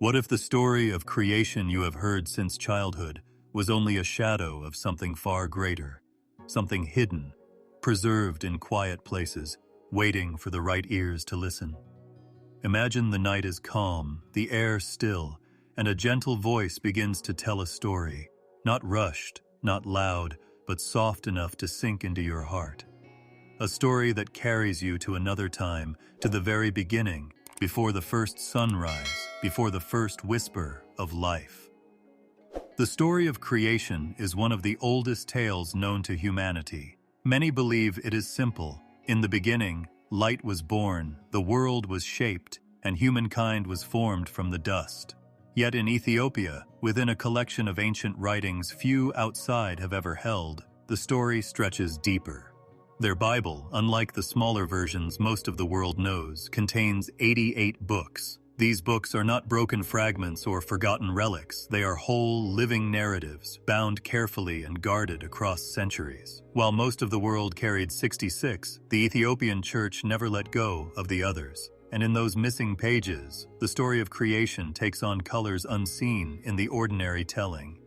What if the story of creation you have heard since childhood was only a shadow of something far greater, something hidden, preserved in quiet places, waiting for the right ears to listen? Imagine the night is calm, the air still, and a gentle voice begins to tell a story, not rushed, not loud, but soft enough to sink into your heart. A story that carries you to another time, to the very beginning, before the first sunrise, before the first whisper of life. The story of creation is one of the oldest tales known to humanity. Many believe it is simple. In the beginning, light was born, the world was shaped, and humankind was formed from the dust. Yet in Ethiopia, within a collection of ancient writings few outside have ever held, the story stretches deeper. Their Bible, unlike the smaller versions most of the world knows, contains 88 books. These books are not broken fragments or forgotten relics. They are whole, living narratives, bound carefully and guarded across centuries. While most of the world carried 66, the Ethiopian church never let go of the others. And in those missing pages, the story of creation takes on colors unseen in the ordinary telling.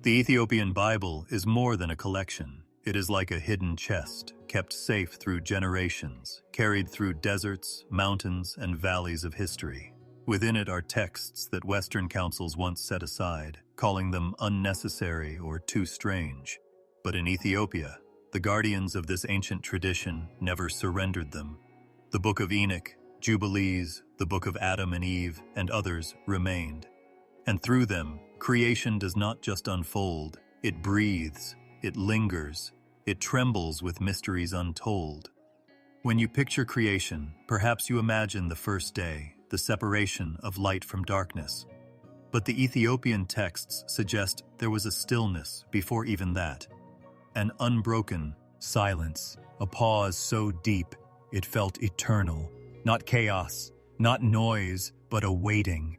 The Ethiopian Bible is more than a collection. It is like a hidden chest, kept safe through generations, carried through deserts, mountains, and valleys of history. Within it are texts that Western councils once set aside, calling them unnecessary or too strange. But in Ethiopia, the guardians of this ancient tradition never surrendered them. The Book of Enoch, Jubilees, the Book of Adam and Eve, and others remained. And through them, creation does not just unfold, it breathes. It lingers. It trembles with mysteries untold. When you picture creation, perhaps you imagine the first day, the separation of light from darkness. But the Ethiopian texts suggest there was a stillness before even that. An unbroken silence, a pause so deep it felt eternal. Not chaos, not noise, but a waiting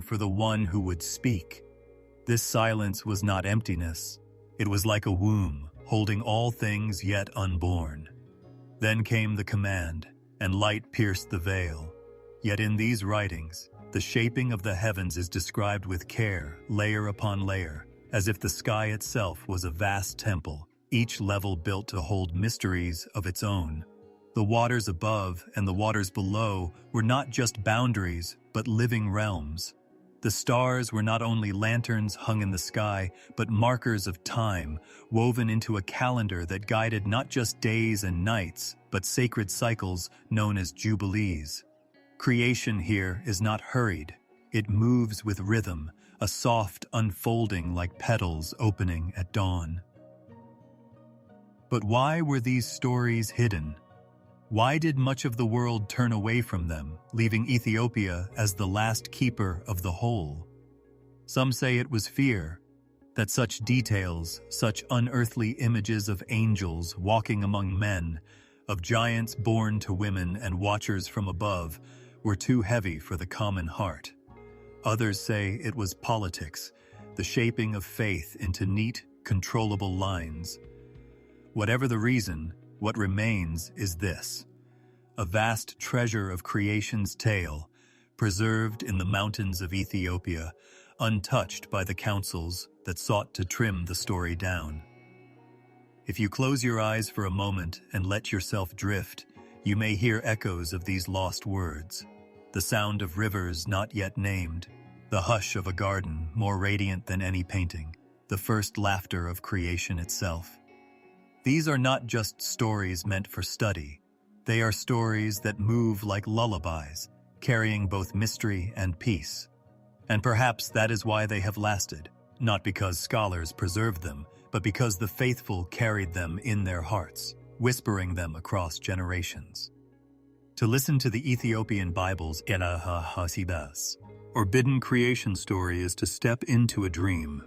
for the one who would speak. This silence was not emptiness. It was like a womb, holding all things yet unborn. Then came the command, and light pierced the veil. Yet in these writings, the shaping of the heavens is described with care, layer upon layer, as if the sky itself was a vast temple, each level built to hold mysteries of its own. The waters above and the waters below were not just boundaries, but living realms. The stars were not only lanterns hung in the sky, but markers of time, woven into a calendar that guided not just days and nights, but sacred cycles known as jubilees. Creation here is not hurried. It moves with rhythm, a soft unfolding like petals opening at dawn. But why were these stories hidden? Why did much of the world turn away from them, leaving Ethiopia as the last keeper of the whole? Some say it was fear, that such details, such unearthly images of angels walking among men, of giants born to women and watchers from above, were too heavy for the common heart. Others say it was politics, the shaping of faith into neat, controllable lines. Whatever the reason, what remains is this: a vast treasure of creation's tale, preserved in the mountains of Ethiopia, untouched by the councils that sought to trim the story down. If you close your eyes for a moment and let yourself drift, you may hear echoes of these lost words, the sound of rivers not yet named, the hush of a garden more radiant than any painting, the first laughter of creation itself. These are not just stories meant for study. They are stories that move like lullabies, carrying both mystery and peace. And perhaps that is why they have lasted, not because scholars preserved them, but because the faithful carried them in their hearts, whispering them across generations. To listen to the Ethiopian Bible's Forbidden creation story is to step into a dream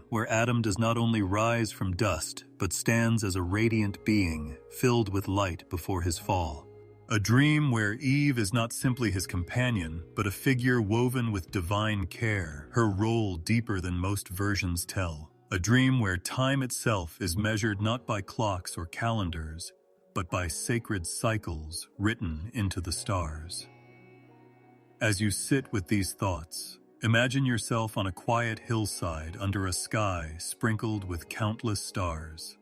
where Adam does not only rise from dust, but stands as a radiant being filled with light before his fall. A dream where Eve is not simply his companion, but a figure woven with divine care, her role deeper than most versions tell. A dream where time itself is measured not by clocks or calendars, but by sacred cycles written into the stars. As you sit with these thoughts, imagine yourself on a quiet hillside under a sky sprinkled with countless stars.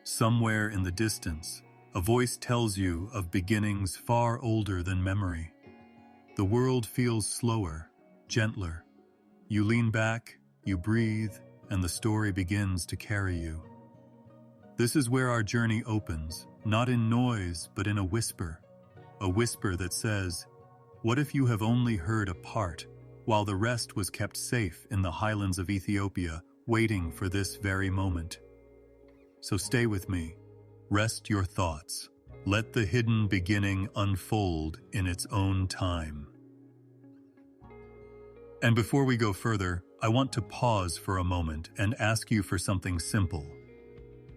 Somewhere in the distance, a voice tells you of beginnings far older than memory. The world feels slower, gentler. You lean back, you breathe, and the story begins to carry you. This is where our journey opens, not in noise, but in a whisper that says, "What if you have only heard a part, while the rest was kept safe in the highlands of Ethiopia, waiting for this very moment?" So stay with me. Rest your thoughts. Let the hidden beginning unfold in its own time. And before we go further, I want to pause for a moment and ask you for something simple.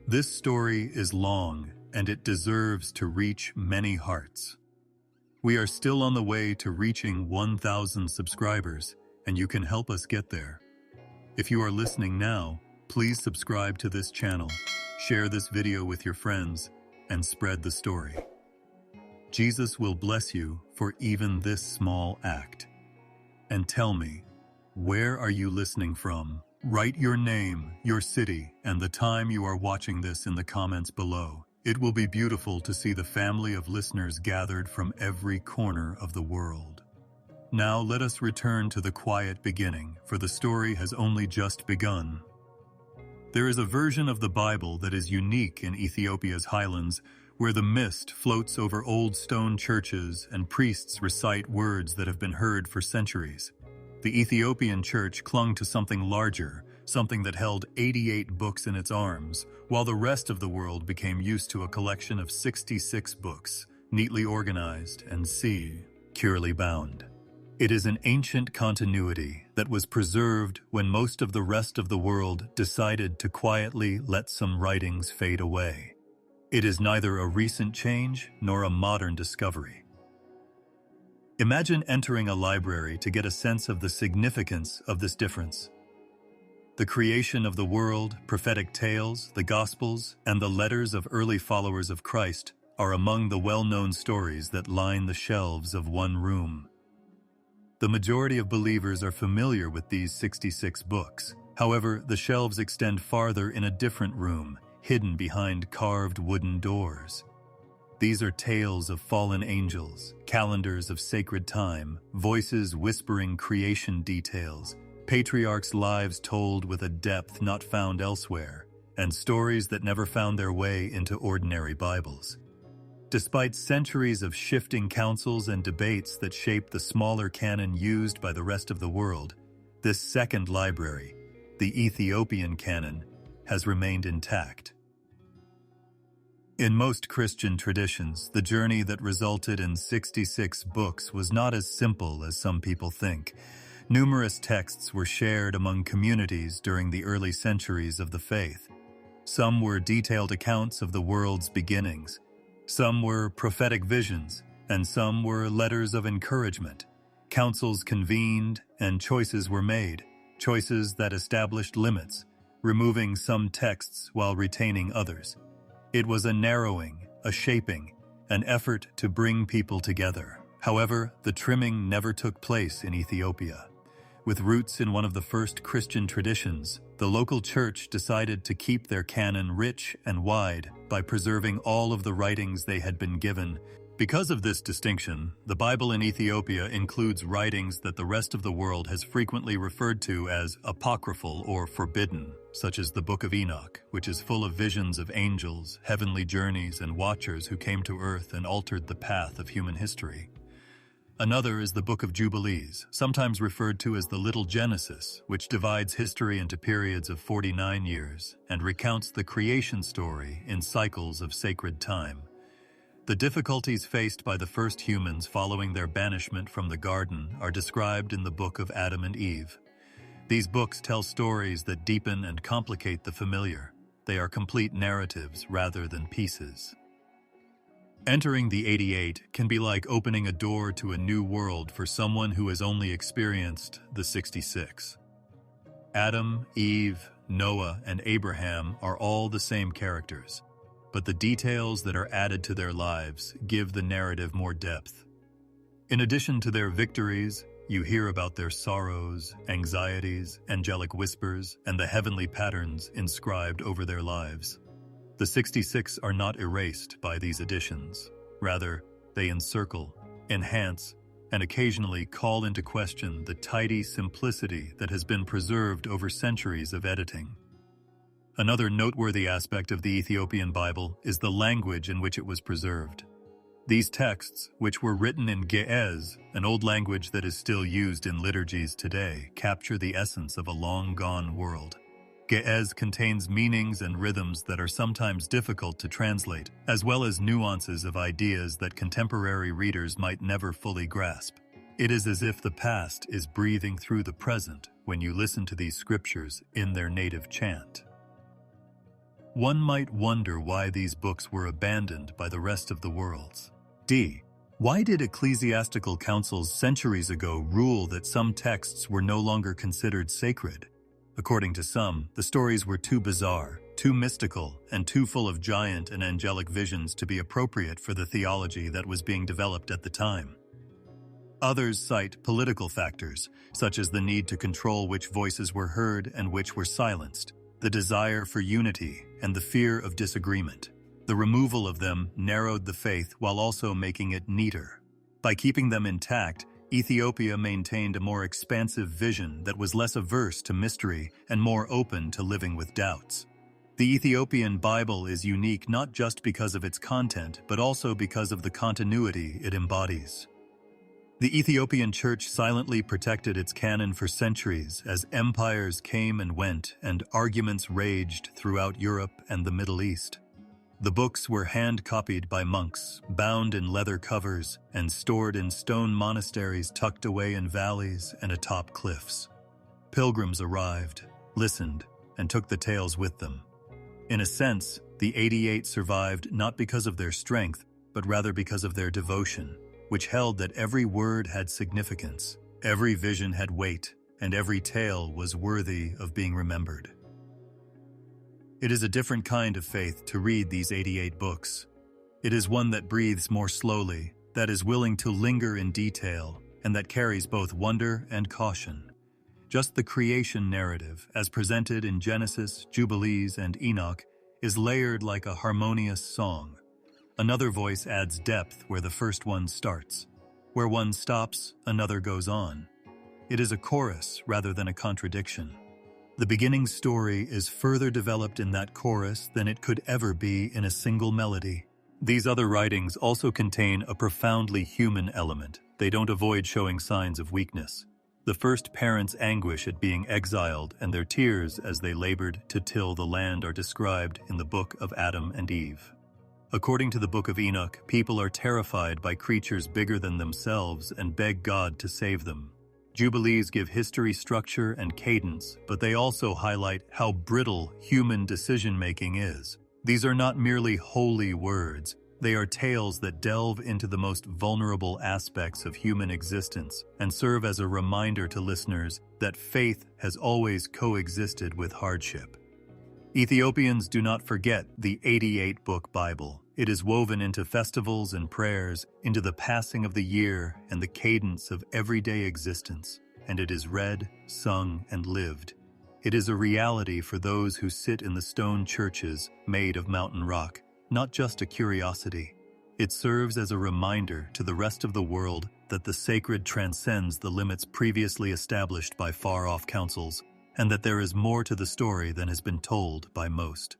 This story is long, and it deserves to reach many hearts. We are still on the way to reaching 1,000 subscribers, and you can help us get there. If you are listening now, please subscribe to this channel, share this video with your friends, and spread the story. Jesus will bless you for even this small act. And tell me, where are you listening from? Write your name, your city, and the time you are watching this in the comments below. It will be beautiful to see the family of listeners gathered from every corner of the world. Now let us return to the quiet beginning, for the story has only just begun. There is a version of the Bible that is unique in Ethiopia's highlands, where the mist floats over old stone churches and priests recite words that have been heard for centuries. The Ethiopian church clung to something larger, something that held 88 books in its arms, while the rest of the world became used to a collection of 66 books, neatly organized and securely bound. It is an ancient continuity that was preserved when most of the rest of the world decided to quietly let some writings fade away. It is neither a recent change nor a modern discovery. Imagine entering a library to get a sense of the significance of this difference. The creation of the world, prophetic tales, the Gospels, and the letters of early followers of Christ are among the well-known stories that line the shelves of one room. The majority of believers are familiar with these 66 books. However, the shelves extend farther in a different room, hidden behind carved wooden doors. These are tales of fallen angels, calendars of sacred time, voices whispering creation details, patriarchs' lives told with a depth not found elsewhere, and stories that never found their way into ordinary Bibles. Despite centuries of shifting councils and debates that shaped the smaller canon used by the rest of the world, this second library, the Ethiopian canon, has remained intact. In most Christian traditions, the journey that resulted in 66 books was not as simple as some people think. Numerous texts were shared among communities during the early centuries of the faith. Some were detailed accounts of the world's beginnings. Some were prophetic visions, and some were letters of encouragement. Councils convened, and choices were made, choices that established limits, removing some texts while retaining others. It was a narrowing, a shaping, an effort to bring people together. However, the trimming never took place in Ethiopia. With roots in one of the first Christian traditions, the local church decided to keep their canon rich and wide by preserving all of the writings they had been given. Because of this distinction, the Bible in Ethiopia includes writings that the rest of the world has frequently referred to as apocryphal or forbidden, such as the Book of Enoch, which is full of visions of angels, heavenly journeys, and watchers who came to earth and altered the path of human history. Another is the Book of Jubilees, sometimes referred to as the Little Genesis, which divides history into periods of 49 years and recounts the creation story in cycles of sacred time. The difficulties faced by the first humans following their banishment from the garden are described in the Book of Adam and Eve. These books tell stories that deepen and complicate the familiar. They are complete narratives rather than pieces. Entering the 88 can be like opening a door to a new world for someone who has only experienced the 66. Adam, Eve, Noah, and Abraham are all the same characters, but the details that are added to their lives give the narrative more depth. In addition to their victories, you hear about their sorrows, anxieties, angelic whispers, and the heavenly patterns inscribed over their lives. The 66 are not erased by these additions. Rather, they encircle, enhance, and occasionally call into question the tidy simplicity that has been preserved over centuries of editing. Another noteworthy aspect of the Ethiopian Bible is the language in which it was preserved. These texts, which were written in Ge'ez, an old language that is still used in liturgies today, capture the essence of a long-gone world. Ge'ez contains meanings and rhythms that are sometimes difficult to translate, as well as nuances of ideas that contemporary readers might never fully grasp. It is as if the past is breathing through the present when you listen to these scriptures in their native chant. One might wonder why these books were abandoned by the rest of the world. Why did ecclesiastical councils centuries ago rule that some texts were no longer considered sacred? According to some, the stories were too bizarre, too mystical, and too full of giant and angelic visions to be appropriate for the theology that was being developed at the time. Others cite political factors, such as the need to control which voices were heard and which were silenced, the desire for unity, and the fear of disagreement. The removal of them narrowed the faith while also making it neater. By keeping them intact, Ethiopia maintained a more expansive vision that was less averse to mystery and more open to living with doubts. The Ethiopian Bible is unique not just because of its content, but also because of the continuity it embodies. The Ethiopian Church silently protected its canon for centuries as empires came and went and arguments raged throughout Europe and the Middle East. The books were hand-copied by monks, bound in leather covers, and stored in stone monasteries tucked away in valleys and atop cliffs. Pilgrims arrived, listened, and took the tales with them. In a sense, the 88 survived not because of their strength, but rather because of their devotion, which held that every word had significance, every vision had weight, and every tale was worthy of being remembered. It is a different kind of faith to read these 88 books. It is one that breathes more slowly, that is willing to linger in detail, and that carries both wonder and caution. Just the creation narrative, as presented in Genesis, Jubilees, and Enoch, is layered like a harmonious song. Another voice adds depth where the first one starts. Where one stops, another goes on. It is a chorus rather than a contradiction. The beginning story is further developed in that chorus than it could ever be in a single melody. These other writings also contain a profoundly human element. They don't avoid showing signs of weakness. The first parents' anguish at being exiled and their tears as they labored to till the land are described in the book of Adam and Eve. According to the book of Enoch, people are terrified by creatures bigger than themselves and beg God to save them. Jubilees give history structure and cadence, but they also highlight how brittle human decision-making is. These are not merely holy words. They are tales that delve into the most vulnerable aspects of human existence and serve as a reminder to listeners that faith has always coexisted with hardship. Ethiopians do not forget the 88-book Bible. It is woven into festivals and prayers, into the passing of the year and the cadence of everyday existence, and it is read, sung, and lived. It is a reality for those who sit in the stone churches made of mountain rock, not just a curiosity. It serves as a reminder to the rest of the world that the sacred transcends the limits previously established by far-off councils, and that there is more to the story than has been told by most.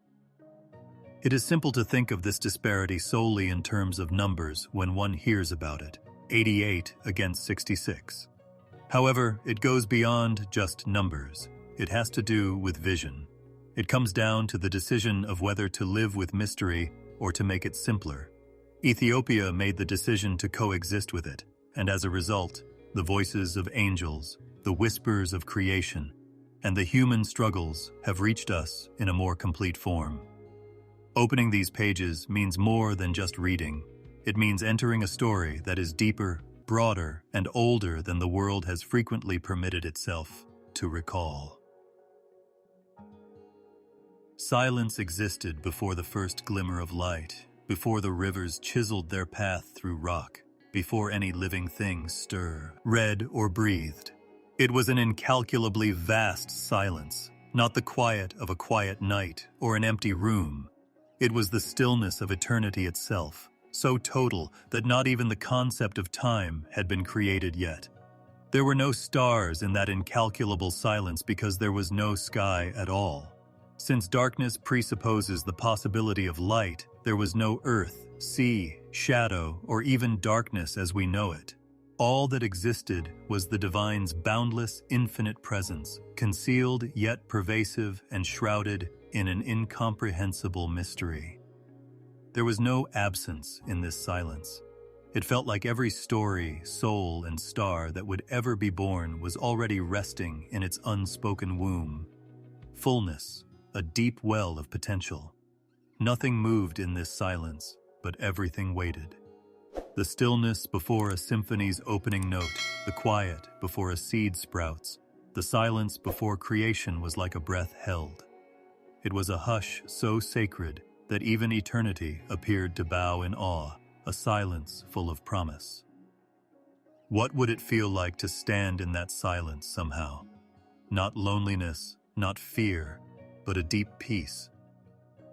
It is simple to think of this disparity solely in terms of numbers when one hears about it, 88 against 66. However, it goes beyond just numbers. It has to do with vision. It comes down to the decision of whether to live with mystery or to make it simpler. Ethiopia made the decision to coexist with it, and as a result, the voices of angels, the whispers of creation, and the human struggles have reached us in a more complete form. Opening these pages means more than just reading. It means entering a story that is deeper, broader, and older than the world has frequently permitted itself to recall. Silence existed before the first glimmer of light, before the rivers chiseled their path through rock. before any living thing stirred, read, or breathed. It was an incalculably vast silence, not the quiet of a quiet night or an empty room. It was the stillness of eternity itself, so total that not even the concept of time had been created yet. There were no stars in that incalculable silence because there was no sky at all. Since darkness presupposes the possibility of light, there was no earth, sea, shadow, or even darkness as we know it. All that existed was the divine's boundless, infinite presence, concealed yet pervasive and shrouded in an incomprehensible mystery. There was no absence in this silence. It felt like every story, soul, and star that would ever be born was already resting in its unspoken womb. Fullness, a deep well of potential. Nothing moved in this silence, but everything waited. The stillness before a symphony's opening note, the quiet before a seed sprouts, the silence before creation was like a breath held. It was a hush so sacred that even eternity appeared to bow in awe, a silence full of promise. What would it feel like to stand in that silence somehow? Not loneliness, not fear, but a deep peace.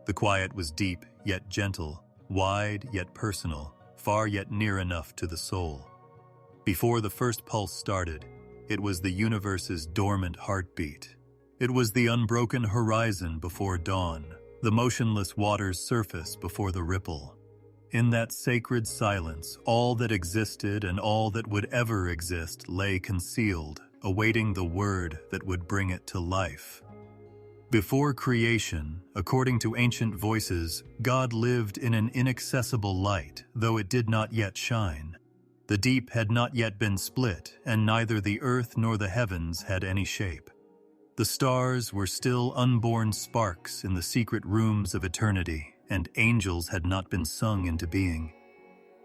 The quiet was deep yet gentle, wide yet personal, far yet near enough to the soul. Before the first pulse started, it was the universe's dormant heartbeat. It was the unbroken horizon before dawn, the motionless water's surface before the ripple. In that sacred silence, all that existed and all that would ever exist lay concealed, awaiting the word that would bring it to life. Before creation, according to ancient voices, God lived in an inaccessible light, though it did not yet shine. The deep had not yet been split, and neither the earth nor the heavens had any shape. The stars were still unborn sparks in the secret rooms of eternity, and angels had not been sung into being.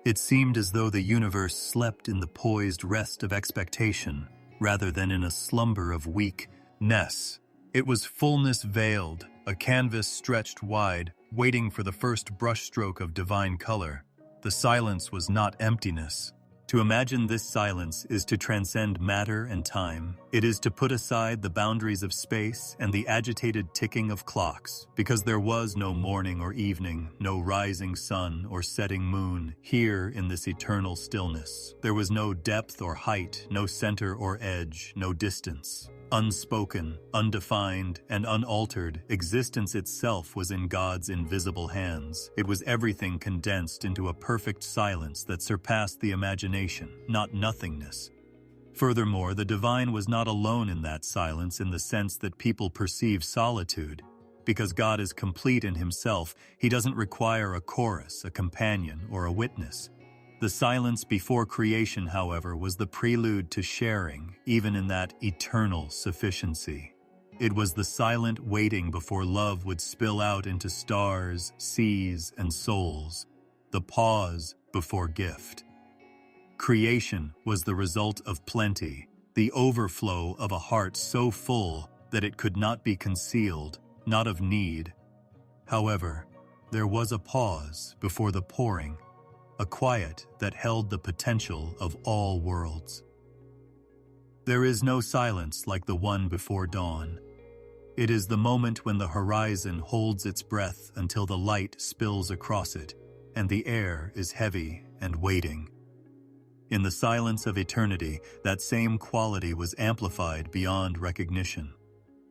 It seemed as though the universe slept in the poised rest of expectation, rather than in a slumber of weakness. It was fullness veiled, a canvas stretched wide, waiting for the first brushstroke of divine color. The silence was not emptiness. To imagine this silence is to transcend matter and time. It is to put aside the boundaries of space and the agitated ticking of clocks, because there was no morning or evening, no rising sun or setting moon here in this eternal stillness. There was no depth or height, no center or edge, no distance. Unspoken, undefined, and unaltered, existence itself was in God's invisible hands. It was everything condensed into a perfect silence that surpassed the imagination, not nothingness. Furthermore, the divine was not alone in that silence in the sense that people perceive solitude. Because God is complete in himself, he doesn't require a chorus, a companion, or a witness. The silence before creation, however, was the prelude to sharing, even in that eternal sufficiency. It was the silent waiting before love would spill out into stars, seas, and souls, the pause before gift. Creation was the result of plenty, the overflow of a heart so full that it could not be concealed, not of need. However, there was a pause before the pouring, a quiet that held the potential of all worlds. There is no silence like the one before dawn. It is the moment when the horizon holds its breath until the light spills across it, and the air is heavy and waiting. In the silence of eternity, that same quality was amplified beyond recognition.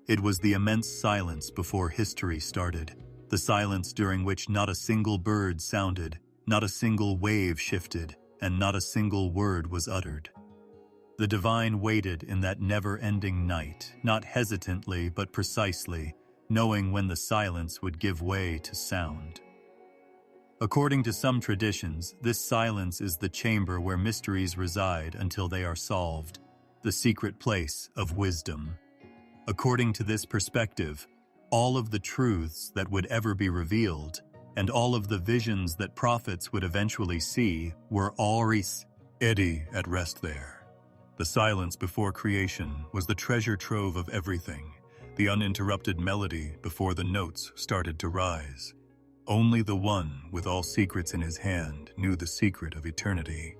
It was the immense silence before history started, the silence during which not a single bird sounded, not a single wave shifted, and not a single word was uttered. The divine waited in that never-ending night, not hesitantly but precisely, knowing when the silence would give way to sound. According to some traditions, this silence is the chamber where mysteries reside until they are solved, the secret place of wisdom. According to this perspective, all of the truths that would ever be revealed and all of the visions that prophets would eventually see were already at rest there. The silence before creation was the treasure trove of everything, the uninterrupted melody before the notes started to rise. Only the one with all secrets in his hand knew the secret of eternity.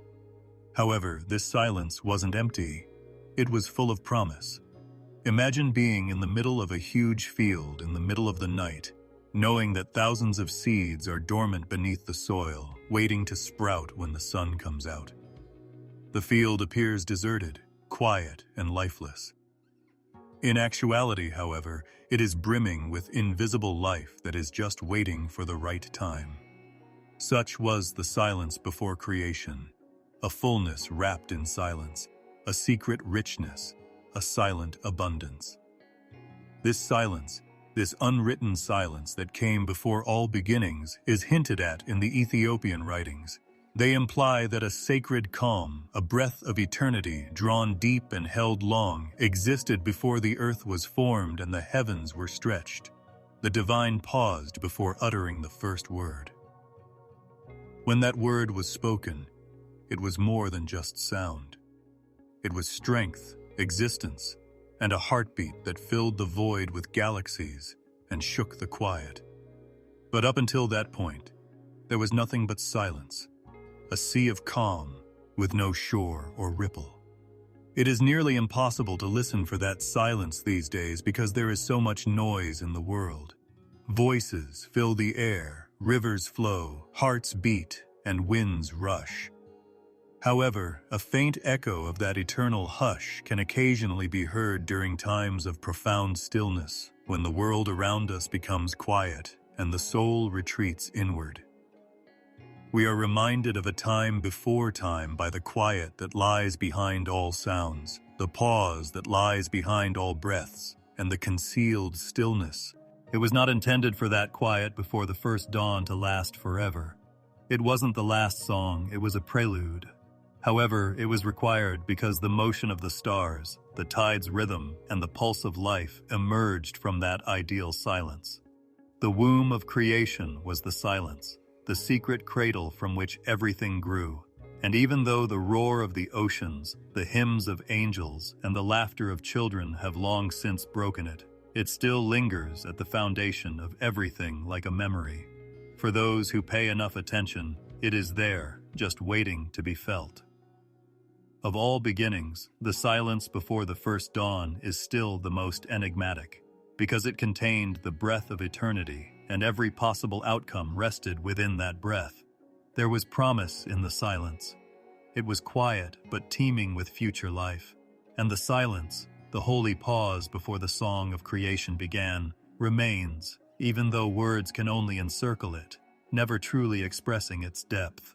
However, this silence wasn't empty. It was full of promise. Imagine being in the middle of a huge field in the middle of the night, knowing that thousands of seeds are dormant beneath the soil, waiting to sprout when the sun comes out. The field appears deserted, quiet, and lifeless. In actuality, however, it is brimming with invisible life that is just waiting for the right time. Such was the silence before creation, a fullness wrapped in silence, a secret richness, a silent abundance. This silence, this unwritten silence that came before all beginnings, is hinted at in the Ethiopian writings. They imply that a sacred calm, a breath of eternity drawn deep and held long, existed before the earth was formed and the heavens were stretched. The divine paused before uttering the first word. When that word was spoken, it was more than just sound. It was strength, existence, and a heartbeat that filled the void with galaxies and shook the quiet. But up until that point, there was nothing but silence, a sea of calm with no shore or ripple. It is nearly impossible to listen for that silence these days because there is so much noise in the world. Voices fill the air, rivers flow, hearts beat, and winds rush. However, a faint echo of that eternal hush can occasionally be heard during times of profound stillness, when the world around us becomes quiet and the soul retreats inward. We are reminded of a time before time by the quiet that lies behind all sounds, the pause that lies behind all breaths, and the concealed stillness. It was not intended for that quiet before the first dawn to last forever. It wasn't the last song, it was a prelude. However, it was required because the motion of the stars, the tide's rhythm, and the pulse of life emerged from that ideal silence. The womb of creation was the silence, the secret cradle from which everything grew. And even though the roar of the oceans, the hymns of angels, and the laughter of children have long since broken it, it still lingers at the foundation of everything like a memory. For those who pay enough attention, it is there, just waiting to be felt. Of all beginnings, the silence before the first dawn is still the most enigmatic, because it contained the breath of eternity, and every possible outcome rested within that breath. There was promise in the silence. It was quiet but teeming with future life, and the silence, the holy pause before the song of creation began, remains, even though words can only encircle it, never truly expressing its depth.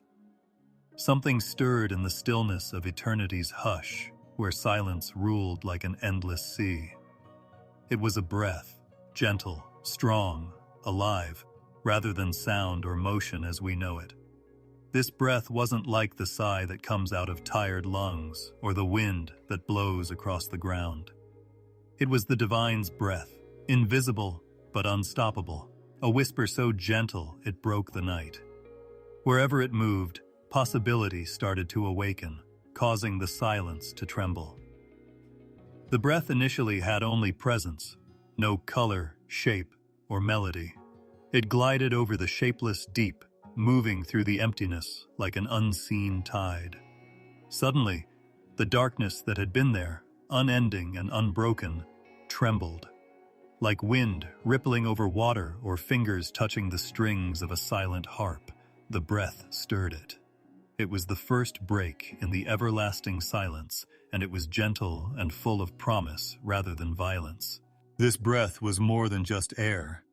Something stirred in the stillness of eternity's hush, where silence ruled like an endless sea. It was a breath, gentle, strong, alive, rather than sound or motion as we know it. This breath wasn't like the sigh that comes out of tired lungs or the wind that blows across the ground. It was the divine's breath, invisible but unstoppable, a whisper so gentle it broke the night. Wherever it moved, possibility started to awaken, causing the silence to tremble. The breath initially had only presence, no color, shape, or melody. It glided over the shapeless deep, moving through the emptiness like an unseen tide. Suddenly, the darkness that had been there, unending and unbroken, trembled. Like wind rippling over water or fingers touching the strings of a silent harp, the breath stirred it. It was the first break in the everlasting silence, and it was gentle and full of promise rather than violence. This breath was more than just air.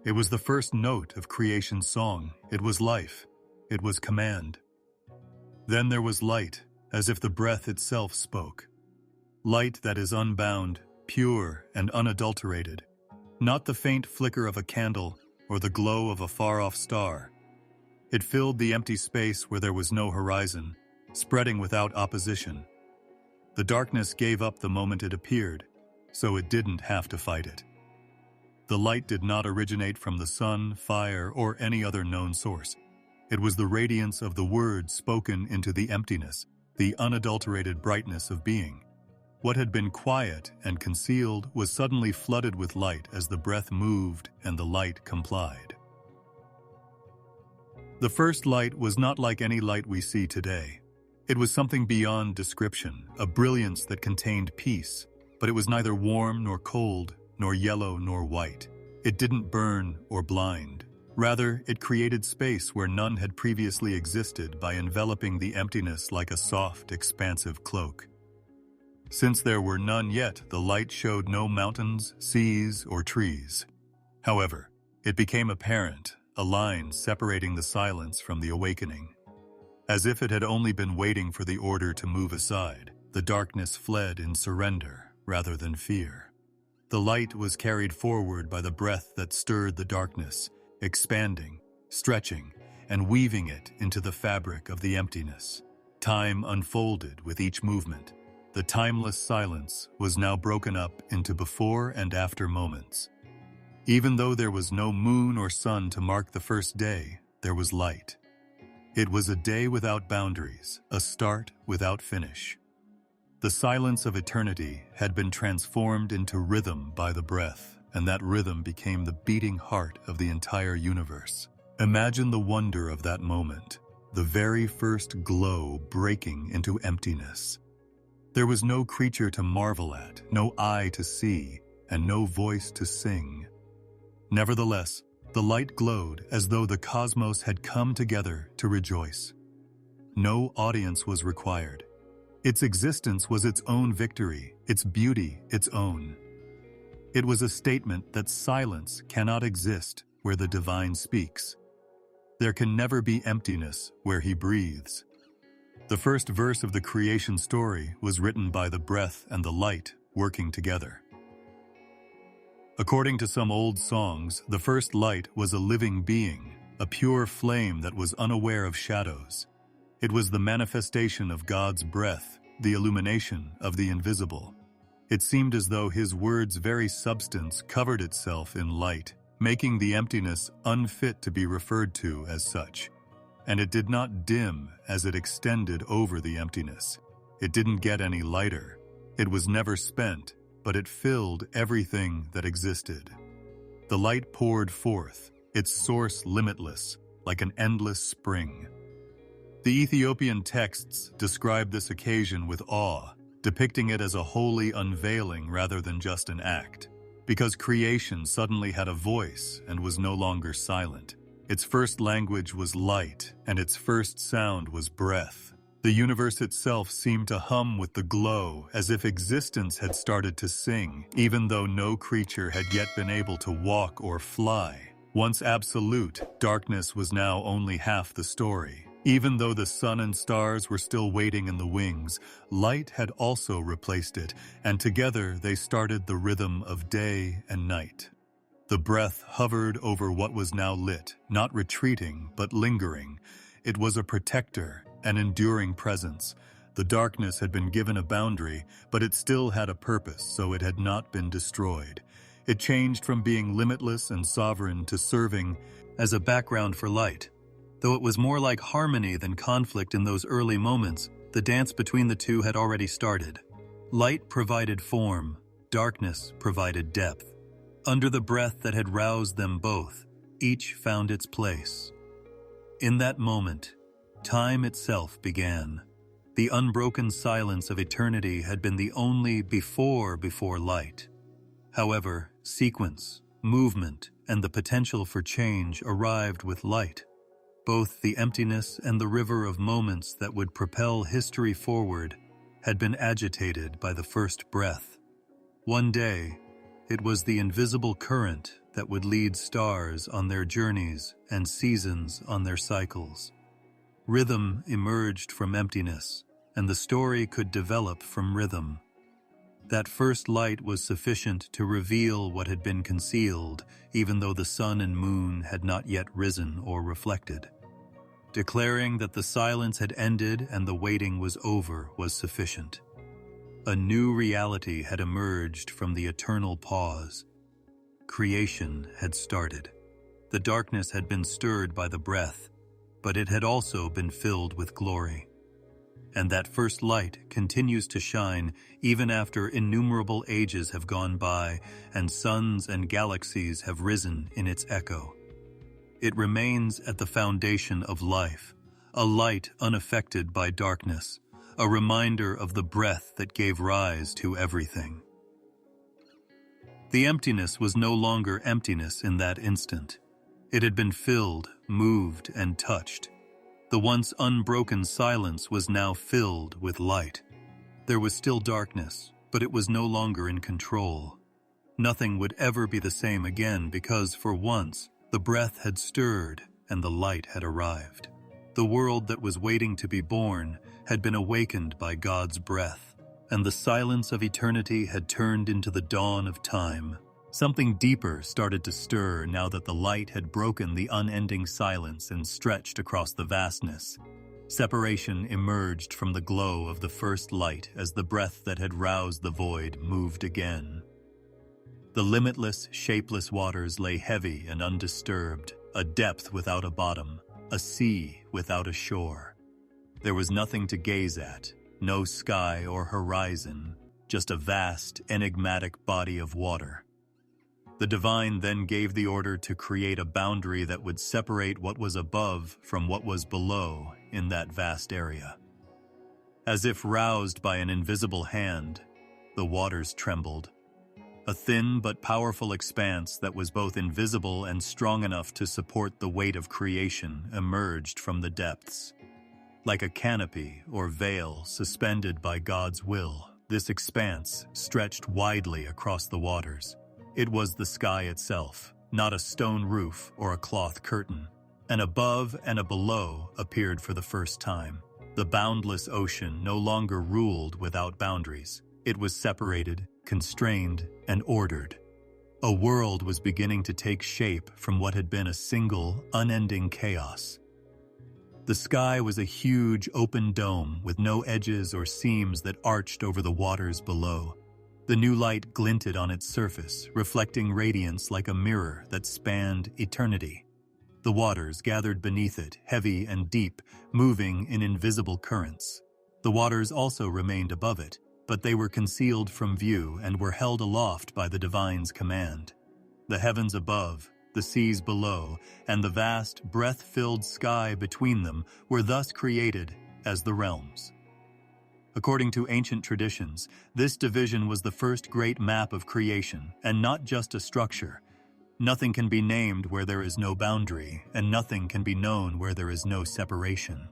It was the first note of creation's song. It was life. It was command. Then there was light, as if the breath itself spoke. Light that is unbound, pure, and unadulterated. Not the faint flicker of a candle or the glow of a far-off star. It filled the empty space where there was no horizon, spreading without opposition. The darkness gave up the moment it appeared, so it didn't have to fight it. The light did not originate from the sun, fire, or any other known source. It was the radiance of the word spoken into the emptiness, the unadulterated brightness of being. What had been quiet and concealed was suddenly flooded with light as the breath moved and the light complied. The first light was not like any light we see today. It was something beyond description, a brilliance that contained peace, but it was neither warm nor cold, nor yellow nor white. It didn't burn or blind. Rather, it created space where none had previously existed by enveloping the emptiness like a soft, expansive cloak. Since there were none yet, the light showed no mountains, seas, or trees. However, it became apparent, a line separating the silence from the awakening. As if it had only been waiting for the order to move aside, the darkness fled in surrender rather than fear. The light was carried forward by the breath that stirred the darkness, expanding, stretching, and weaving it into the fabric of the emptiness. Time unfolded with each movement. The timeless silence was now broken up into before and after moments. Even though there was no moon or sun to mark the first day, there was light. It was a day without boundaries, a start without finish. The silence of eternity had been transformed into rhythm by the breath, and that rhythm became the beating heart of the entire universe. Imagine the wonder of that moment, the very first glow breaking into emptiness. There was no creature to marvel at, no eye to see, and no voice to sing. Nevertheless, the light glowed as though the cosmos had come together to rejoice. No audience was required. Its existence was its own victory, its beauty its own. It was a statement that silence cannot exist where the divine speaks. There can never be emptiness where he breathes. The first verse of the creation story was written by the breath and the light working together. According to some old songs, the first light was a living being, a pure flame that was unaware of shadows. It was the manifestation of God's breath, the illumination of the invisible. It seemed as though his word's very substance covered itself in light, making the emptiness unfit to be referred to as such. And it did not dim as it extended over the emptiness. It didn't get any lighter. It was never spent, but it filled everything that existed. The light poured forth, its source limitless, like an endless spring. The Ethiopian texts describe this occasion with awe, depicting it as a holy unveiling rather than just an act, because creation suddenly had a voice and was no longer silent. Its first language was light, and its first sound was breath. The universe itself seemed to hum with the glow, as if existence had started to sing, even though no creature had yet been able to walk or fly. Once absolute, darkness was now only half the story. Even though the sun and stars were still waiting in the wings, light had also replaced it, and together they started the rhythm of day and night. The breath hovered over what was now lit, not retreating, but lingering. It was a protector, an enduring presence. The darkness had been given a boundary, but it still had a purpose, so it had not been destroyed. It changed from being limitless and sovereign to serving as a background for light. Though it was more like harmony than conflict in those early moments, the dance between the two had already started. Light provided form, darkness provided depth. Under the breath that had roused them both, each found its place. In that moment, time itself began. The unbroken silence of eternity had been the only before light. However, sequence, movement, and the potential for change arrived with light. Both the emptiness and the river of moments that would propel history forward had been agitated by the first breath. One day, it was the invisible current that would lead stars on their journeys and seasons on their cycles. Rhythm emerged from emptiness, and the story could develop from rhythm. That first light was sufficient to reveal what had been concealed, even though the sun and moon had not yet risen or reflected. Declaring that the silence had ended and the waiting was over was sufficient. A new reality had emerged from the eternal pause. Creation had started. The darkness had been stirred by the breath, but it had also been filled with glory. And that first light continues to shine even after innumerable ages have gone by and suns and galaxies have risen in its echo. It remains at the foundation of life, a light unaffected by darkness, a reminder of the breath that gave rise to everything. The emptiness was no longer emptiness in that instant. It had been filled, moved, and touched. The once unbroken silence was now filled with light. There was still darkness, but it was no longer in control. Nothing would ever be the same again because, for once, the breath had stirred and the light had arrived. The world that was waiting to be born had been awakened by God's breath, and the silence of eternity had turned into the dawn of time. Something deeper started to stir now that the light had broken the unending silence and stretched across the vastness. Separation emerged from the glow of the first light as the breath that had roused the void moved again. The limitless, shapeless waters lay heavy and undisturbed, a depth without a bottom, a sea without a shore. There was nothing to gaze at, no sky or horizon, just a vast, enigmatic body of water. The divine then gave the order to create a boundary that would separate what was above from what was below in that vast area. As if roused by an invisible hand, the waters trembled. A thin but powerful expanse that was both invisible and strong enough to support the weight of creation emerged from the depths. Like a canopy or veil suspended by God's will, this expanse stretched widely across the waters. It was the sky itself, not a stone roof or a cloth curtain. An above and a below appeared for the first time. The boundless ocean no longer ruled without boundaries. It was separated, constrained, and ordered. A world was beginning to take shape from what had been a single, unending chaos. The sky was a huge, open dome with no edges or seams that arched over the waters below. The new light glinted on its surface, reflecting radiance like a mirror that spanned eternity. The waters gathered beneath it, heavy and deep, moving in invisible currents. The waters also remained above it, but they were concealed from view and were held aloft by the divine's command. The heavens above, the seas below, and the vast, breath-filled sky between them were thus created as the realms. According to ancient traditions, this division was the first great map of creation, and not just a structure. Nothing can be named where there is no boundary, and nothing can be known where there is no separation.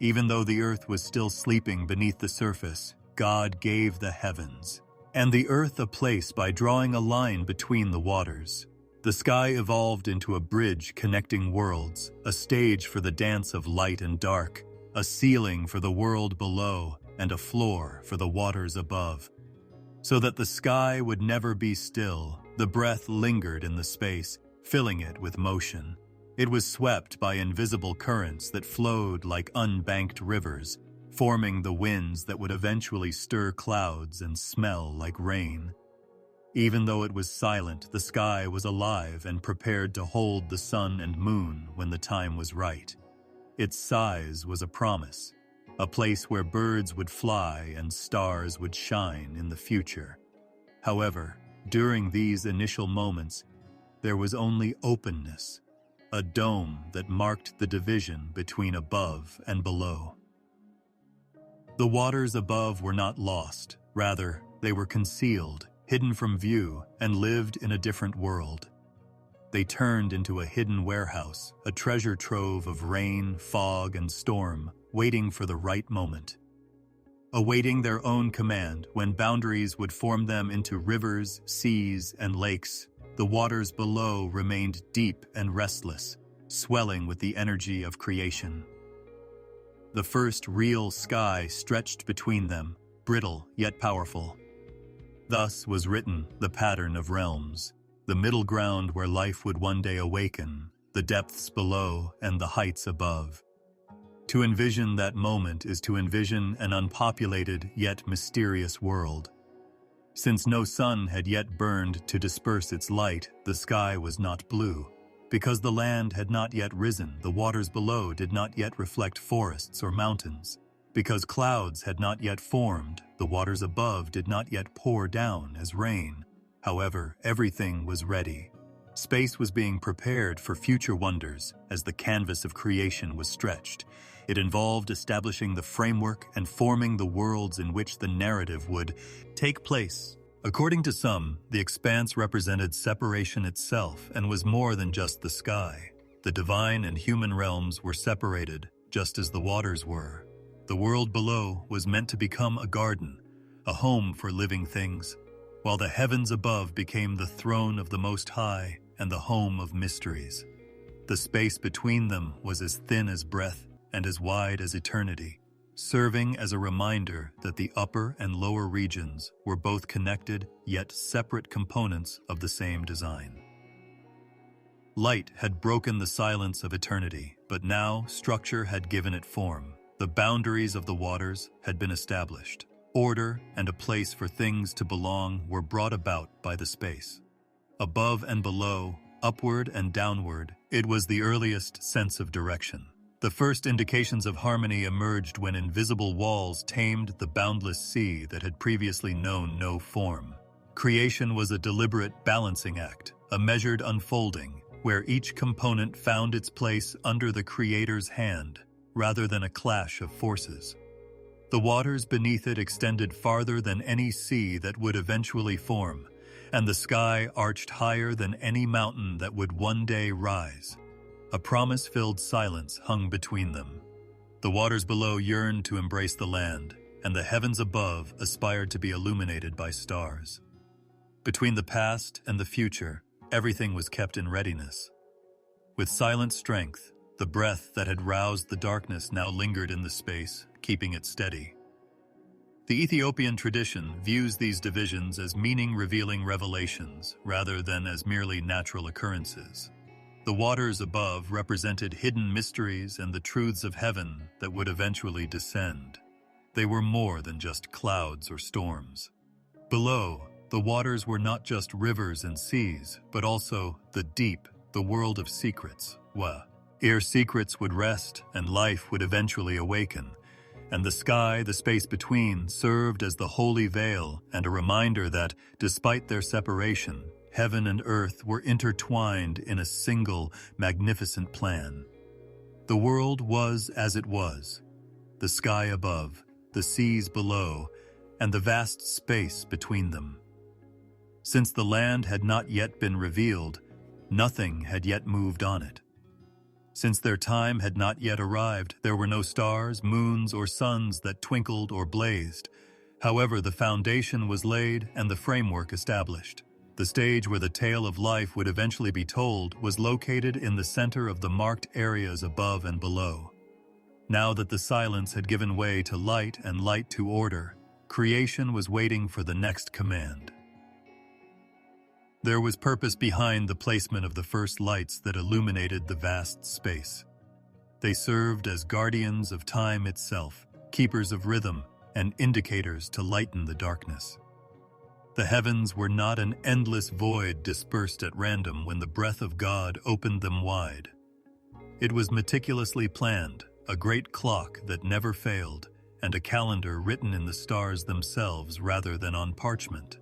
Even though the earth was still sleeping beneath the surface, God gave the heavens, and the earth a place by drawing a line between the waters. The sky evolved into a bridge connecting worlds, a stage for the dance of light and dark, a ceiling for the world below, and a floor for the waters above. So that the sky would never be still, the breath lingered in the space, filling it with motion. It was swept by invisible currents that flowed like unbanked rivers, forming the winds that would eventually stir clouds and smell like rain. Even though it was silent, the sky was alive and prepared to hold the sun and moon when the time was right. Its size was a promise, a place where birds would fly and stars would shine in the future. However, during these initial moments, there was only openness, a dome that marked the division between above and below. The waters above were not lost, rather, they were concealed, hidden from view, and lived in a different world. They turned into a hidden warehouse, a treasure trove of rain, fog, and storm, waiting for the right moment. Awaiting their own command, when boundaries would form them into rivers, seas, and lakes, the waters below remained deep and restless, swelling with the energy of creation. The first real sky stretched between them, brittle yet powerful. Thus was written the pattern of realms, the middle ground where life would one day awaken, the depths below and the heights above. To envision that moment is to envision an unpopulated yet mysterious world. Since no sun had yet burned to disperse its light, the sky was not blue. Because the land had not yet risen, the waters below did not yet reflect forests or mountains. Because clouds had not yet formed, the waters above did not yet pour down as rain. However, everything was ready. Space was being prepared for future wonders as the canvas of creation was stretched. It involved establishing the framework and forming the worlds in which the narrative would take place. According to some, the expanse represented separation itself and was more than just the sky. The divine and human realms were separated, just as the waters were. The world below was meant to become a garden, a home for living things, while the heavens above became the throne of the Most High and the home of mysteries. The space between them was as thin as breath and as wide as eternity, serving as a reminder that the upper and lower regions were both connected yet separate components of the same design. Light had broken the silence of eternity, but now structure had given it form. The boundaries of the waters had been established. Order and a place for things to belong were brought about by the space. Above and below, upward and downward, it was the earliest sense of direction. The first indications of harmony emerged when invisible walls tamed the boundless sea that had previously known no form. Creation was a deliberate balancing act, a measured unfolding, where each component found its place under the Creator's hand, rather than a clash of forces. The waters beneath it extended farther than any sea that would eventually form, and the sky arched higher than any mountain that would one day rise. A promise-filled silence hung between them. The waters below yearned to embrace the land, and the heavens above aspired to be illuminated by stars. Between the past and the future, everything was kept in readiness. With silent strength, the breath that had roused the darkness now lingered in the space, keeping it steady. The Ethiopian tradition views these divisions as meaning-revealing revelations rather than as merely natural occurrences. The waters above represented hidden mysteries and the truths of heaven that would eventually descend. They were more than just clouds or storms. Below, the waters were not just rivers and seas, but also the deep, the world of secrets, ere secrets would rest and life would eventually awaken. And the sky, the space between, served as the holy veil and a reminder that, despite their separation, heaven and earth were intertwined in a single, magnificent plan. The world was as it was, the sky above, the seas below, and the vast space between them. Since the land had not yet been revealed, nothing had yet moved on it. Since their time had not yet arrived, there were no stars, moons, or suns that twinkled or blazed. However, the foundation was laid and the framework established. The stage where the tale of life would eventually be told was located in the center of the marked areas above and below. Now that the silence had given way to light and light to order, creation was waiting for the next command. There was purpose behind the placement of the first lights that illuminated the vast space. They served as guardians of time itself, keepers of rhythm, and indicators to lighten the darkness. The heavens were not an endless void dispersed at random when the breath of God opened them wide. It was meticulously planned, a great clock that never failed, and a calendar written in the stars themselves rather than on parchment.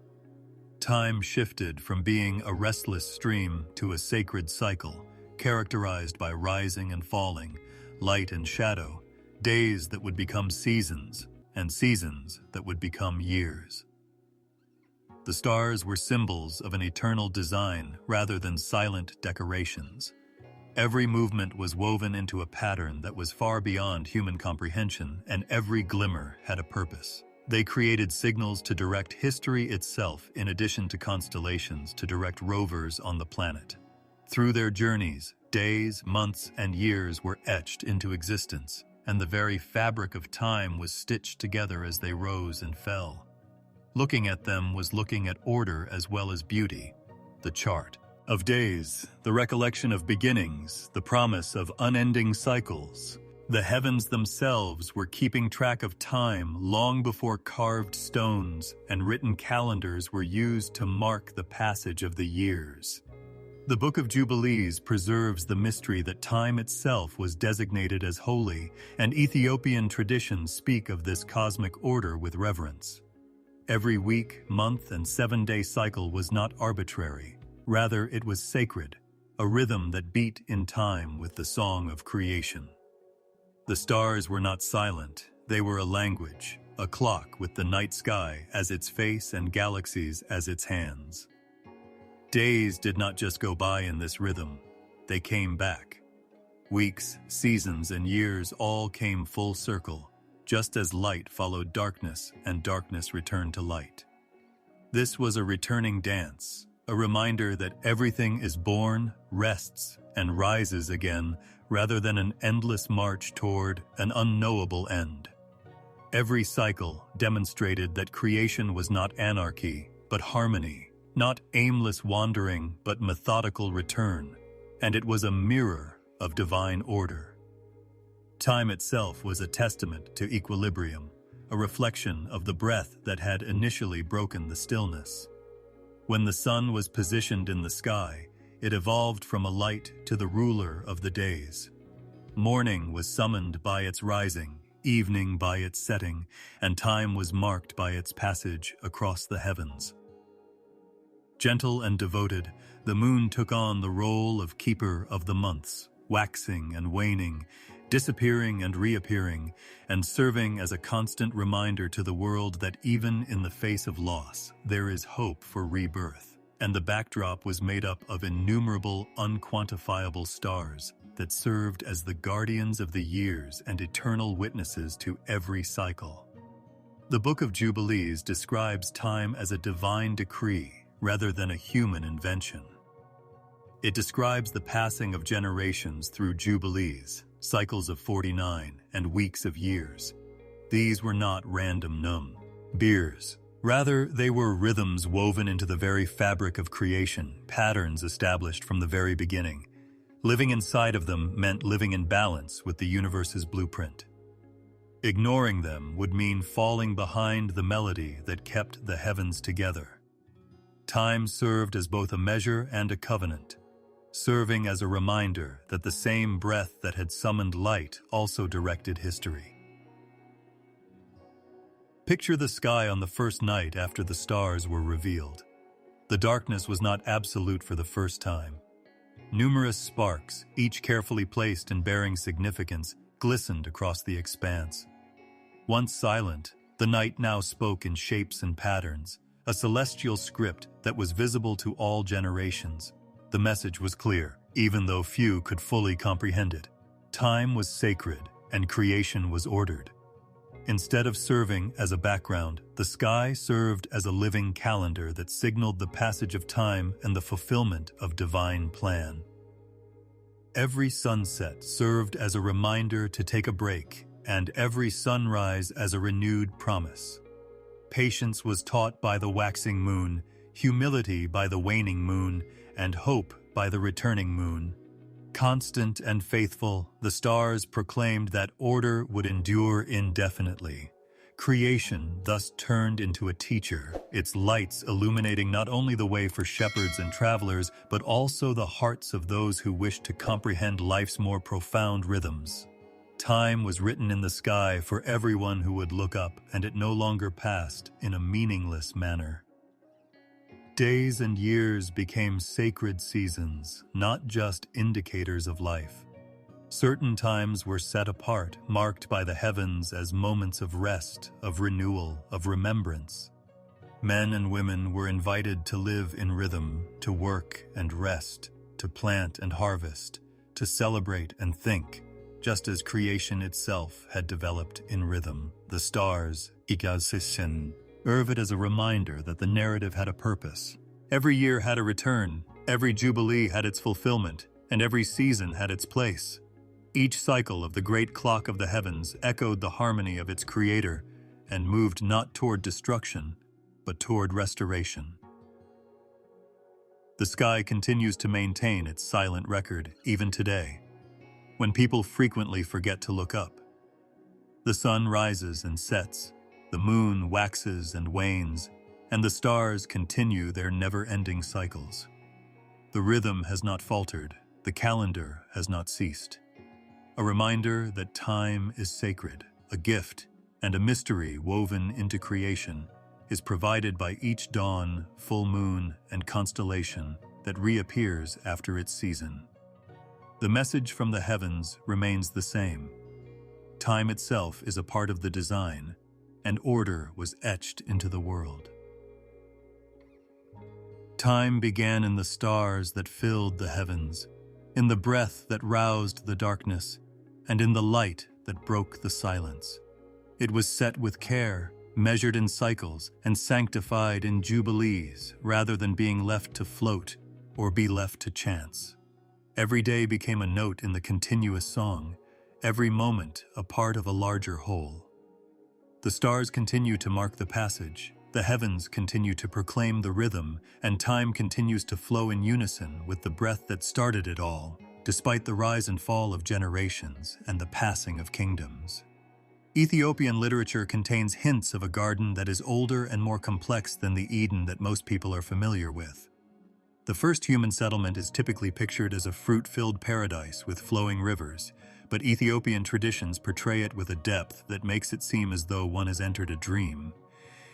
Time shifted from being a restless stream to a sacred cycle, characterized by rising and falling, light and shadow, days that would become seasons, and seasons that would become years. The stars were symbols of an eternal design rather than silent decorations. Every movement was woven into a pattern that was far beyond human comprehension, and every glimmer had a purpose. They created signals to direct history itself in addition to constellations to direct rovers on the planet. Through their journeys, days, months, and years were etched into existence, and the very fabric of time was stitched together as they rose and fell. Looking at them was looking at order as well as beauty, the chart of days, the recollection of beginnings, the promise of unending cycles. The heavens themselves were keeping track of time long before carved stones and written calendars were used to mark the passage of the years. The Book of Jubilees preserves the mystery that time itself was designated as holy, and Ethiopian traditions speak of this cosmic order with reverence. Every week, month, and 7-day cycle was not arbitrary. Rather, it was sacred, a rhythm that beat in time with the song of creation. The stars were not silent, they were a language, a clock with the night sky as its face and galaxies as its hands. Days did not just go by in this rhythm, they came back. Weeks, seasons, and years all came full circle, just as light followed darkness and darkness returned to light. This was a returning dance, a reminder that everything is born, rests, and rises again, rather than an endless march toward an unknowable end. Every cycle demonstrated that creation was not anarchy, but harmony, not aimless wandering, but methodical return, and it was a mirror of divine order. Time itself was a testament to equilibrium, a reflection of the breath that had initially broken the stillness. When the sun was positioned in the sky, it evolved from a light to the ruler of the days. Morning was summoned by its rising, evening by its setting, and time was marked by its passage across the heavens. Gentle and devoted, the moon took on the role of keeper of the months, waxing and waning, disappearing and reappearing, and serving as a constant reminder to the world that even in the face of loss, there is hope for rebirth. And the backdrop was made up of innumerable, unquantifiable stars that served as the guardians of the years and eternal witnesses to every cycle. The Book of Jubilees describes time as a divine decree rather than a human invention. It describes the passing of generations through jubilees, cycles of 49, and weeks of years. These were not random numbers. Rather, they were rhythms woven into the very fabric of creation, patterns established from the very beginning. Living inside of them meant living in balance with the universe's blueprint. Ignoring them would mean falling behind the melody that kept the heavens together. Time served as both a measure and a covenant, serving as a reminder that the same breath that had summoned light also directed history. Picture the sky on the first night after the stars were revealed. The darkness was not absolute for the first time. Numerous sparks, each carefully placed and bearing significance, glistened across the expanse. Once silent, the night now spoke in shapes and patterns, a celestial script that was visible to all generations. The message was clear, even though few could fully comprehend it. Time was sacred, and creation was ordered. Instead of serving as a background, the sky served as a living calendar that signaled the passage of time and the fulfillment of divine plan. Every sunset served as a reminder to take a break, and every sunrise as a renewed promise. Patience was taught by the waxing moon, humility by the waning moon, and hope by the returning moon. Constant and faithful, the stars proclaimed that order would endure indefinitely. Creation thus turned into a teacher, its lights illuminating not only the way for shepherds and travelers, but also the hearts of those who wished to comprehend life's more profound rhythms. Time was written in the sky for everyone who would look up, and it no longer passed in a meaningless manner. Days and years became sacred seasons, not just indicators of life. Certain times were set apart, marked by the heavens as moments of rest, of renewal, of remembrance. Men and women were invited to live in rhythm, to work and rest, to plant and harvest, to celebrate and think, just as creation itself had developed in rhythm. The stars, served as a reminder that the narrative had a purpose. Every year had a return, every jubilee had its fulfillment, and every season had its place. Each cycle of the great clock of the heavens echoed the harmony of its creator and moved not toward destruction, but toward restoration. The sky continues to maintain its silent record even today, when people frequently forget to look up. The sun rises and sets, the moon waxes and wanes, and the stars continue their never-ending cycles. The rhythm has not faltered, the calendar has not ceased. A reminder that time is sacred, a gift, and a mystery woven into creation is provided by each dawn, full moon, and constellation that reappears after its season. The message from the heavens remains the same. Time itself is a part of the design, and order was etched into the world. Time began in the stars that filled the heavens, in the breath that roused the darkness, and in the light that broke the silence. It was set with care, measured in cycles, and sanctified in jubilees, rather than being left to float or be left to chance. Every day became a note in the continuous song, every moment a part of a larger whole. The stars continue to mark the passage, the heavens continue to proclaim the rhythm, and time continues to flow in unison with the breath that started it all, despite the rise and fall of generations and the passing of kingdoms. Ethiopian literature contains hints of a garden that is older and more complex than the Eden that most people are familiar with. The first human settlement is typically pictured as a fruit-filled paradise with flowing rivers, but Ethiopian traditions portray it with a depth that makes it seem as though one has entered a dream.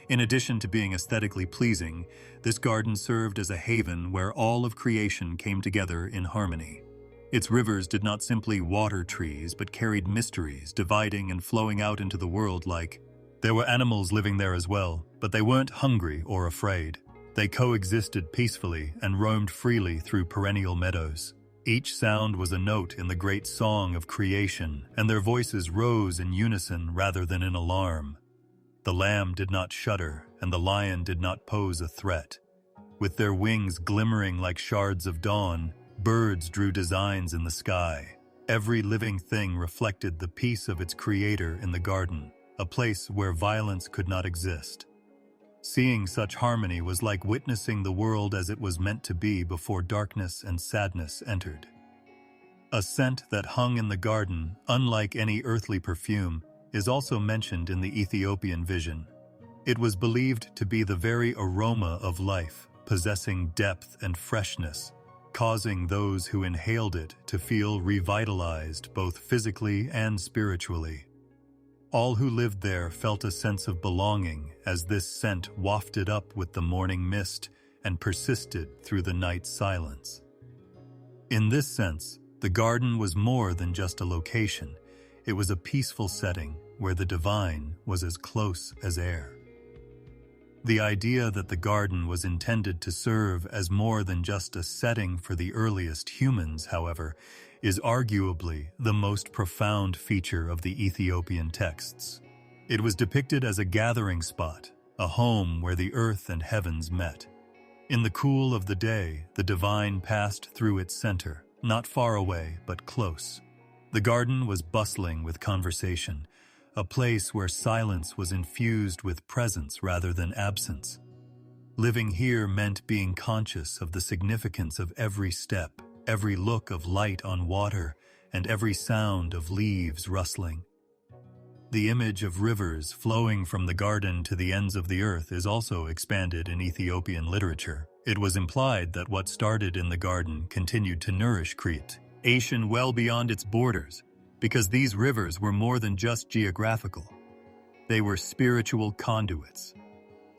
In addition to being aesthetically pleasing, this garden served as a haven where all of creation came together in harmony. Its rivers did not simply water trees, but carried mysteries, dividing and flowing out into the world like. There were animals living there as well, but they weren't hungry or afraid. They coexisted peacefully and roamed freely through perennial meadows. Each sound was a note in the great song of creation, and their voices rose in unison rather than in alarm. The lamb did not shudder, and the lion did not pose a threat. With their wings glimmering like shards of dawn, birds drew designs in the sky. Every living thing reflected the peace of its creator in the garden, a place where violence could not exist. Seeing such harmony was like witnessing the world as it was meant to be before darkness and sadness entered. A scent that hung in the garden, unlike any earthly perfume, is also mentioned in the Ethiopian vision. It was believed to be the very aroma of life, possessing depth and freshness, causing those who inhaled it to feel revitalized both physically and spiritually. All who lived there felt a sense of belonging as this scent wafted up with the morning mist and persisted through the night silence. In this sense, the garden was more than just a location. It was a peaceful setting where the divine was as close as air. The idea that the garden was intended to serve as more than just a setting for the earliest humans, however, is arguably the most profound feature of the Ethiopian texts. It was depicted as a gathering spot, a home where the earth and heavens met. In the cool of the day, the divine passed through its center, not far away, but close. The garden was bustling with conversation, a place where silence was infused with presence rather than absence. Living here meant being conscious of the significance of every step, every look of light on water, and every sound of leaves rustling. The image of rivers flowing from the garden to the ends of the earth is also expanded in Ethiopian literature. It was implied that what started in the garden continued to nourish creation well beyond its borders, because these rivers were more than just geographical. They were spiritual conduits.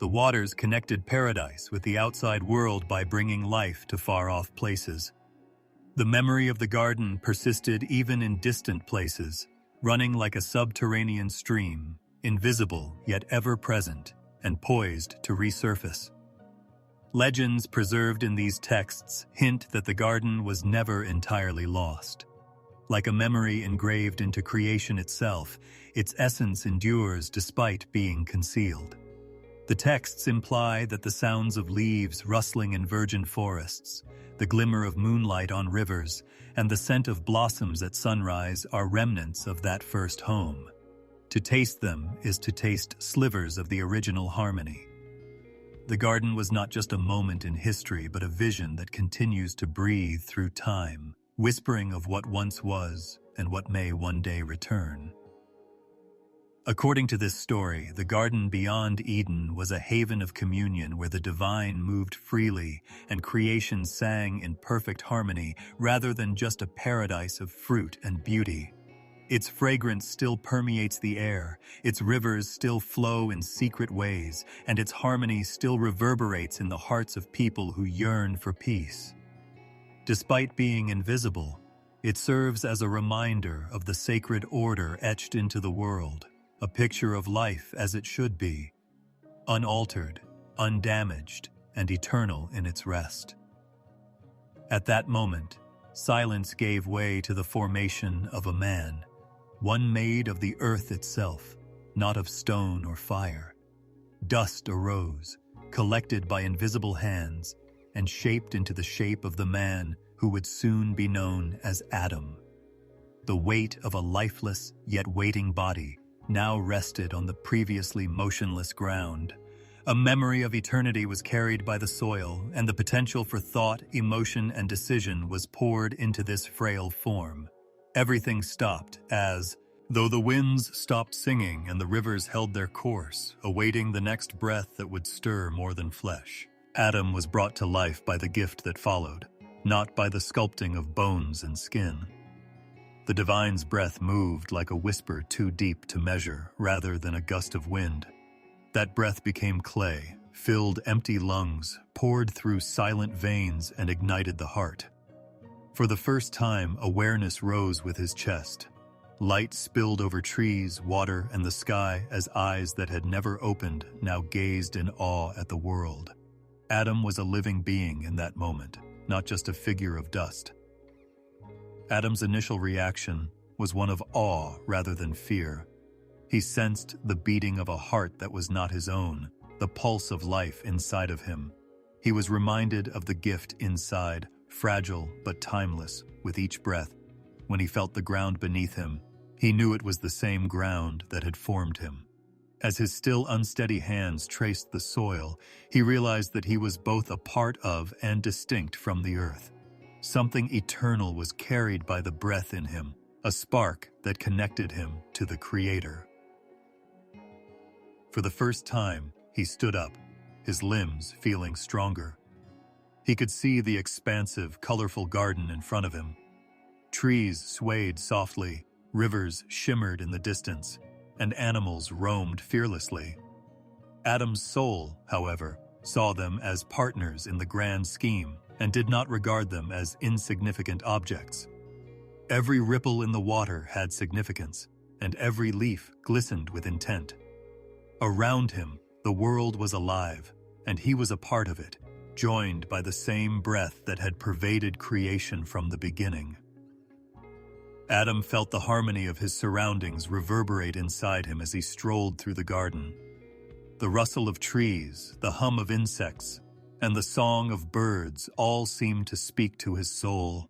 The waters connected paradise with the outside world by bringing life to far-off places. The memory of the garden persisted even in distant places, running like a subterranean stream, invisible yet ever-present, and poised to resurface. Legends preserved in these texts hint that the garden was never entirely lost. Like a memory engraved into creation itself, its essence endures despite being concealed. The texts imply that the sounds of leaves rustling in virgin forests, the glimmer of moonlight on rivers, and the scent of blossoms at sunrise are remnants of that first home. To taste them is to taste slivers of the original harmony. The garden was not just a moment in history, but a vision that continues to breathe through time, whispering of what once was and what may one day return. According to this story, the garden beyond Eden was a haven of communion where the divine moved freely and creation sang in perfect harmony rather than just a paradise of fruit and beauty. Its fragrance still permeates the air, its rivers still flow in secret ways, and its harmony still reverberates in the hearts of people who yearn for peace. Despite being invisible, it serves as a reminder of the sacred order etched into the world, a picture of life as it should be, unaltered, undamaged, and eternal in its rest. At that moment, silence gave way to the formation of a man, one made of the earth itself, not of stone or fire. Dust arose, collected by invisible hands, and shaped into the shape of the man who would soon be known as Adam. The weight of a lifeless yet waiting body now rested on the previously motionless ground. A memory of eternity was carried by the soil, and the potential for thought, emotion, and decision was poured into this frail form. Everything stopped as, though the winds stopped singing and the rivers held their course, awaiting the next breath that would stir more than flesh, Adam was brought to life by the gift that followed, not by the sculpting of bones and skin. The divine's breath moved like a whisper too deep to measure, rather than a gust of wind. That breath became clay, filled empty lungs, poured through silent veins, and ignited the heart. For the first time, awareness rose with his chest. Light spilled over trees, water, and the sky as eyes that had never opened now gazed in awe at the world. Adam was a living being in that moment, not just a figure of dust. Adam's initial reaction was one of awe rather than fear. He sensed the beating of a heart that was not his own, the pulse of life inside of him. He was reminded of the gift inside, fragile but timeless, with each breath. When he felt the ground beneath him, he knew it was the same ground that had formed him. As his still unsteady hands traced the soil, he realized that he was both a part of and distinct from the earth. Something eternal was carried by the breath in him, a spark that connected him to the Creator. For the first time, he stood up, his limbs feeling stronger. He could see the expansive, colorful garden in front of him. Trees swayed softly, rivers shimmered in the distance, and animals roamed fearlessly. Adam's soul, however, saw them as partners in the grand scheme and did not regard them as insignificant objects. Every ripple in the water had significance, and every leaf glistened with intent. Around him, the world was alive, and he was a part of it, joined by the same breath that had pervaded creation from the beginning. Adam felt the harmony of his surroundings reverberate inside him as he strolled through the garden. The rustle of trees, the hum of insects, and the song of birds all seemed to speak to his soul.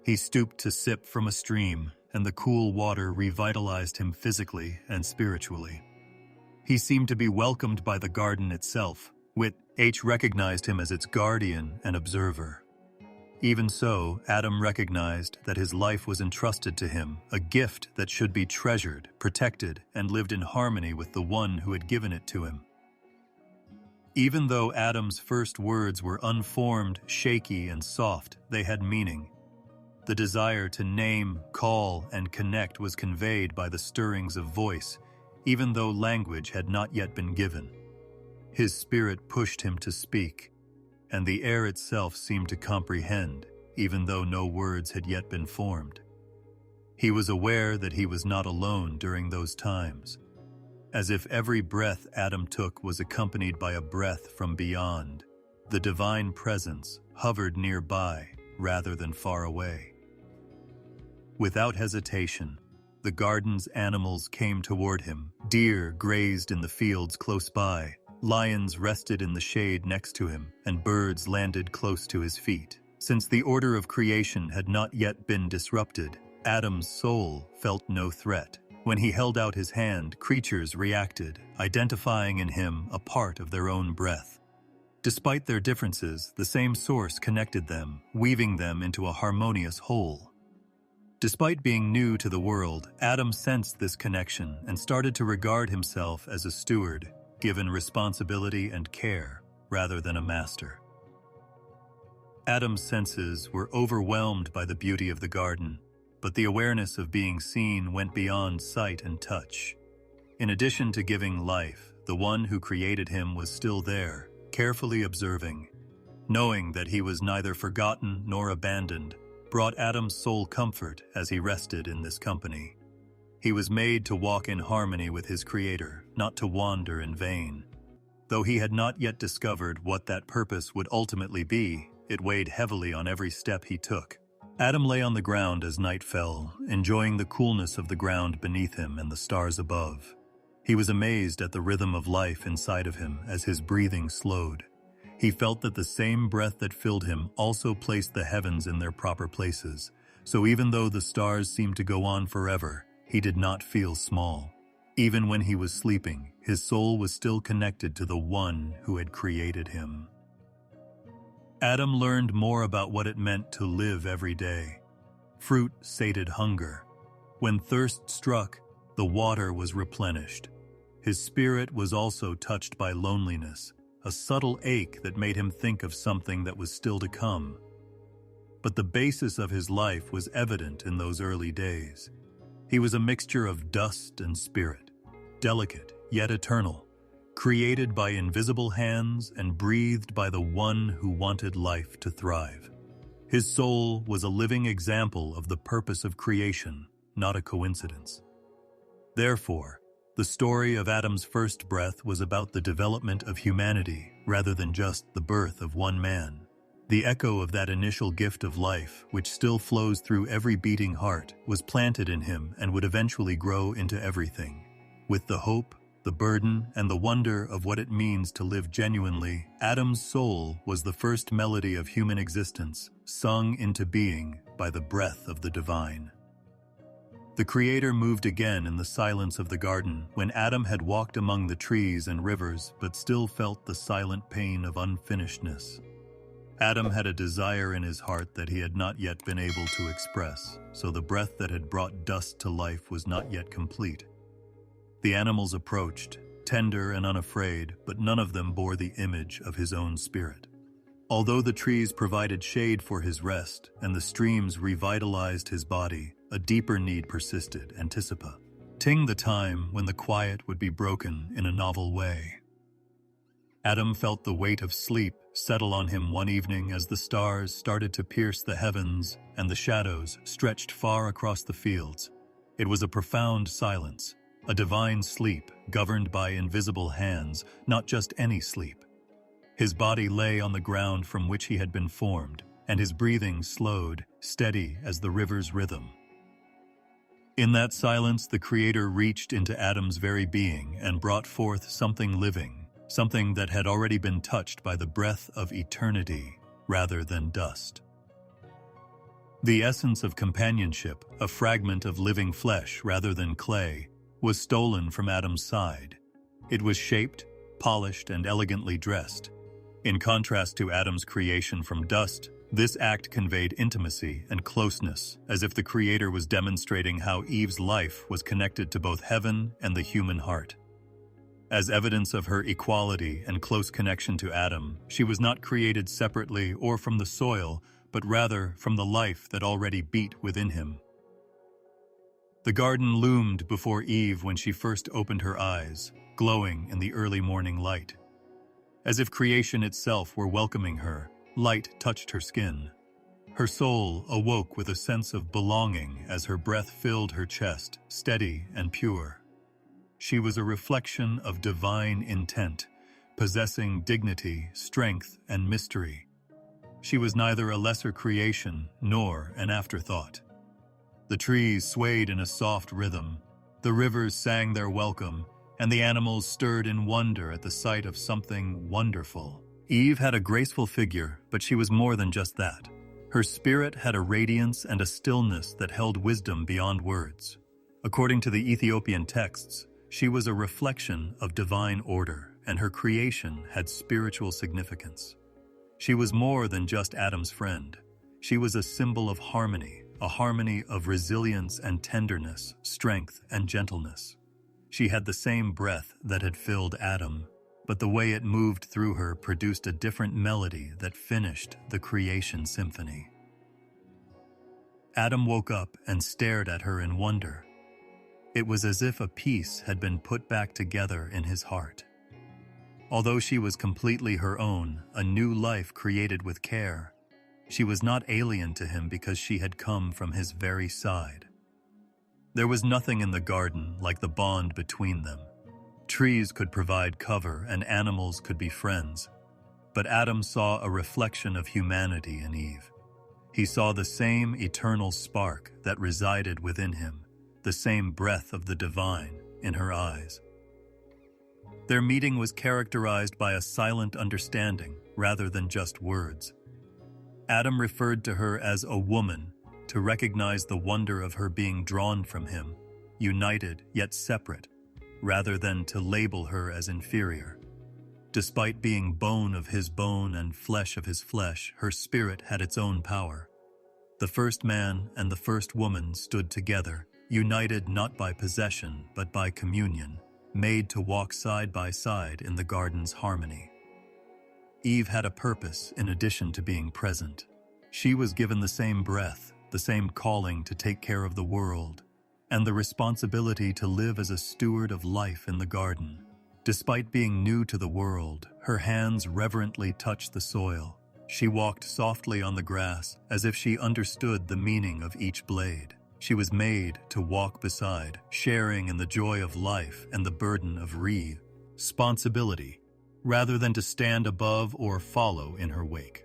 He stooped to sip from a stream, and the cool water revitalized him physically and spiritually. He seemed to be welcomed by the garden itself, which recognized him as its guardian and observer. Even so, Adam recognized that his life was entrusted to him, a gift that should be treasured, protected, and lived in harmony with the one who had given it to him. Even though Adam's first words were unformed, shaky, and soft, they had meaning. The desire to name, call, and connect was conveyed by the stirrings of voice, even though language had not yet been given. His spirit pushed him to speak, and the air itself seemed to comprehend, even though no words had yet been formed. He was aware that he was not alone during those times, as if every breath Adam took was accompanied by a breath from beyond. The divine presence hovered nearby rather than far away. Without hesitation, the garden's animals came toward him. Deer grazed in the fields close by. Lions rested in the shade next to him, and birds landed close to his feet. Since the order of creation had not yet been disrupted, Adam's soul felt no threat. When he held out his hand, creatures reacted, identifying in him a part of their own breath. Despite their differences, the same source connected them, weaving them into a harmonious whole. Despite being new to the world, Adam sensed this connection and started to regard himself as a steward, given responsibility and care rather than a master. Adam's senses were overwhelmed by the beauty of the garden, but the awareness of being seen went beyond sight and touch. In addition to giving life, the one who created him was still there, carefully observing. knowing that he was neither forgotten nor abandoned, brought Adam's soul comfort as he rested in this company. He was made to walk in harmony with his Creator, not to wander in vain. Though he had not yet discovered what that purpose would ultimately be, it weighed heavily on every step he took. Adam lay on the ground as night fell, enjoying the coolness of the ground beneath him and the stars above. He was amazed at the rhythm of life inside of him as his breathing slowed. He felt that the same breath that filled him also placed the heavens in their proper places, so even though the stars seemed to go on forever, he did not feel small. Even when he was sleeping, his soul was still connected to the one who had created him. Adam learned more about what it meant to live every day. Fruit sated hunger. When thirst struck, the water was replenished. His spirit was also touched by loneliness, a subtle ache that made him think of something that was still to come. But the basis of his life was evident in those early days. He was a mixture of dust and spirit, delicate yet eternal, created by invisible hands and breathed by the one who wanted life to thrive. His soul was a living example of the purpose of creation, not a coincidence. Therefore, the story of Adam's first breath was about the development of humanity rather than just the birth of one man. The echo of that initial gift of life, which still flows through every beating heart, was planted in him and would eventually grow into everything. With the hope, the burden, and the wonder of what it means to live genuinely, Adam's soul was the first melody of human existence, sung into being by the breath of the divine. The Creator moved again in the silence of the garden when Adam had walked among the trees and rivers but still felt the silent pain of unfinishedness. Adam had a desire in his heart that he had not yet been able to express, so the breath that had brought dust to life was not yet complete. The animals approached, tender and unafraid, but none of them bore the image of his own spirit. Although the trees provided shade for his rest and the streams revitalized his body, a deeper need persisted, anticipating the time when the quiet would be broken in a novel way. Adam felt the weight of sleep settle on him one evening as the stars started to pierce the heavens and the shadows stretched far across the fields. It was a profound silence, a divine sleep governed by invisible hands, not just any sleep. His body lay on the ground from which he had been formed, and his breathing slowed, steady as the river's rhythm. In that silence, the Creator reached into Adam's very being and brought forth something living, something that had already been touched by the breath of eternity rather than dust. The essence of companionship, a fragment of living flesh rather than clay, was stolen from Adam's side. It was shaped, polished, and elegantly dressed. In contrast to Adam's creation from dust, this act conveyed intimacy and closeness, as if the Creator was demonstrating how Eve's life was connected to both heaven and the human heart. As evidence of her equality and close connection to Adam, she was not created separately or from the soil, but rather from the life that already beat within him. The garden loomed before Eve when she first opened her eyes, glowing in the early morning light. As if creation itself were welcoming her, light touched her skin. Her soul awoke with a sense of belonging as her breath filled her chest, steady and pure. She was a reflection of divine intent, possessing dignity, strength, and mystery. She was neither a lesser creation nor an afterthought. The trees swayed in a soft rhythm, the rivers sang their welcome, and the animals stirred in wonder at the sight of something wonderful. Eve had a graceful figure, but she was more than just that. Her spirit had a radiance and a stillness that held wisdom beyond words. According to the Ethiopian texts, she was a reflection of divine order, and her creation had spiritual significance. She was more than just Adam's friend. She was a symbol of harmony, a harmony of resilience and tenderness, strength and gentleness. She had the same breath that had filled Adam, but the way it moved through her produced a different melody that finished the creation symphony. Adam woke up and stared at her in wonder. It was as if a piece had been put back together in his heart. Although she was completely her own, a new life created with care, she was not alien to him because she had come from his very side. There was nothing in the garden like the bond between them. Trees could provide cover and animals could be friends, but Adam saw a reflection of humanity in Eve. He saw the same eternal spark that resided within him, the same breath of the divine in her eyes. Their meeting was characterized by a silent understanding rather than just words. Adam referred to her as a woman to recognize the wonder of her being drawn from him, united yet separate, rather than to label her as inferior. Despite being bone of his bone and flesh of his flesh, her spirit had its own power. The first man and the first woman stood together, united not by possession but by communion, made to walk side by side in the garden's harmony. Eve had a purpose in addition to being present. She was given the same breath, the same calling to take care of the world, and the responsibility to live as a steward of life in the garden. Despite being new to the world, her hands reverently touched the soil. She walked softly on the grass as if she understood the meaning of each blade. She was made to walk beside, sharing in the joy of life and the burden of responsibility, rather than to stand above or follow in her wake.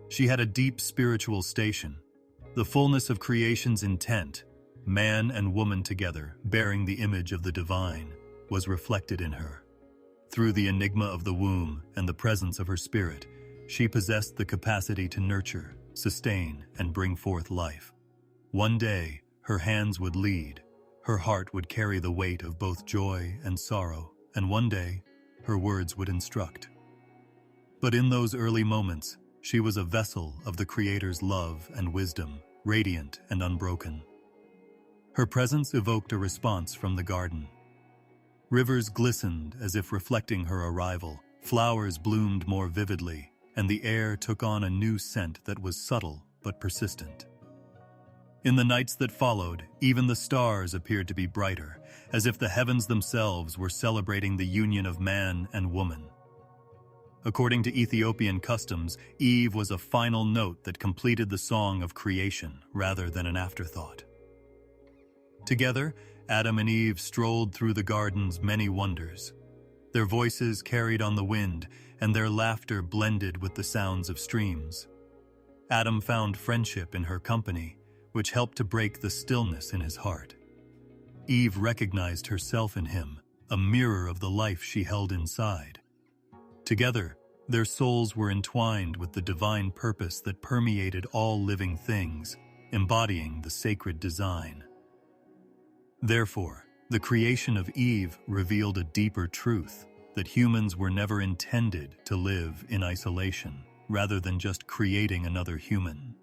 She had a deep spiritual station. The fullness of creation's intent, man and woman together, bearing the image of the divine, was reflected in her. Through the enigma of the womb and the presence of her spirit, she possessed the capacity to nurture, sustain, and bring forth life. One day, her hands would lead, her heart would carry the weight of both joy and sorrow, and one day, her words would instruct. But in those early moments, she was a vessel of the Creator's love and wisdom, radiant and unbroken. Her presence evoked a response from the garden. Rivers glistened as if reflecting her arrival, flowers bloomed more vividly, and the air took on a new scent that was subtle but persistent. In the nights that followed, even the stars appeared to be brighter, as if the heavens themselves were celebrating the union of man and woman. According to Ethiopian customs, Eve was a final note that completed the song of creation rather than an afterthought. Together, Adam and Eve strolled through the garden's many wonders. Their voices carried on the wind, and their laughter blended with the sounds of streams. Adam found friendship in her company, which helped to break the stillness in his heart. Eve recognized herself in him, a mirror of the life she held inside. Together, their souls were entwined with the divine purpose that permeated all living things, embodying the sacred design. Therefore, the creation of Eve revealed a deeper truth, that humans were never intended to live in isolation, rather than just creating another human.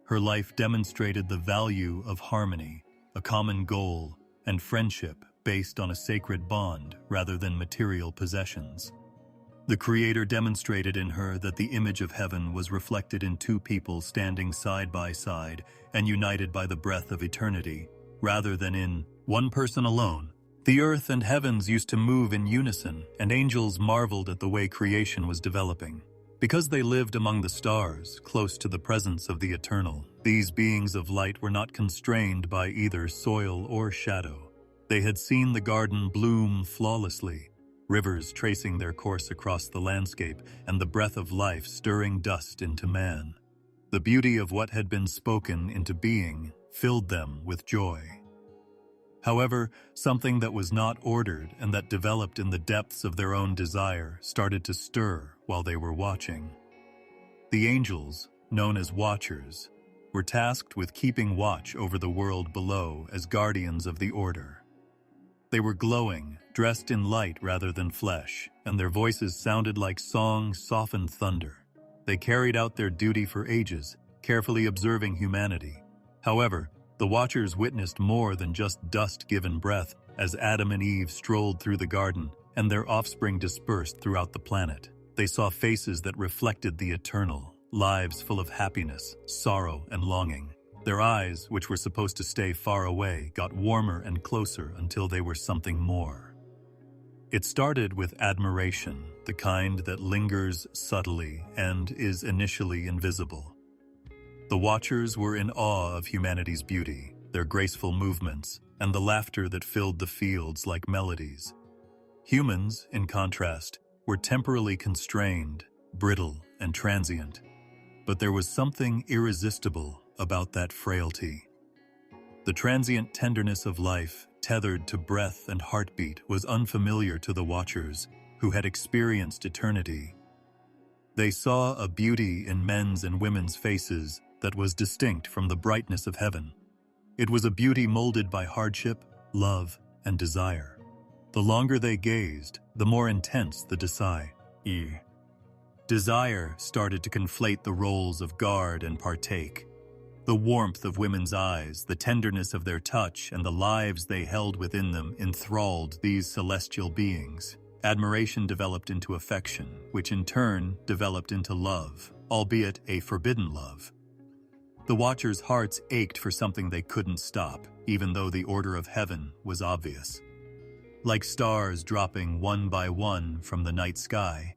Her life demonstrated the value of harmony, a common goal, and friendship based on a sacred bond rather than material possessions. The Creator demonstrated in her that the image of heaven was reflected in two people standing side by side and united by the breath of eternity, rather than in one person alone. The earth and heavens used to move in unison, and angels marveled at the way creation was developing. Because they lived among the stars, close to the presence of the eternal, these beings of light were not constrained by either soil or shadow. They had seen the garden bloom flawlessly, rivers tracing their course across the landscape, and the breath of life stirring dust into man. The beauty of what had been spoken into being filled them with joy. However, something that was not ordered and that developed in the depths of their own desire started to stir while they were watching. The angels, known as watchers, were tasked with keeping watch over the world below as guardians of the order. They were glowing, dressed in light rather than flesh, and their voices sounded like song-softened thunder. They carried out their duty for ages, carefully observing humanity. However, the watchers witnessed more than just dust-given breath as Adam and Eve strolled through the garden and their offspring dispersed throughout the planet. They saw faces that reflected the eternal, lives full of happiness, sorrow, and longing. Their eyes, which were supposed to stay far away, got warmer and closer until they were something more. It started with admiration, the kind that lingers subtly and is initially invisible. The watchers were in awe of humanity's beauty, their graceful movements, and the laughter that filled the fields like melodies. Humans, in contrast, were temporally constrained, brittle, and transient. But there was something irresistible about that frailty. The transient tenderness of life, tethered to breath and heartbeat, was unfamiliar to the watchers, who had experienced eternity. They saw a beauty in men's and women's faces that was distinct from the brightness of heaven. It was a beauty molded by hardship, love, and desire. The longer they gazed, the more intense the desire. Desire started to conflate the roles of guard and partake. The warmth of women's eyes, the tenderness of their touch, and the lives they held within them enthralled these celestial beings. Admiration developed into affection, which in turn developed into love, albeit a forbidden love. The watchers' hearts ached for something they couldn't stop, even though the order of heaven was obvious. Like stars dropping one by one from the night sky,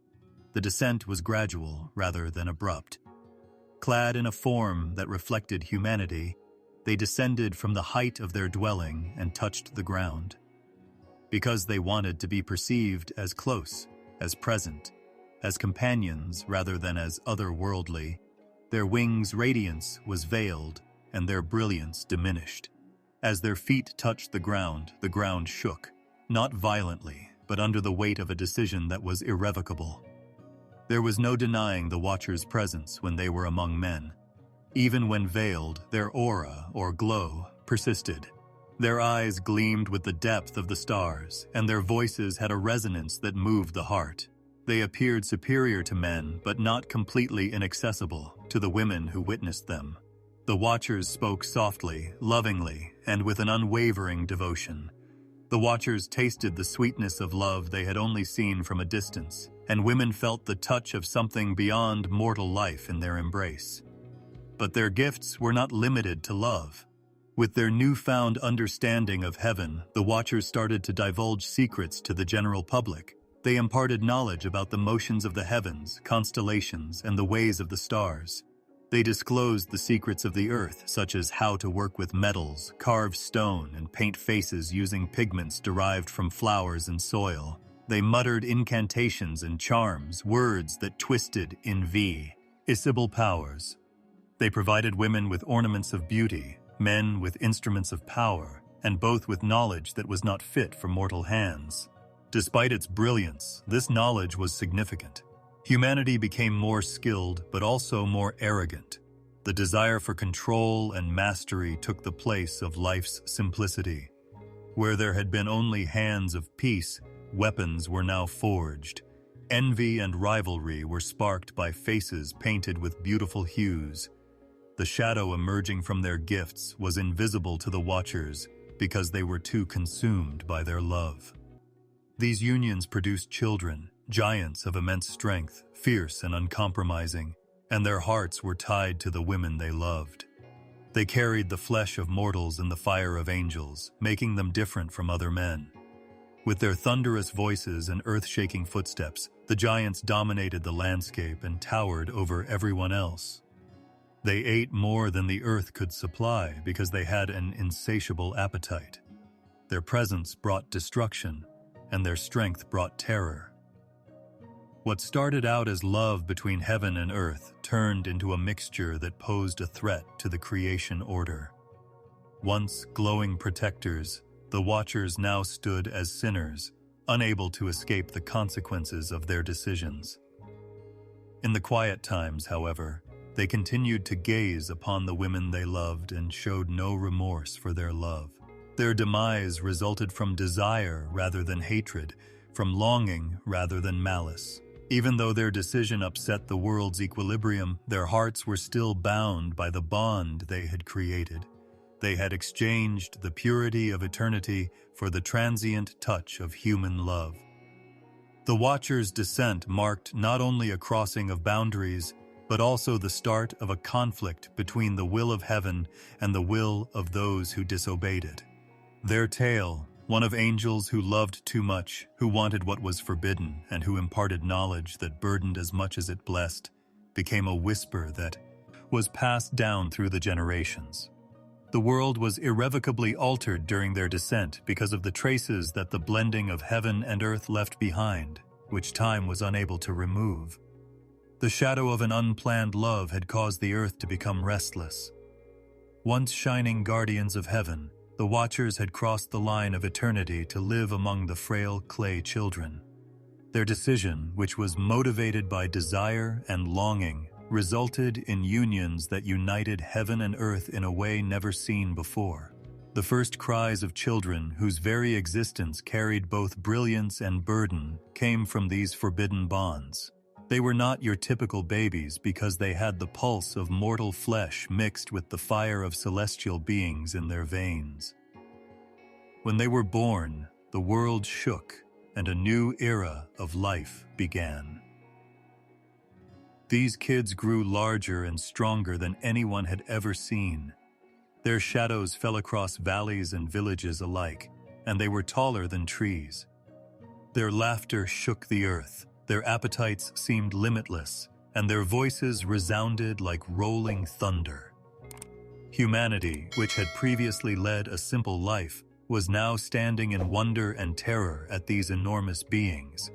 the descent was gradual rather than abrupt. Clad in a form that reflected humanity, they descended from the height of their dwelling and touched the ground. Because they wanted to be perceived as close, as present, as companions rather than as otherworldly, their wings' radiance was veiled and their brilliance diminished. As their feet touched the ground shook, not violently, but under the weight of a decision that was irrevocable. There was no denying the watchers' presence when they were among men. Even when veiled, their aura, or glow, persisted. Their eyes gleamed with the depth of the stars, and their voices had a resonance that moved the heart. They appeared superior to men, but not completely inaccessible to the women who witnessed them. The watchers spoke softly, lovingly, and with an unwavering devotion. The watchers tasted the sweetness of love they had only seen from a distance, and women felt the touch of something beyond mortal life in their embrace. But their gifts were not limited to love. With their newfound understanding of heaven, the watchers started to divulge secrets to the general public. They imparted knowledge about the motions of the heavens, constellations, and the ways of the stars. They disclosed the secrets of the earth, such as how to work with metals, carve stone, and paint faces using pigments derived from flowers and soil. They muttered incantations and charms, words that twisted invisible powers. They provided women with ornaments of beauty, men with instruments of power, and both with knowledge that was not fit for mortal hands. Despite its brilliance, this knowledge was significant. Humanity became more skilled, but also more arrogant. The desire for control and mastery took the place of life's simplicity. Where there had been only hands of peace, weapons were now forged. Envy and rivalry were sparked by faces painted with beautiful hues. The shadow emerging from their gifts was invisible to the watchers because they were too consumed by their love. These unions produced children, giants of immense strength, fierce and uncompromising, and their hearts were tied to the women they loved. They carried the flesh of mortals and the fire of angels, making them different from other men. With their thunderous voices and earth-shaking footsteps, the giants dominated the landscape and towered over everyone else. They ate more than the earth could supply because they had an insatiable appetite. Their presence brought destruction, and their strength brought terror. What started out as love between heaven and earth turned into a mixture that posed a threat to the creation order. Once glowing protectors, the watchers now stood as sinners, unable to escape the consequences of their decisions. In the quiet times, however, they continued to gaze upon the women they loved and showed no remorse for their love. Their demise resulted from desire rather than hatred, from longing rather than malice. Even though their decision upset the world's equilibrium, their hearts were still bound by the bond they had created. They had exchanged the purity of eternity for the transient touch of human love. The Watchers' descent marked not only a crossing of boundaries, but also the start of a conflict between the will of heaven and the will of those who disobeyed it. Their tale, one of angels who loved too much, who wanted what was forbidden, and who imparted knowledge that burdened as much as it blessed, became a whisper that was passed down through the generations. The world was irrevocably altered during their descent because of the traces that the blending of heaven and earth left behind, which time was unable to remove. The shadow of an unplanned love had caused the earth to become restless. Once shining guardians of heaven, the Watchers had crossed the line of eternity to live among the frail clay children. Their decision, which was motivated by desire and longing, resulted in unions that united heaven and earth in a way never seen before. The first cries of children, whose very existence carried both brilliance and burden, came from these forbidden bonds. They were not your typical babies because they had the pulse of mortal flesh mixed with the fire of celestial beings in their veins. When they were born, the world shook and a new era of life began. These kids grew larger and stronger than anyone had ever seen. Their shadows fell across valleys and villages alike, and they were taller than trees. Their laughter shook the earth, their appetites seemed limitless, and their voices resounded like rolling thunder. Humanity, which had previously led a simple life, was now standing in wonder and terror at these enormous beings.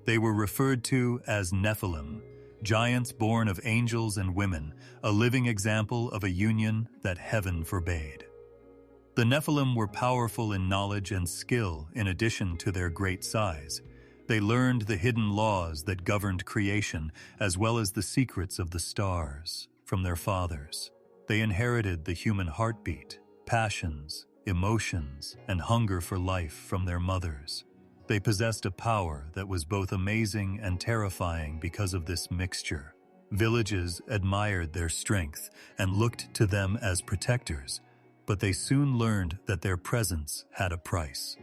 They were referred to as Nephilim, giants born of angels and women, a living example of a union that heaven forbade. The Nephilim were powerful in knowledge and skill in addition to their great size. They learned the hidden laws that governed creation as well as the secrets of the stars from their fathers. They inherited the human heartbeat, passions, emotions, and hunger for life from their mothers. They possessed a power that was both amazing and terrifying because of this mixture. Villages admired their strength and looked to them as protectors, but they soon learned that their presence had a price.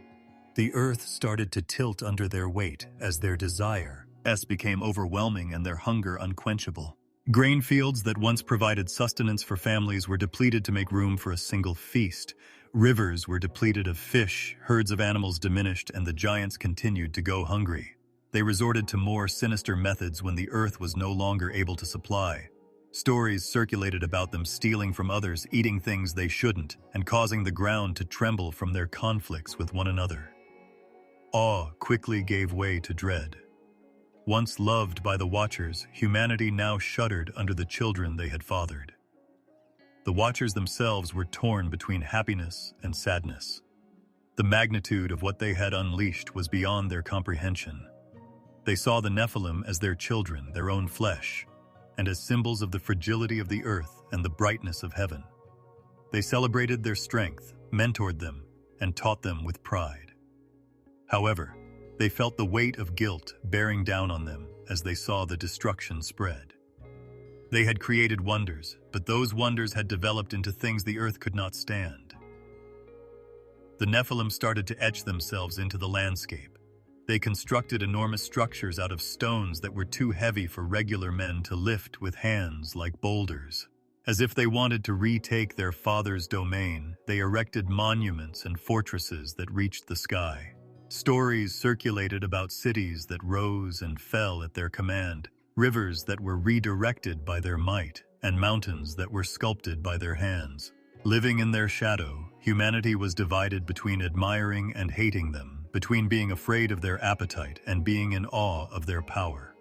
The earth started to tilt under their weight as their desire became overwhelming and their hunger unquenchable. Grain fields that once provided sustenance for families were depleted to make room for a single feast. Rivers were depleted of fish, herds of animals diminished, and the giants continued to go hungry. They resorted to more sinister methods when the earth was no longer able to supply. Stories circulated about them stealing from others, eating things they shouldn't, and causing the ground to tremble from their conflicts with one another. Awe quickly gave way to dread. Once loved by the Watchers, humanity now shuddered under the children they had fathered. The Watchers themselves were torn between happiness and sadness. The magnitude of what they had unleashed was beyond their comprehension. They saw the Nephilim as their children, their own flesh, and as symbols of the fragility of the earth and the brightness of heaven. They celebrated their strength, mentored them, and taught them with pride. However, they felt the weight of guilt bearing down on them as they saw the destruction spread. They had created wonders, but those wonders had developed into things the earth could not stand. The Nephilim started to etch themselves into the landscape. They constructed enormous structures out of stones that were too heavy for regular men to lift with hands like boulders. As if they wanted to retake their father's domain, they erected monuments and fortresses that reached the sky. Stories circulated about cities that rose and fell at their command, rivers that were redirected by their might, and mountains that were sculpted by their hands. Living in their shadow, humanity was divided between admiring and hating them, between being afraid of their appetite and being in awe of their power.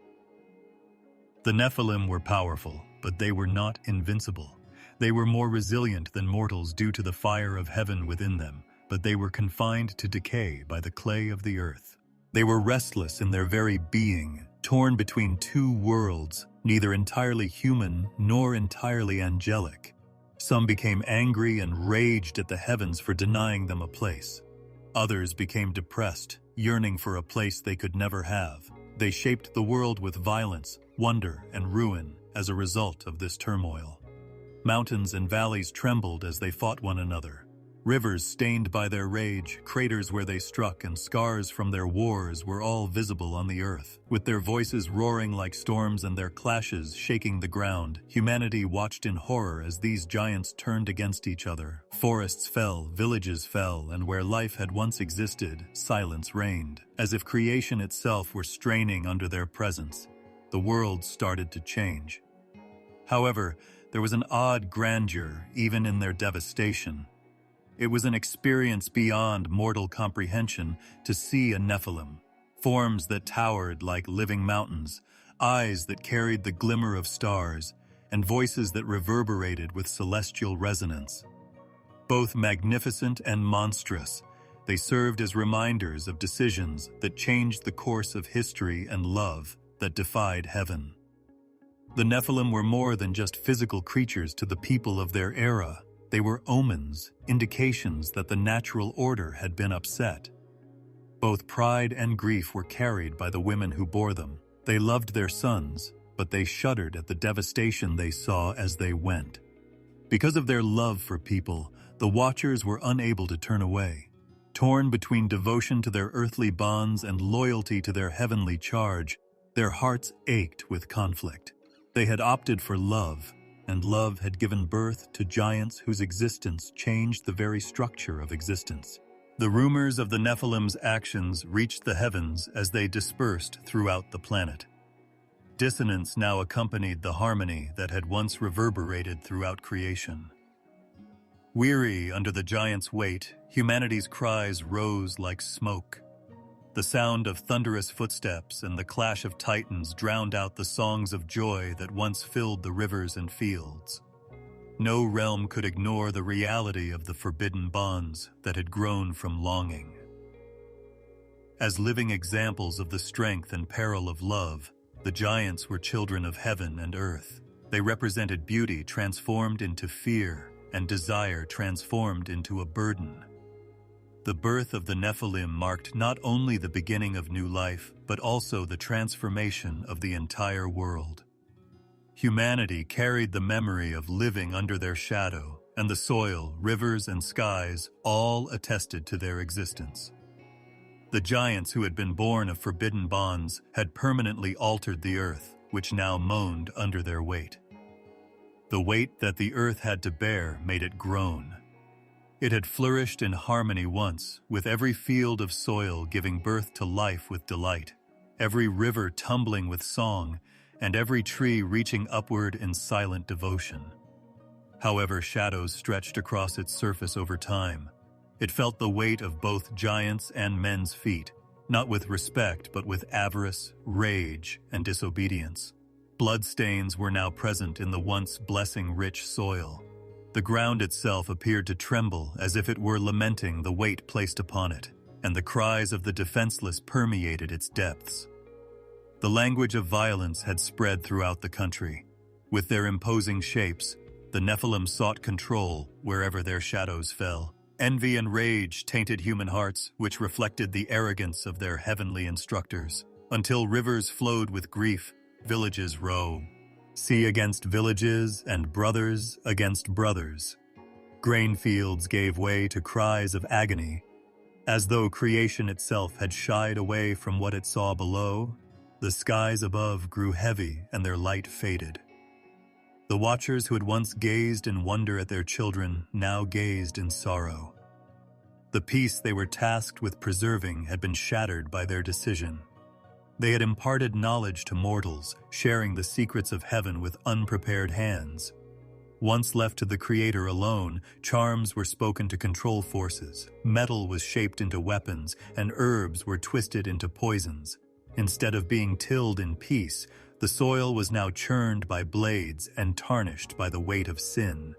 The Nephilim were powerful, but they were not invincible. They were more resilient than mortals due to the fire of heaven within them, but they were confined to decay by the clay of the earth. They were restless in their very being, torn between two worlds, neither entirely human nor entirely angelic. Some became angry and raged at the heavens for denying them a place. Others became depressed, yearning for a place they could never have. They shaped the world with violence, wonder, and ruin as a result of this turmoil. Mountains and valleys trembled as they fought one another. Rivers stained by their rage, craters where they struck, and scars from their wars were all visible on the earth. With their voices roaring like storms and their clashes shaking the ground, humanity watched in horror as these giants turned against each other. Forests fell, villages fell, and where life had once existed, silence reigned. As if creation itself were straining under their presence, the world started to change. However, there was an odd grandeur even in their devastation. It was an experience beyond mortal comprehension to see a Nephilim, forms that towered like living mountains, eyes that carried the glimmer of stars, and voices that reverberated with celestial resonance. Both magnificent and monstrous, they served as reminders of decisions that changed the course of history and love that defied heaven. The Nephilim were more than just physical creatures to the people of their era. They were omens, indications that the natural order had been upset. Both pride and grief were carried by the women who bore them. They loved their sons, but they shuddered at the devastation they saw as they went. Because of their love for people, the Watchers were unable to turn away. Torn between devotion to their earthly bonds and loyalty to their heavenly charge, their hearts ached with conflict. They had opted for love, and love had given birth to giants whose existence changed the very structure of existence. The rumors of the Nephilim's actions reached the heavens as they dispersed throughout the planet. Dissonance now accompanied the harmony that had once reverberated throughout creation. Weary under the giants' weight, humanity's cries rose like smoke. The sound of thunderous footsteps and the clash of titans drowned out the songs of joy that once filled the rivers and fields. No realm could ignore the reality of the forbidden bonds that had grown from longing. As living examples of the strength and peril of love, the giants were children of heaven and earth. They represented beauty transformed into fear and desire transformed into a burden. The birth of the Nephilim marked not only the beginning of new life, but also the transformation of the entire world. Humanity carried the memory of living under their shadow, and the soil, rivers, and skies all attested to their existence. The giants who had been born of forbidden bonds had permanently altered the earth, which now moaned under their weight. The weight that the earth had to bear made it groan. It had flourished in harmony once, with every field of soil giving birth to life with delight, every river tumbling with song, and every tree reaching upward in silent devotion. However, shadows stretched across its surface over time. It felt the weight of both giants and men's feet, not with respect but with avarice, rage, and disobedience. Bloodstains were now present in the once blessing-rich soil. The ground itself appeared to tremble as if it were lamenting the weight placed upon it, and the cries of the defenseless permeated its depths. The language of violence had spread throughout the country. With their imposing shapes, the Nephilim sought control wherever their shadows fell. Envy and rage tainted human hearts, which reflected the arrogance of their heavenly instructors. Until rivers flowed with grief, villages rose. Sea against villages and brothers against brothers. Grain fields gave way to cries of agony. As though creation itself had shied away from what it saw below, the skies above grew heavy and their light faded. The Watchers who had once gazed in wonder at their children now gazed in sorrow. The peace they were tasked with preserving had been shattered by their decision. They had imparted knowledge to mortals, sharing the secrets of heaven with unprepared hands. Once left to the Creator alone, charms were spoken to control forces, metal was shaped into weapons, and herbs were twisted into poisons. Instead of being tilled in peace, the soil was now churned by blades and tarnished by the weight of sin.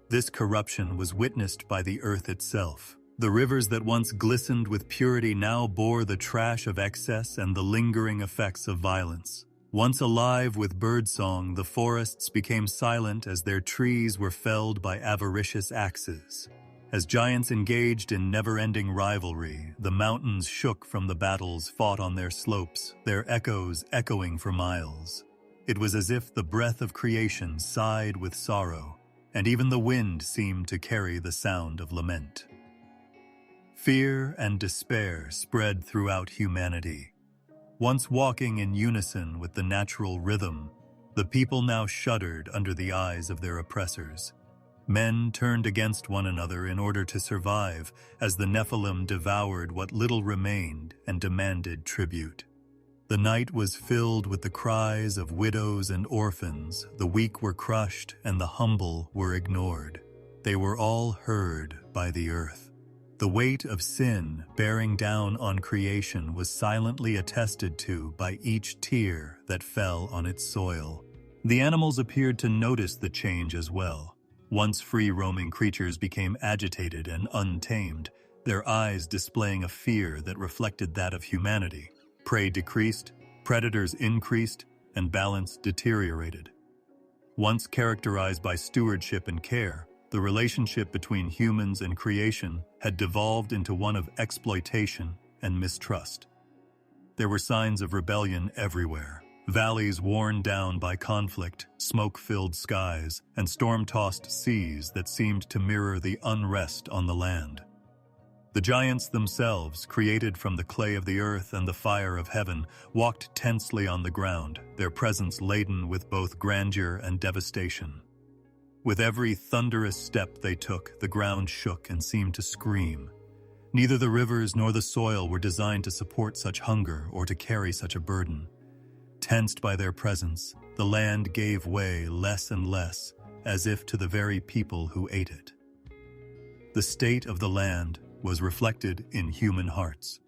This corruption was witnessed by the earth itself. The rivers that once glistened with purity now bore the trash of excess and the lingering effects of violence. Once alive with birdsong, the forests became silent as their trees were felled by avaricious axes. As giants engaged in never-ending rivalry, the mountains shook from the battles fought on their slopes, their echoes echoing for miles. It was as if the breath of creation sighed with sorrow. and even the wind seemed to carry the sound of lament. Fear and despair spread throughout humanity. Once walking in unison with the natural rhythm, the people now shuddered under the eyes of their oppressors. Men turned against one another in order to survive, as the Nephilim devoured what little remained and demanded tribute. The night was filled with the cries of widows and orphans. The weak were crushed and the humble were ignored. They were all heard by the earth. The weight of sin bearing down on creation was silently attested to by each tear that fell on its soil. The animals appeared to notice the change as well. Once free-roaming creatures became agitated and untamed, their eyes displaying a fear that reflected that of humanity. Prey decreased, predators increased, and balance deteriorated. Once characterized by stewardship and care, the relationship between humans and creation had devolved into one of exploitation and mistrust. There were signs of rebellion everywhere. Valleys worn down by conflict, smoke-filled skies, and storm-tossed seas that seemed to mirror the unrest on the land. The giants themselves, created from the clay of the earth and the fire of heaven, walked tensely on the ground, their presence laden with both grandeur and devastation. With every thunderous step they took, the ground shook and seemed to scream. Neither the rivers nor the soil were designed to support such hunger or to carry such a burden. Tensed by their presence, the land gave way less and less, as if to the very people who ate it. The state of the land was reflected in human hearts.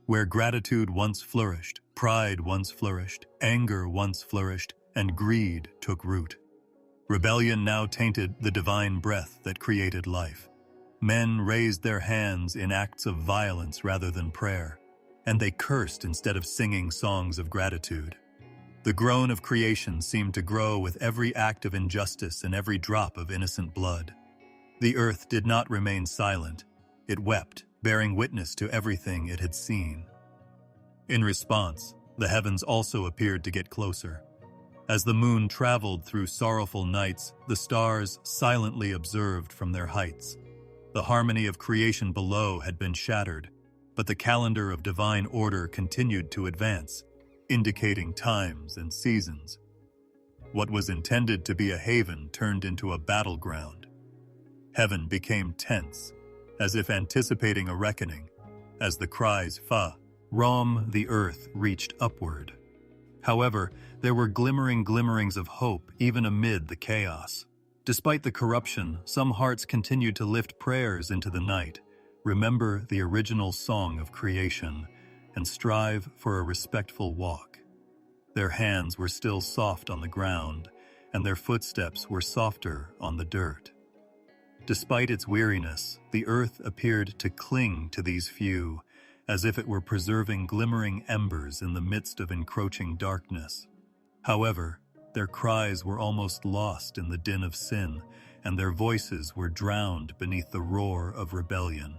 Where gratitude once flourished, pride once flourished, anger once flourished, and greed took root. Rebellion now tainted the divine breath that created life. Men raised their hands in acts of violence rather than prayer, and they cursed instead of singing songs of gratitude. The groan of creation seemed to grow with every act of injustice and every drop of innocent blood. The earth did not remain silent. It wept, bearing witness to everything it had seen. In response, the heavens also appeared to get closer. As the moon traveled through sorrowful nights, the stars silently observed from their heights. The harmony of creation below had been shattered, but the calendar of divine order continued to advance, indicating times and seasons. What was intended to be a haven turned into a battleground. Heaven became tense, as if anticipating a reckoning, as the cries Fa, Rom, the earth reached upward. However, there were glimmerings of hope even amid the chaos. Despite the corruption, some hearts continued to lift prayers into the night, remember the original song of creation, and strive for a respectful walk. Their hands were still soft on the ground, and their footsteps were softer on the dirt. Despite its weariness, the earth appeared to cling to these few, as if it were preserving glimmering embers in the midst of encroaching darkness. However, their cries were almost lost in the din of sin, and their voices were drowned beneath the roar of rebellion.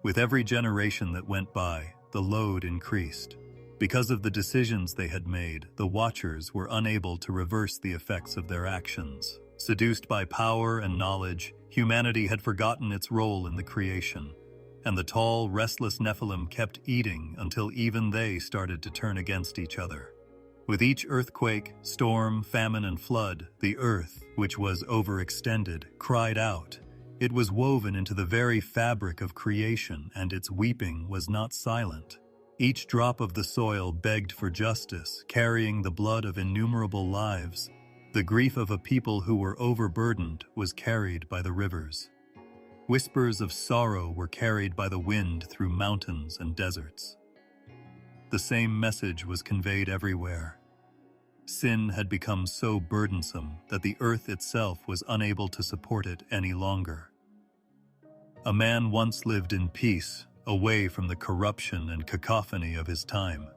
With every generation that went by, the load increased. Because of the decisions they had made, the Watchers were unable to reverse the effects of their actions. Seduced by power and knowledge, humanity had forgotten its role in the creation, and the tall, restless Nephilim kept eating until even they started to turn against each other. With each earthquake, storm, famine, and flood, the earth, which was overextended, cried out. It was woven into the very fabric of creation, and its weeping was not silent. Each drop of the soil begged for justice, carrying the blood of innumerable lives. The grief of a people who were overburdened was carried by the rivers. Whispers of sorrow were carried by the wind through mountains and deserts. The same message was conveyed everywhere. Sin had become so burdensome that the earth itself was unable to support it any longer. A man once lived in peace, away from the corruption and cacophony of his time.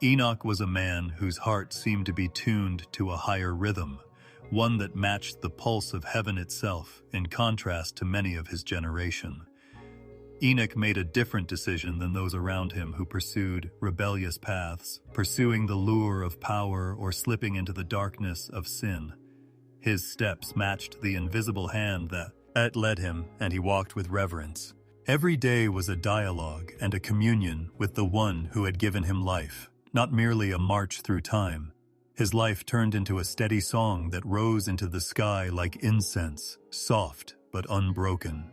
Enoch was a man whose heart seemed to be tuned to a higher rhythm, one that matched the pulse of heaven itself, in contrast to many of his generation. Enoch made a different decision than those around him who pursued rebellious paths, pursuing the lure of power or slipping into the darkness of sin. His steps matched the invisible hand that led him, and he walked with reverence. Every day was a dialogue and a communion with the one who had given him life, not merely a march through time. His life turned into a steady song that rose into the sky like incense, soft but unbroken.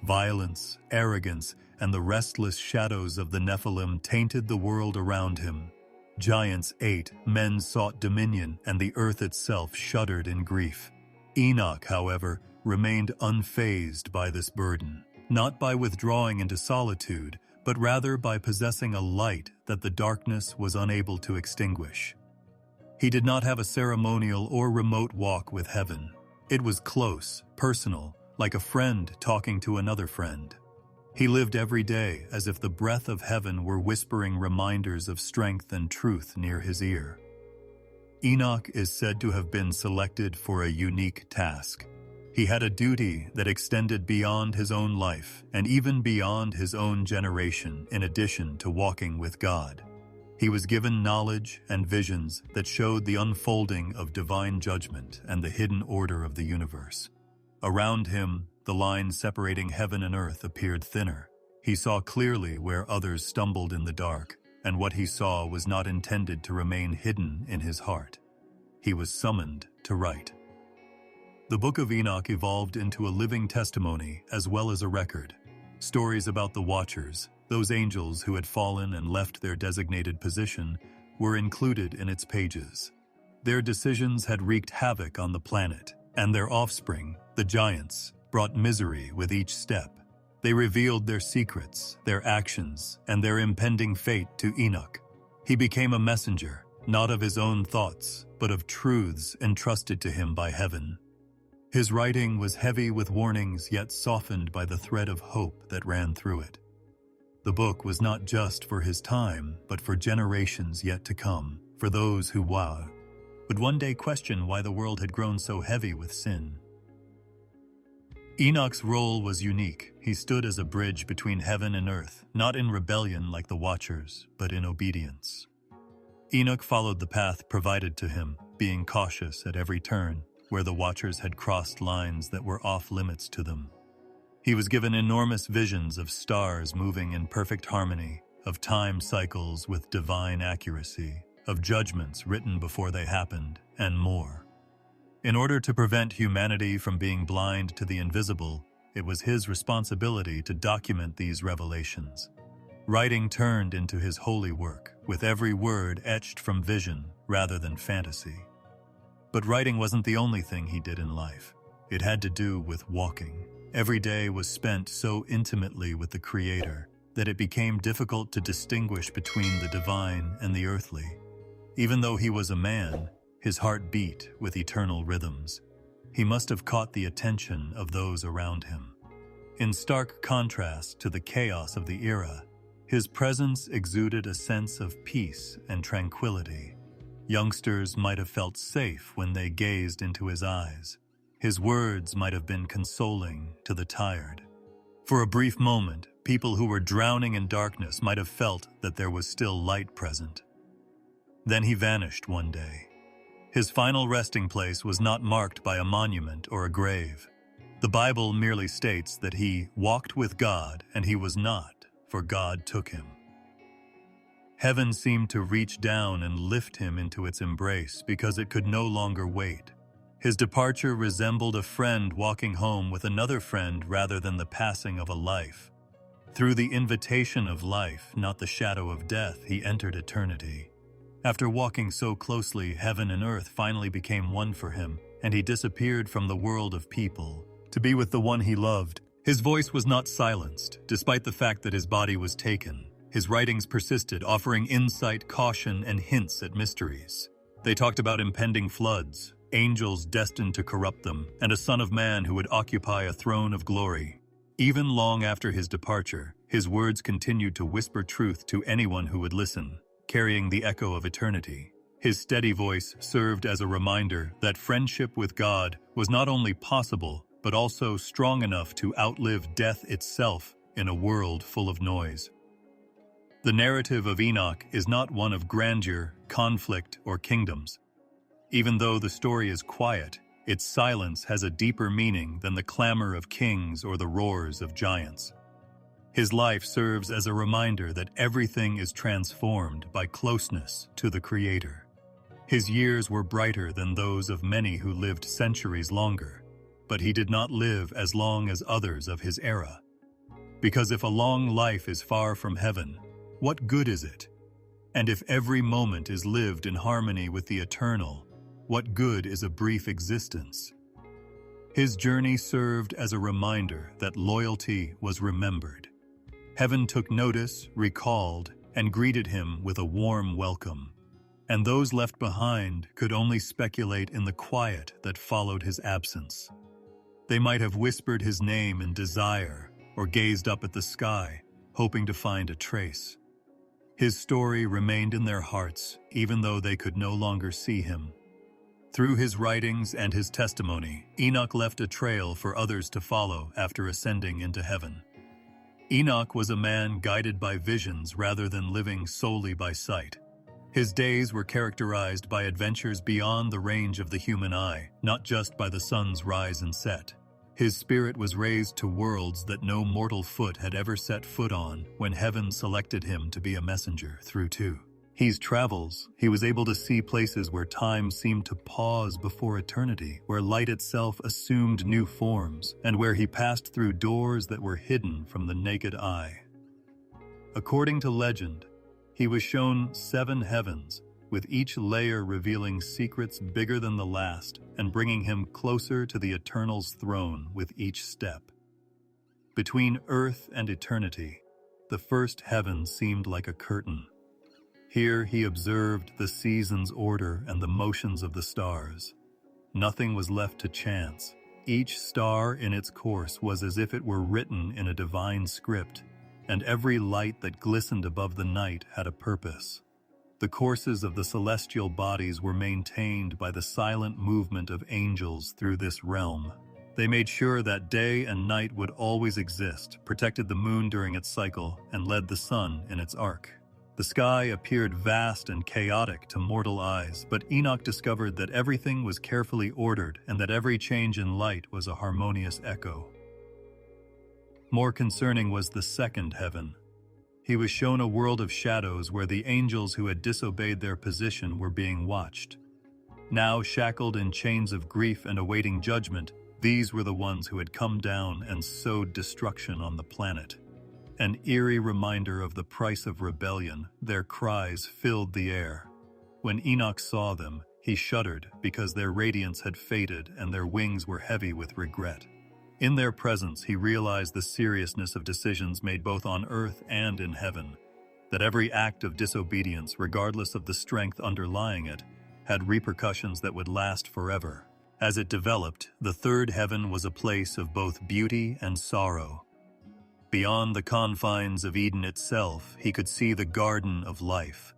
Violence, arrogance, and the restless shadows of the Nephilim tainted the world around him. Giants ate, men sought dominion, and the earth itself shuddered in grief. Enoch, however, remained unfazed by this burden, not by withdrawing into solitude, but rather by possessing a light that the darkness was unable to extinguish. He did not have a ceremonial or remote walk with heaven. It was close, personal, like a friend talking to another friend. He lived every day as if the breath of heaven were whispering reminders of strength and truth near his ear. Enoch is said to have been selected for a unique task. He had a duty that extended beyond his own life and even beyond his own generation, in addition to walking with God. He was given knowledge and visions that showed the unfolding of divine judgment and the hidden order of the universe. Around him, the line separating heaven and earth appeared thinner. He saw clearly where others stumbled in the dark, and what he saw was not intended to remain hidden in his heart. He was summoned to write. The Book of Enoch evolved into a living testimony as well as a record. Stories about the Watchers, those angels who had fallen and left their designated position, were included in its pages. Their decisions had wreaked havoc on the planet, and their offspring, the giants, brought misery with each step. They revealed their secrets, their actions, and their impending fate to Enoch. He became a messenger, not of his own thoughts, but of truths entrusted to him by heaven. His writing was heavy with warnings, yet softened by the thread of hope that ran through it. The book was not just for his time, but for generations yet to come, for those who would one day question why the world had grown so heavy with sin. Enoch's role was unique. He stood as a bridge between heaven and earth, not in rebellion like the Watchers, but in obedience. Enoch followed the path provided to him, being cautious at every turn, where the Watchers had crossed lines that were off-limits to them. He was given enormous visions of stars moving in perfect harmony, of time cycles with divine accuracy, of judgments written before they happened, and more. In order to prevent humanity from being blind to the invisible, it was his responsibility to document these revelations. Writing turned into his holy work, with every word etched from vision rather than fantasy. But writing wasn't the only thing he did in life. It had to do with walking. Every day was spent so intimately with the Creator that it became difficult to distinguish between the divine and the earthly. Even though he was a man, his heart beat with eternal rhythms. He must have caught the attention of those around him. In stark contrast to the chaos of the era, his presence exuded a sense of peace and tranquility. Youngsters might have felt safe when they gazed into his eyes. His words might have been consoling to the tired. For a brief moment, people who were drowning in darkness might have felt that there was still light present. Then he vanished one day. His final resting place was not marked by a monument or a grave. The Bible merely states that he walked with God and he was not, for God took him. Heaven seemed to reach down and lift him into its embrace because it could no longer wait. His departure resembled a friend walking home with another friend rather than the passing of a life. Through the invitation of life, not the shadow of death, he entered eternity. After walking so closely, heaven and earth finally became one for him, and he disappeared from the world of people to be with the one he loved. His voice was not silenced, despite the fact that his body was taken. His writings persisted, offering insight, caution, and hints at mysteries. They talked about impending floods, angels destined to corrupt them, and a son of man who would occupy a throne of glory. Even long after his departure, his words continued to whisper truth to anyone who would listen, carrying the echo of eternity. His steady voice served as a reminder that friendship with God was not only possible, but also strong enough to outlive death itself in a world full of noise. The narrative of Enoch is not one of grandeur, conflict, or kingdoms. Even though the story is quiet, Its silence has a deeper meaning than the clamor of kings or the roars of giants. His life serves as a reminder that everything is transformed by closeness to the Creator. His years were brighter than those of many who lived centuries longer, but he did not live as long as others of his era. Because if a long life is far from heaven, what good is it? And if every moment is lived in harmony with the eternal, what good is a brief existence? His journey served as a reminder that loyalty was remembered. Heaven took notice, recalled, and greeted him with a warm welcome. And those left behind could only speculate in the quiet that followed his absence. They might have whispered his name in desire or gazed up at the sky, hoping to find a trace. His story remained in their hearts, even though they could no longer see him. Through his writings and his testimony, Enoch left a trail for others to follow after ascending into heaven. Enoch was a man guided by visions rather than living solely by sight. His days were characterized by adventures beyond the range of the human eye, not just by the sun's rise and set. His spirit was raised to worlds that no mortal foot had ever set foot on when heaven selected him to be a messenger through his travels. He was able to see places where time seemed to pause before eternity, where light itself assumed new forms, and where he passed through doors that were hidden from the naked eye. According to legend, he was shown 7 heavens, with each layer revealing secrets bigger than the last and bringing him closer to the Eternal's throne with each step. Between earth and eternity, the first heaven seemed like a curtain. Here he observed the seasons' order and the motions of the stars. Nothing was left to chance. Each star in its course was as if it were written in a divine script, and every light that glistened above the night had a purpose. The courses of the celestial bodies were maintained by the silent movement of angels through this realm. They made sure that day and night would always exist, protected the moon during its cycle, and led the sun in its arc. The sky appeared vast and chaotic to mortal eyes, but Enoch discovered that everything was carefully ordered and that every change in light was a harmonious echo. More concerning was the second heaven. He was shown a world of shadows where the angels who had disobeyed their position were being watched. Now shackled in chains of grief and awaiting judgment, these were the ones who had come down and sowed destruction on the planet. An eerie reminder of the price of rebellion, their cries filled the air. When Enoch saw them, he shuddered because their radiance had faded and their wings were heavy with regret. In their presence, he realized the seriousness of decisions made both on earth and in heaven, that every act of disobedience, regardless of the strength underlying it, had repercussions that would last forever. As it developed, the third heaven was a place of both beauty and sorrow. Beyond the confines of Eden itself, he could see the garden of life.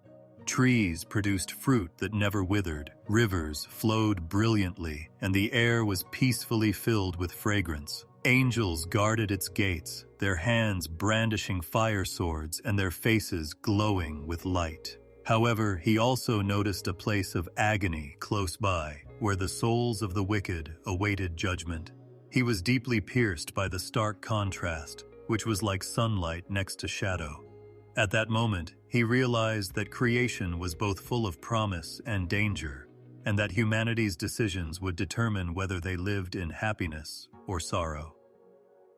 Trees produced fruit that never withered, rivers flowed brilliantly, and the air was peacefully filled with fragrance. Angels guarded its gates, their hands brandishing fire swords and their faces glowing with light. However, he also noticed a place of agony close by, where the souls of the wicked awaited judgment. He was deeply pierced by the stark contrast, which was like sunlight next to shadow. At that moment, he realized that creation was both full of promise and danger, and that humanity's decisions would determine whether they lived in happiness or sorrow.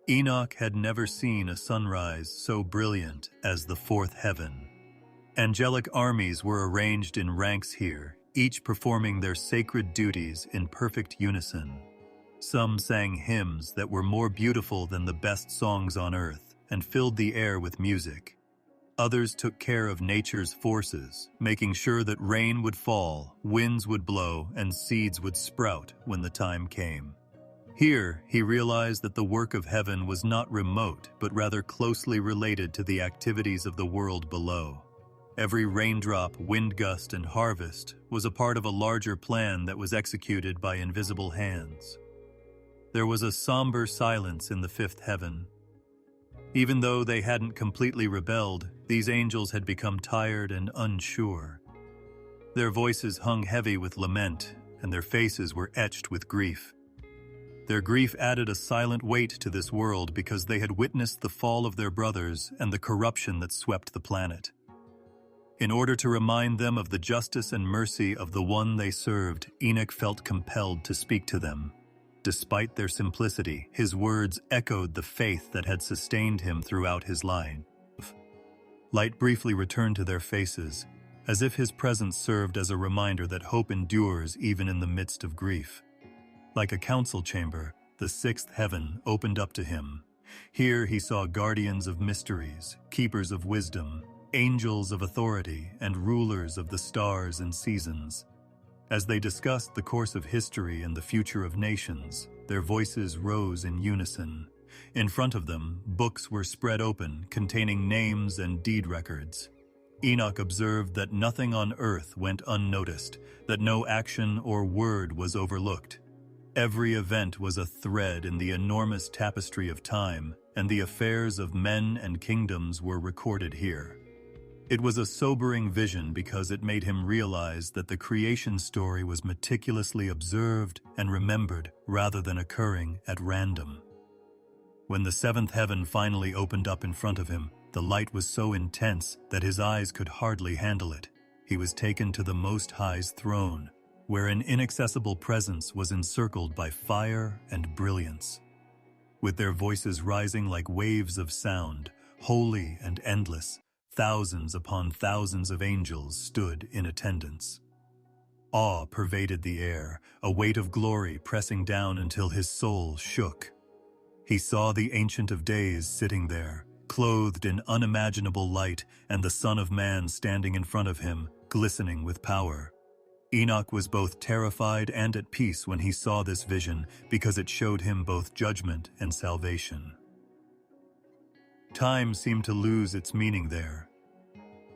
Enoch had never seen a sunrise so brilliant as the fourth heaven. Angelic armies were arranged in ranks here, each performing their sacred duties in perfect unison. Some sang hymns that were more beautiful than the best songs on earth and filled the air with music. Others took care of nature's forces, making sure that rain would fall, winds would blow, and seeds would sprout when the time came. Here, he realized that the work of heaven was not remote, but rather closely related to the activities of the world below. Every raindrop, wind gust, and harvest was a part of a larger plan that was executed by invisible hands. There was a somber silence in the fifth heaven. Even though they hadn't completely rebelled, these angels had become tired and unsure. Their voices hung heavy with lament, and their faces were etched with grief. Their grief added a silent weight to this world because they had witnessed the fall of their brothers and the corruption that swept the planet. In order to remind them of the justice and mercy of the one they served, Enoch felt compelled to speak to them. Despite their simplicity, his words echoed the faith that had sustained him throughout his life. Light briefly returned to their faces, as if his presence served as a reminder that hope endures even in the midst of grief. Like a council chamber, the sixth heaven opened up to him. Here he saw guardians of mysteries, keepers of wisdom, angels of authority, and rulers of the stars and seasons. As they discussed the course of history and the future of nations, their voices rose in unison. In front of them, books were spread open, containing names and deed records. Enoch observed that nothing on earth went unnoticed, that no action or word was overlooked. Every event was a thread in the enormous tapestry of time, and the affairs of men and kingdoms were recorded here. It was a sobering vision because it made him realize that the creation story was meticulously observed and remembered rather than occurring at random. When the seventh heaven finally opened up in front of him, the light was so intense that his eyes could hardly handle it. He was taken to the Most High's throne, where an inaccessible presence was encircled by fire and brilliance. With their voices rising like waves of sound, holy and endless, thousands upon thousands of angels stood in attendance. Awe pervaded the air, a weight of glory pressing down until his soul shook. He saw the Ancient of Days sitting there, clothed in unimaginable light, and the Son of Man standing in front of him, glistening with power. Enoch was both terrified and at peace when he saw this vision because it showed him both judgment and salvation. Time seemed to lose its meaning there.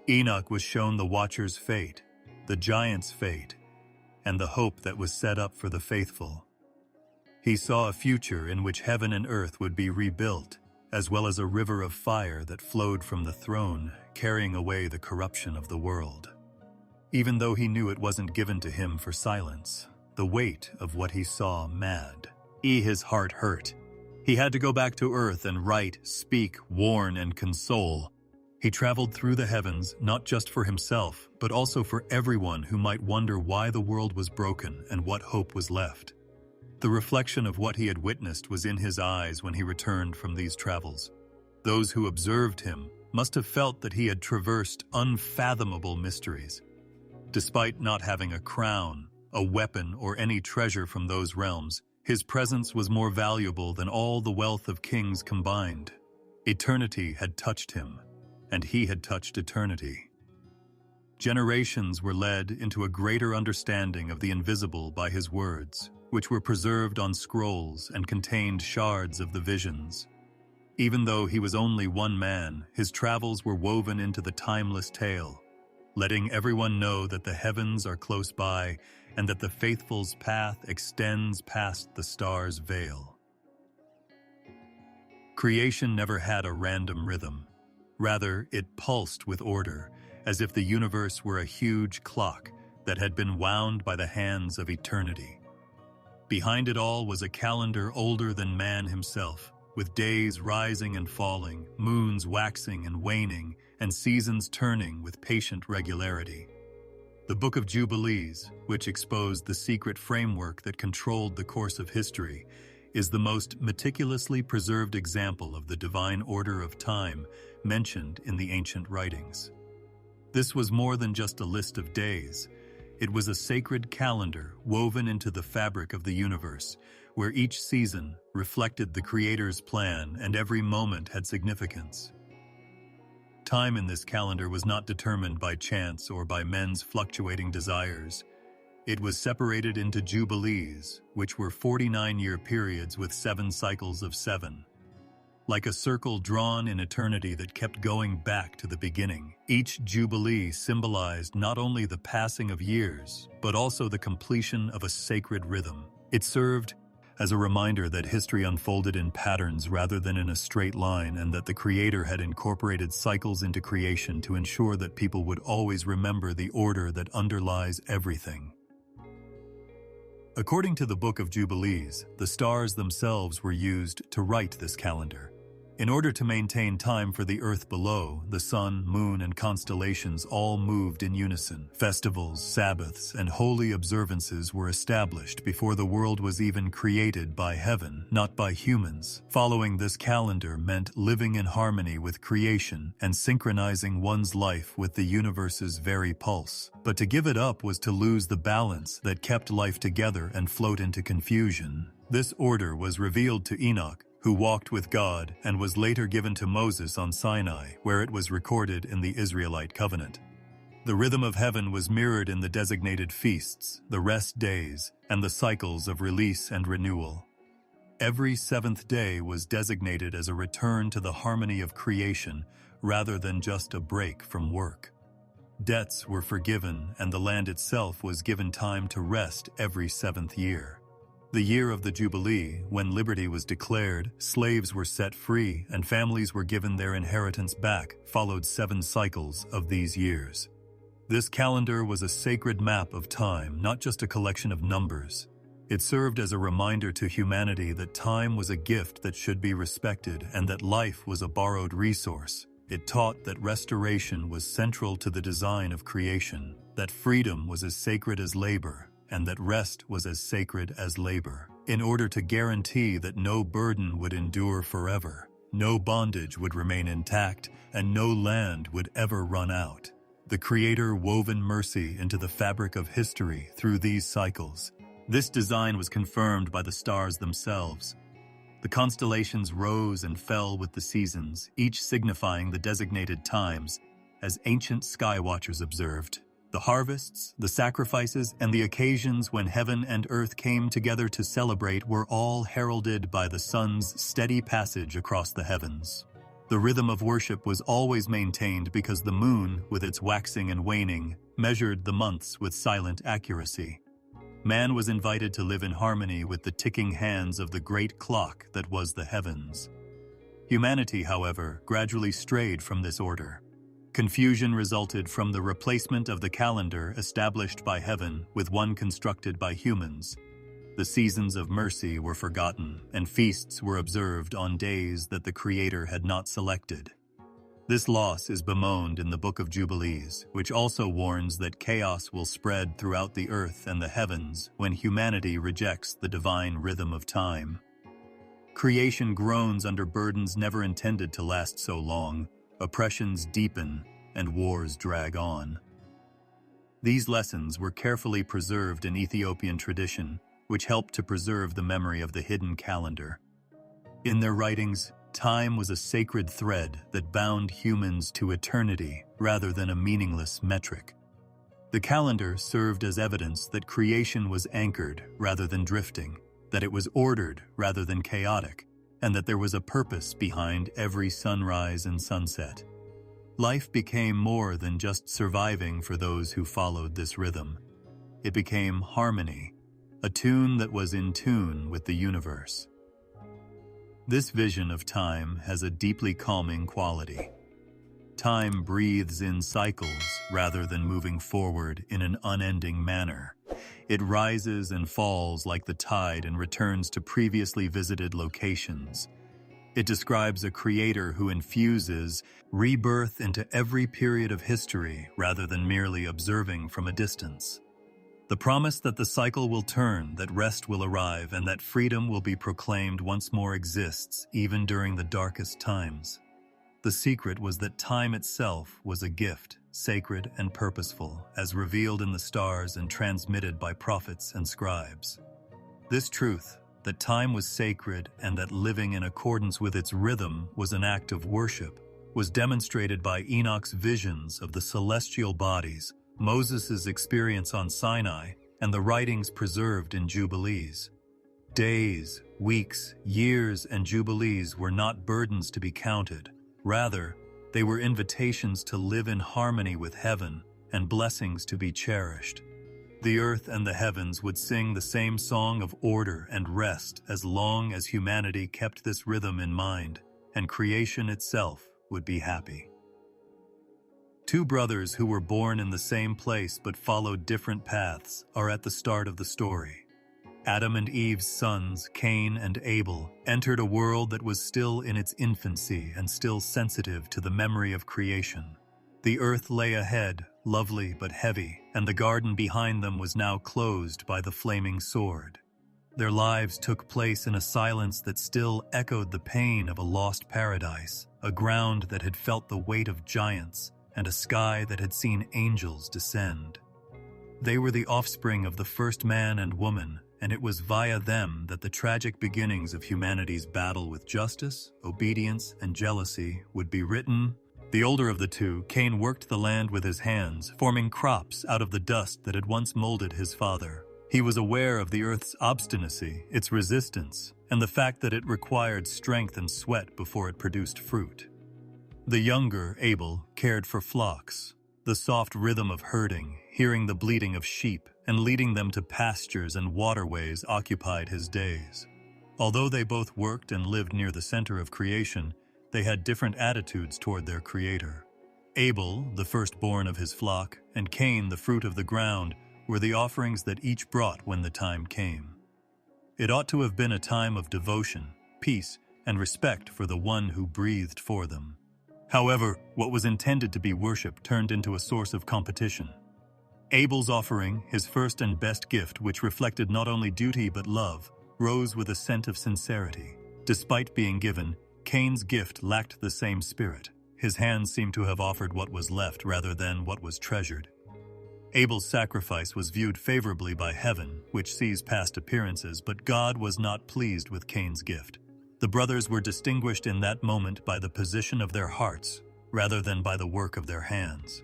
Enoch was shown the Watcher's fate, the giant's fate, and the hope that was set up for the faithful. He saw a future in which heaven and earth would be rebuilt, as well as a river of fire that flowed from the throne, carrying away the corruption of the world. Even though he knew it wasn't given to him for silence, the weight of what he saw mad. His heart hurt. He had to go back to earth and write, speak, warn, and console. He traveled through the heavens, not just for himself, but also for everyone who might wonder why the world was broken and what hope was left. The reflection of what he had witnessed was in his eyes when he returned from these travels. Those who observed him must have felt that he had traversed unfathomable mysteries. Despite not having a crown, a weapon, or any treasure from those realms, his presence was more valuable than all the wealth of kings combined. Eternity had touched him, and he had touched eternity. Generations were led into a greater understanding of the invisible by his words, which were preserved on scrolls and contained shards of the visions. Even though he was only one man, his travels were woven into the timeless tale, letting everyone know that the heavens are close by and that the faithful's path extends past the star's veil. Creation never had a random rhythm. Rather, it pulsed with order, as if the universe were a huge clock that had been wound by the hands of eternity. Behind it all was a calendar older than man himself, with days rising and falling, moons waxing and waning, and seasons turning with patient regularity. The Book of Jubilees, which exposed the secret framework that controlled the course of history, is the most meticulously preserved example of the divine order of time mentioned in the ancient writings. This was more than just a list of days. It was a sacred calendar woven into the fabric of the universe, where each season reflected the Creator's plan and every moment had significance. Time in this calendar was not determined by chance or by men's fluctuating desires. It was separated into jubilees, which were 49-year periods with 7 cycles of 7. Like a circle drawn in eternity that kept going back to the beginning, each jubilee symbolized not only the passing of years, but also the completion of a sacred rhythm. It served as a reminder that history unfolded in patterns rather than in a straight line, and that the Creator had incorporated cycles into creation to ensure that people would always remember the order that underlies everything. According to the Book of Jubilees, the stars themselves were used to write this calendar. In order to maintain time for the earth below, the sun, moon, and constellations all moved in unison. Festivals, Sabbaths, and holy observances were established before the world was even created by heaven, not by humans. Following this calendar meant living in harmony with creation and synchronizing one's life with the universe's very pulse. But to give it up was to lose the balance that kept life together and float into confusion. This order was revealed to Enoch, who walked with God and was later given to Moses on Sinai, where it was recorded in the Israelite covenant. The rhythm of heaven was mirrored in the designated feasts, the rest days, and the cycles of release and renewal. Every seventh day was designated as a return to the harmony of creation rather than just a break from work. Debts were forgiven, and the land itself was given time to rest every seventh year. The year of the Jubilee, when liberty was declared, slaves were set free, and families were given their inheritance back, followed 7 cycles of these years. This calendar was a sacred map of time, not just a collection of numbers. It served as a reminder to humanity that time was a gift that should be respected and that life was a borrowed resource. It taught that restoration was central to the design of creation, that freedom was as sacred as labor, and that rest was as sacred as labor. In order to guarantee that no burden would endure forever, no bondage would remain intact, and no land would ever run out, the Creator woven mercy into the fabric of history through these cycles. This design was confirmed by the stars themselves. The constellations rose and fell with the seasons, each signifying the designated times, as ancient sky watchers observed. The harvests, the sacrifices, and the occasions when heaven and earth came together to celebrate were all heralded by the sun's steady passage across the heavens. The rhythm of worship was always maintained because the moon, with its waxing and waning, measured the months with silent accuracy. Man was invited to live in harmony with the ticking hands of the great clock that was the heavens. Humanity, however, gradually strayed from this order. Confusion resulted from the replacement of the calendar established by heaven with one constructed by humans. The seasons of mercy were forgotten, and feasts were observed on days that the Creator had not selected. This loss is bemoaned in the Book of Jubilees, which also warns that chaos will spread throughout the earth and the heavens when humanity rejects the divine rhythm of time. Creation groans under burdens never intended to last so long. Oppressions deepen, and wars drag on. These lessons were carefully preserved in Ethiopian tradition, which helped to preserve the memory of the hidden calendar. In their writings, time was a sacred thread that bound humans to eternity rather than a meaningless metric. The calendar served as evidence that creation was anchored rather than drifting, that it was ordered rather than chaotic, and that there was a purpose behind every sunrise and sunset. Life became more than just surviving for those who followed this rhythm. It became harmony, a tune that was in tune with the universe. This vision of time has a deeply calming quality. Time breathes in cycles rather than moving forward in an unending manner. It rises and falls like the tide and returns to previously visited locations. It describes a creator who infuses rebirth into every period of history rather than merely observing from a distance. The promise that the cycle will turn, that rest will arrive, and that freedom will be proclaimed once more exists, even during the darkest times. The secret was that time itself was a gift, sacred and purposeful, as revealed in the stars and transmitted by prophets and scribes. This truth, that time was sacred and that living in accordance with its rhythm was an act of worship, was demonstrated by Enoch's visions of the celestial bodies, Moses' experience on Sinai, and the writings preserved in Jubilees. Days, weeks, years, and Jubilees were not burdens to be counted. Rather, they were invitations to live in harmony with heaven and blessings to be cherished. The earth and the heavens would sing the same song of order and rest as long as humanity kept this rhythm in mind, and creation itself would be happy. Two brothers who were born in the same place but followed different paths are at the start of the story. Adam and Eve's sons, Cain and Abel, entered a world that was still in its infancy and still sensitive to the memory of creation. The earth lay ahead, lovely but heavy, and the garden behind them was now closed by the flaming sword. Their lives took place in a silence that still echoed the pain of a lost paradise, a ground that had felt the weight of giants, and a sky that had seen angels descend. They were the offspring of the first man and woman, and it was via them that the tragic beginnings of humanity's battle with justice, obedience, and jealousy would be written. The older of the two, Cain, worked the land with his hands, forming crops out of the dust that had once molded his father. He was aware of the earth's obstinacy, its resistance, and the fact that it required strength and sweat before it produced fruit. The younger, Abel, cared for flocks, the soft rhythm of herding, hearing the bleating of sheep, and leading them to pastures and waterways occupied his days. Although they both worked and lived near the center of creation, they had different attitudes toward their Creator. Abel, the firstborn of his flock, and Cain, the fruit of the ground, were the offerings that each brought when the time came. It ought to have been a time of devotion, peace, and respect for the one who breathed for them. However, what was intended to be worship turned into a source of competition. Abel's offering, his first and best gift, which reflected not only duty but love, rose with a scent of sincerity. Despite being given, Cain's gift lacked the same spirit. His hands seemed to have offered what was left rather than what was treasured. Abel's sacrifice was viewed favorably by heaven, which sees past appearances, but God was not pleased with Cain's gift. The brothers were distinguished in that moment by the position of their hearts, rather than by the work of their hands.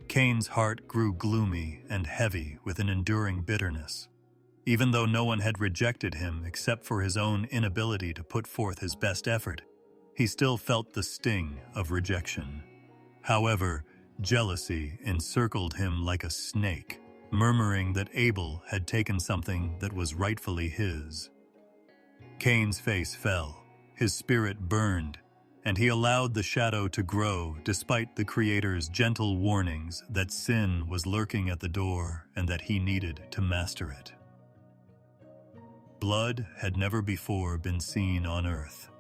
Cain's heart grew gloomy and heavy with an enduring bitterness. Even though no one had rejected him except for his own inability to put forth his best effort, he still felt the sting of rejection. However, jealousy encircled him like a snake, murmuring that Abel had taken something that was rightfully his. Cain's face fell, his spirit burned, and he allowed the shadow to grow despite the Creator's gentle warnings that sin was lurking at the door and that he needed to master it. Blood had never before been seen on earth.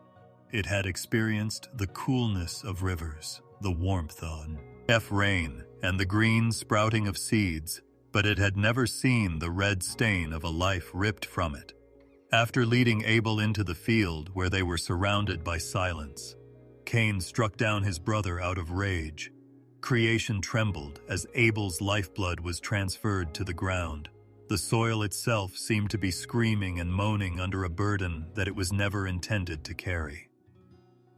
It had experienced the coolness of rivers, the warmth on rain, and the green sprouting of seeds, but it had never seen the red stain of a life ripped from it. After leading Abel into the field where they were surrounded by silence, Cain struck down his brother out of rage. Creation trembled as Abel's lifeblood was transferred to the ground. The soil itself seemed to be screaming and moaning under a burden that it was never intended to carry.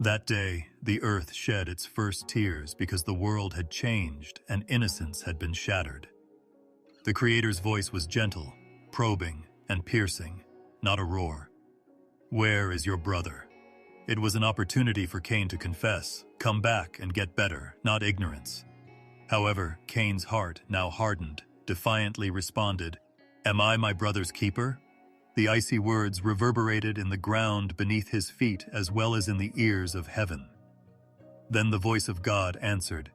That day, the earth shed its first tears because the world had changed and innocence had been shattered. The Creator's voice was gentle, probing, and piercing, not a roar. "Where is your brother?" It was an opportunity for Cain to confess, come back and get better, not ignorance. However, Cain's heart, now hardened, defiantly responded, "Am I my brother's keeper?" The icy words reverberated in the ground beneath his feet as well as in the ears of heaven. Then the voice of God answered.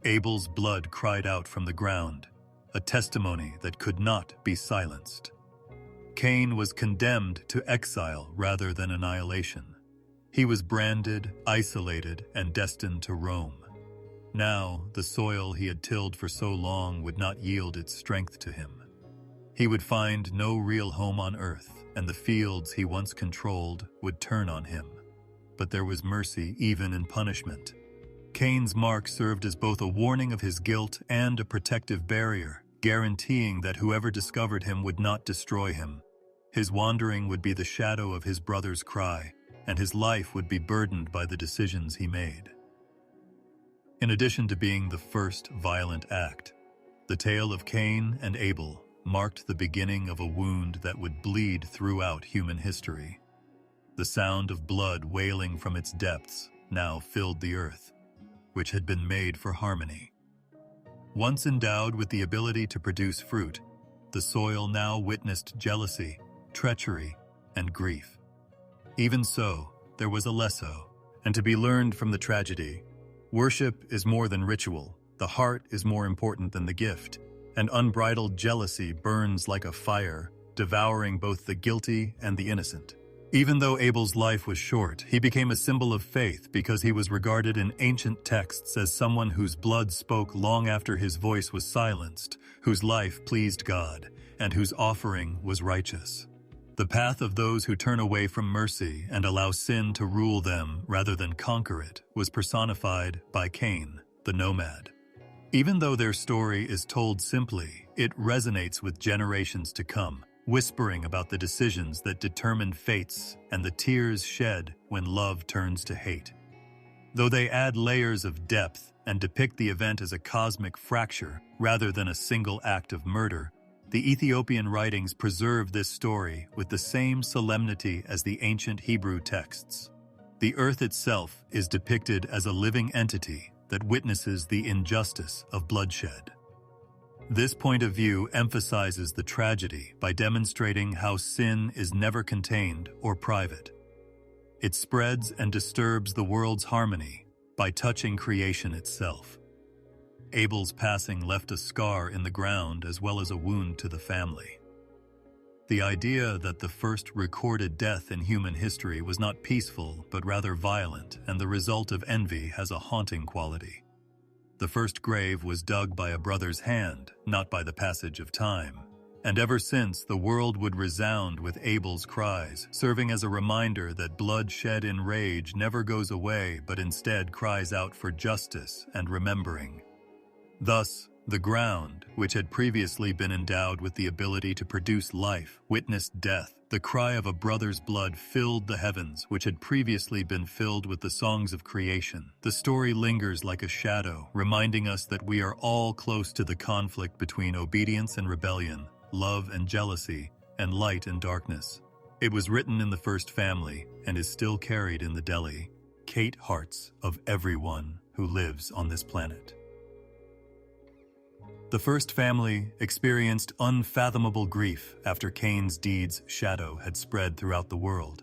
Abel's blood cried out from the ground, a testimony that could not be silenced. Cain was condemned to exile rather than annihilation. He was branded, isolated, and destined to roam. Now, the soil he had tilled for so long would not yield its strength to him. He would find no real home on earth, and the fields he once controlled would turn on him. But there was mercy even in punishment. Cain's mark served as both a warning of his guilt and a protective barrier, guaranteeing that whoever discovered him would not destroy him. His wandering would be the shadow of his brother's cry, and his life would be burdened by the decisions he made. In addition to being the first violent act, the tale of Cain and Abel marked the beginning of a wound that would bleed throughout human history. The sound of blood wailing from its depths now filled the earth, which had been made for harmony. Once endowed with the ability to produce fruit, the soil now witnessed jealousy, treachery, and grief. Even so, there was a lesson, and to be learned from the tragedy. Worship is more than ritual, the heart is more important than the gift, and unbridled jealousy burns like a fire, devouring both the guilty and the innocent. Even though Abel's life was short, he became a symbol of faith because he was regarded in ancient texts as someone whose blood spoke long after his voice was silenced, whose life pleased God, and whose offering was righteous. The path of those who turn away from mercy and allow sin to rule them rather than conquer it was personified by Cain, the nomad. Even though their story is told simply, it resonates with generations to come, whispering about the decisions that determine fates and the tears shed when love turns to hate. Though they add layers of depth and depict the event as a cosmic fracture rather than a single act of murder, the Ethiopian writings preserve this story with the same solemnity as the ancient Hebrew texts. The earth itself is depicted as a living entity that witnesses the injustice of bloodshed. This point of view emphasizes the tragedy by demonstrating how sin is never contained or private. It spreads and disturbs the world's harmony by touching creation itself. Abel's passing left a scar in the ground as well as a wound to the family. The idea that the first recorded death in human history was not peaceful but rather violent and the result of envy has a haunting quality. The first grave was dug by a brother's hand, not by the passage of time. And ever since, the world would resound with Abel's cries, serving as a reminder that blood shed in rage never goes away but instead cries out for justice and remembering. Thus, the ground, which had previously been endowed with the ability to produce life, witnessed death. The cry of a brother's blood filled the heavens, which had previously been filled with the songs of creation. The story lingers like a shadow, reminding us that we are all close to the conflict between obedience and rebellion, love and jealousy, and light and darkness. It was written in the first family and is still carried in the Delhi, Kate hearts of everyone who lives on this planet. The first family experienced unfathomable grief after Cain's deeds' shadow had spread throughout the world.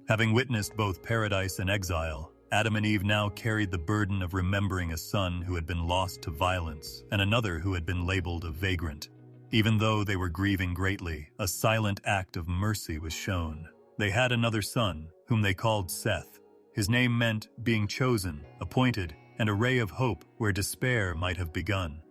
Having witnessed both paradise and exile, Adam and Eve now carried the burden of remembering a son who had been lost to violence and another who had been labeled a vagrant. Even though they were grieving greatly, a silent act of mercy was shown. They had another son, whom they called Seth. His name meant being chosen, appointed, and a ray of hope where despair might have begun.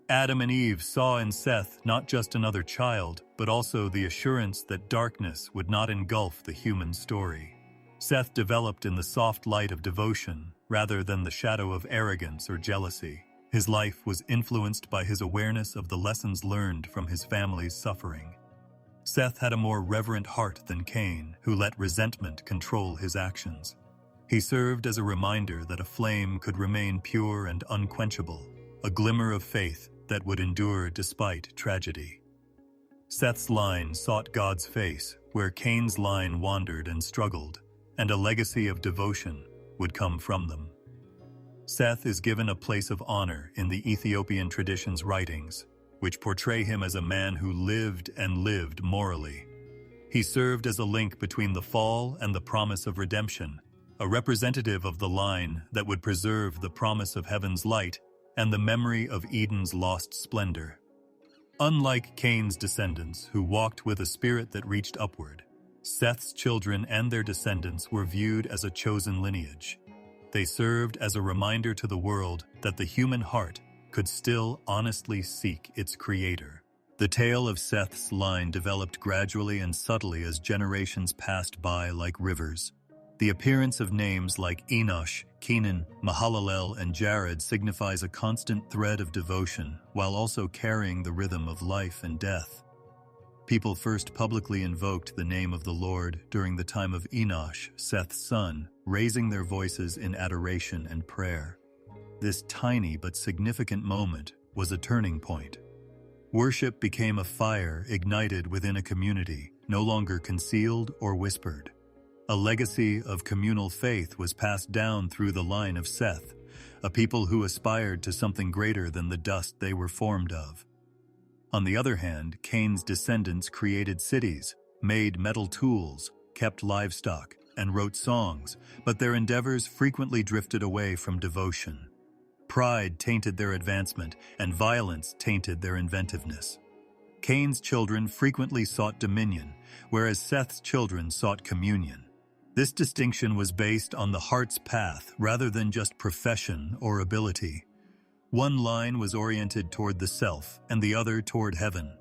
Adam and Eve saw in Seth not just another child, but also the assurance that darkness would not engulf the human story. Seth developed in the soft light of devotion, rather than the shadow of arrogance or jealousy. His life was influenced by his awareness of the lessons learned from his family's suffering. Seth had a more reverent heart than Cain, who let resentment control his actions. He served as a reminder that a flame could remain pure and unquenchable, a glimmer of faith that would endure despite tragedy. Seth's line sought God's face, where Cain's line wandered and struggled, and a legacy of devotion would come from them. Seth is given a place of honor in the Ethiopian tradition's writings, which portray him as a man who lived and lived morally. He served as a link between the fall and the promise of redemption, a representative of the line that would preserve the promise of heaven's light and the memory of Eden's lost splendor. Unlike Cain's descendants, who walked with a spirit that reached upward, Seth's children and their descendants were viewed as a chosen lineage. They served as a reminder to the world that the human heart could still honestly seek its creator. The tale of Seth's line developed gradually and subtly as generations passed by like rivers. The appearance of names like Enoch, Kenan, Mahalalel, and Jared signifies a constant thread of devotion while also carrying the rhythm of life and death. People first publicly invoked the name of the Lord during the time of Enoch, Seth's son, raising their voices in adoration and prayer. This tiny but significant moment was a turning point. Worship became a fire ignited within a community, no longer concealed or whispered. A legacy of communal faith was passed down through the line of Seth, a people who aspired to something greater than the dust they were formed of. On the other hand, Cain's descendants created cities, made metal tools, kept livestock, and wrote songs, but their endeavors frequently drifted away from devotion. Pride tainted their advancement, and violence tainted their inventiveness. Cain's children frequently sought dominion, whereas Seth's children sought communion. This distinction was based on the heart's path rather than just profession or ability. One line was oriented toward the self and the other toward heaven,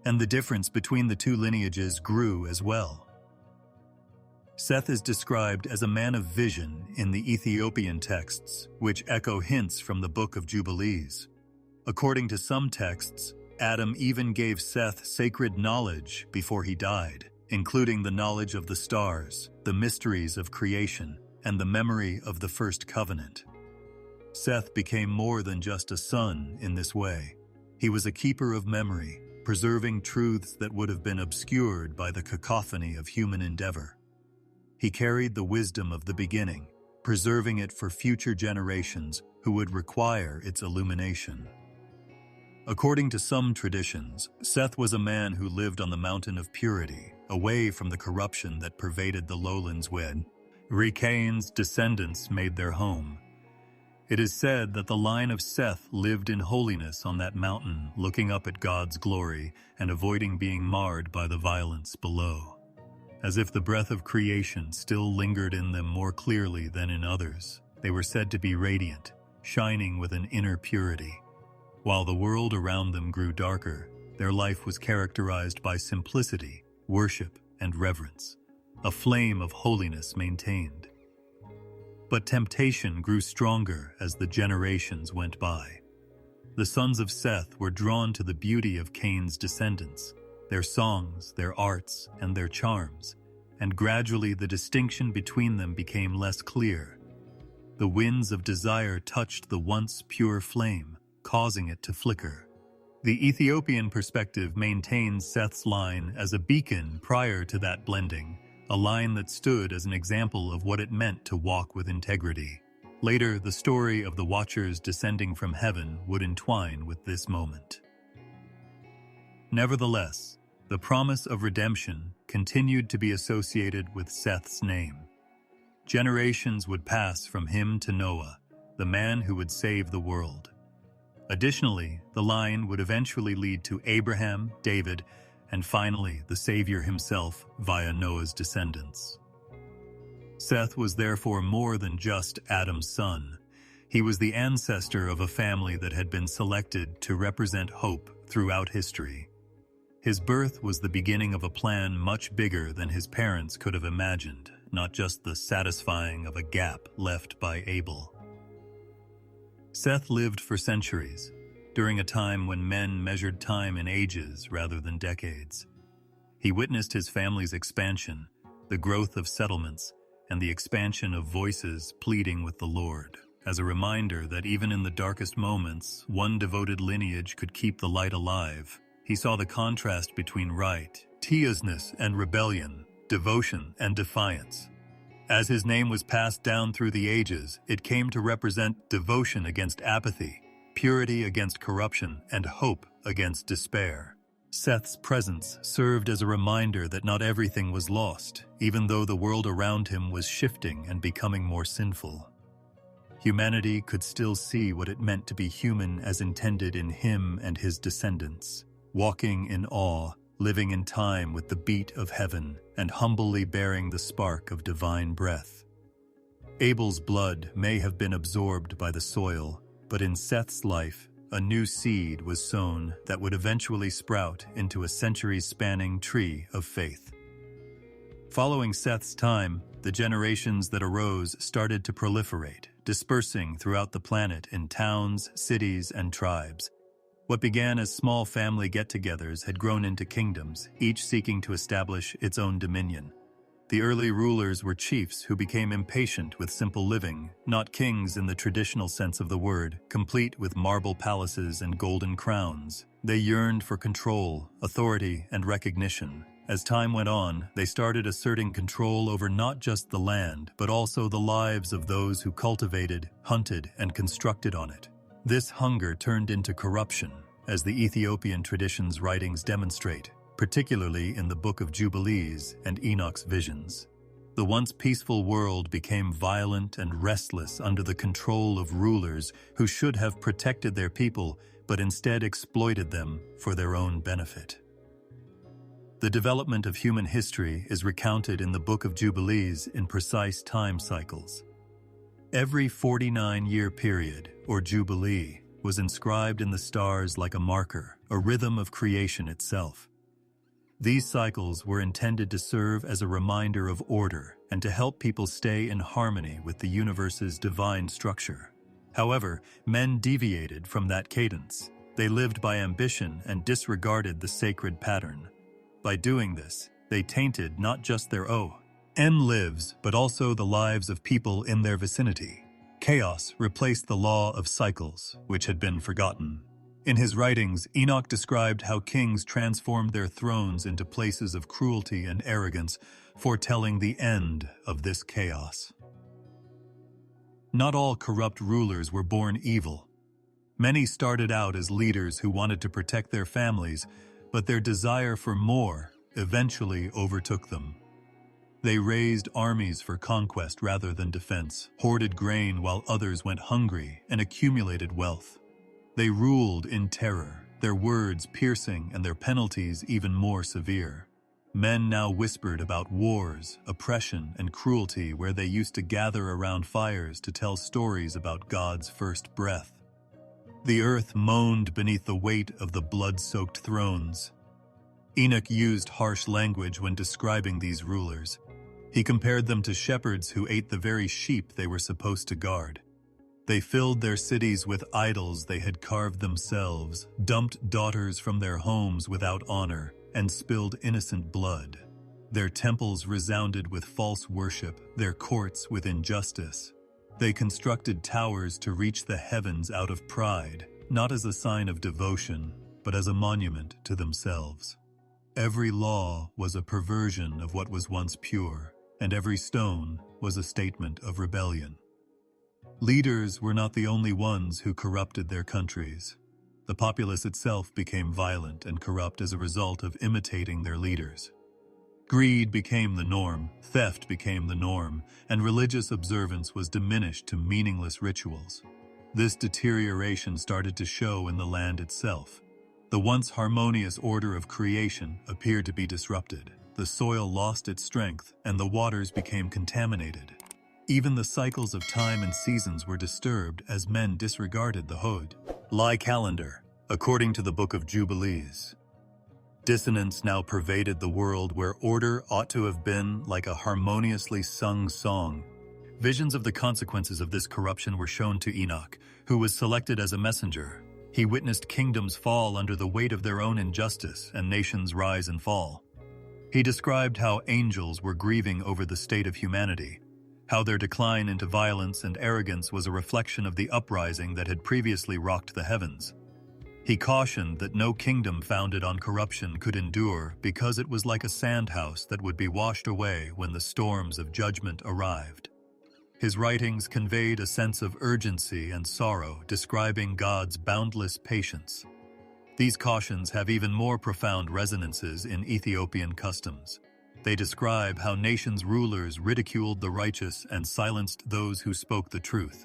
and the difference between the two lineages grew as well. Seth is described as a man of vision in the Ethiopian texts, which echo hints from the Book of Jubilees. According to some texts, Adam even gave Seth sacred knowledge before he died, including the knowledge of the stars, the mysteries of creation, and the memory of the first covenant. Seth became more than just a son in this way. He was a keeper of memory, preserving truths that would have been obscured by the cacophony of human endeavor. He carried the wisdom of the beginning, preserving it for future generations who would require its illumination. According to some traditions, Seth was a man who lived on the mountain of purity, away from the corruption that pervaded the lowlands when Cain's descendants made their home. It is said that the line of Seth lived in holiness on that mountain, looking up at God's glory and avoiding being marred by the violence below. As if the breath of creation still lingered in them more clearly than in others, they were said to be radiant, shining with an inner purity. While the world around them grew darker, their life was characterized by simplicity, worship, and reverence, a flame of holiness maintained. But temptation grew stronger as the generations went by. The sons of Seth were drawn to the beauty of Cain's descendants, their songs, their arts, and their charms, and gradually the distinction between them became less clear. The winds of desire touched the once pure flame, causing it to flicker. The Ethiopian perspective maintains Seth's line as a beacon prior to that blending, a line that stood as an example of what it meant to walk with integrity. Later, the story of the Watchers descending from heaven would entwine with this moment. Nevertheless, the promise of redemption continued to be associated with Seth's name. Generations would pass from him to Noah, the man who would save the world. Additionally, the line would eventually lead to Abraham, David, and finally the Savior himself via Noah's descendants. Seth was therefore more than just Adam's son. He was the ancestor of a family that had been selected to represent hope throughout history. His birth was the beginning of a plan much bigger than his parents could have imagined, not just the satisfying of a gap left by Abel. Seth lived for centuries, during a time when men measured time in ages rather than decades. He witnessed his family's expansion, the growth of settlements, and the expansion of voices pleading with the Lord, as a reminder that even in the darkest moments, one devoted lineage could keep the light alive. He saw the contrast between righteousness and rebellion, devotion and defiance. As his name was passed down through the ages, it came to represent devotion against apathy, purity against corruption, and hope against despair. Seth's presence served as a reminder that not everything was lost, even though the world around him was shifting and becoming more sinful. Humanity could still see what it meant to be human as intended in him and his descendants, walking in awe, living in time with the beat of heaven, and humbly bearing the spark of divine breath. Abel's blood may have been absorbed by the soil, but in Seth's life, a new seed was sown that would eventually sprout into a centuries-spanning tree of faith. Following Seth's time, the generations that arose started to proliferate, dispersing throughout the planet in towns, cities, and tribes. What began as small family get-togethers had grown into kingdoms, each seeking to establish its own dominion. The early rulers were chiefs who became impatient with simple living, not kings in the traditional sense of the word, complete with marble palaces and golden crowns. They yearned for control, authority, and recognition. As time went on, they started asserting control over not just the land, but also the lives of those who cultivated, hunted, and constructed on it. This hunger turned into corruption, as the Ethiopian tradition's writings demonstrate, particularly in the Book of Jubilees and Enoch's visions. The once peaceful world became violent and restless under the control of rulers who should have protected their people but instead exploited them for their own benefit. The development of human history is recounted in the Book of Jubilees in precise time cycles. Every 49-year period, or jubilee, was inscribed in the stars like a marker, a rhythm of creation itself. These cycles were intended to serve as a reminder of order and to help people stay in harmony with the universe's divine structure. However, men deviated from that cadence. They lived by ambition and disregarded the sacred pattern. By doing this, they tainted not just their own lives, but also the lives of people in their vicinity. Chaos replaced the law of cycles, which had been forgotten. In his writings, Enoch described how kings transformed their thrones into places of cruelty and arrogance, foretelling the end of this chaos. Not all corrupt rulers were born evil. Many started out as leaders who wanted to protect their families, but their desire for more eventually overtook them. They raised armies for conquest rather than defense, hoarded grain while others went hungry, and accumulated wealth. They ruled in terror, their words piercing and their penalties even more severe. Men now whispered about wars, oppression, and cruelty where they used to gather around fires to tell stories about God's first breath. The earth moaned beneath the weight of the blood-soaked thrones. Enoch used harsh language when describing these rulers. He compared them to shepherds who ate the very sheep they were supposed to guard. They filled their cities with idols they had carved themselves, dumped daughters from their homes without honor, and spilled innocent blood. Their temples resounded with false worship, their courts with injustice. They constructed towers to reach the heavens out of pride, not as a sign of devotion, but as a monument to themselves. Every law was a perversion of what was once pure, and every stone was a statement of rebellion. Leaders were not the only ones who corrupted their countries. The populace itself became violent and corrupt as a result of imitating their leaders. Greed became the norm, theft became the norm, and religious observance was diminished to meaningless rituals. This deterioration started to show in the land itself. The once harmonious order of creation appeared to be disrupted. The soil lost its strength, and the waters became contaminated. Even the cycles of time and seasons were disturbed as men disregarded the Hod calendar, according to the Book of Jubilees. Dissonance now pervaded the world where order ought to have been like a harmoniously sung song. Visions of the consequences of this corruption were shown to Enoch, who was selected as a messenger. He witnessed kingdoms fall under the weight of their own injustice and nations rise and fall. He described how angels were grieving over the state of humanity, how their decline into violence and arrogance was a reflection of the uprising that had previously rocked the heavens. He cautioned that no kingdom founded on corruption could endure because it was like a sandhouse that would be washed away when the storms of judgment arrived. His writings conveyed a sense of urgency and sorrow, describing God's boundless patience. These cautions have even more profound resonances in Ethiopian customs. They describe how nations' rulers ridiculed the righteous and silenced those who spoke the truth.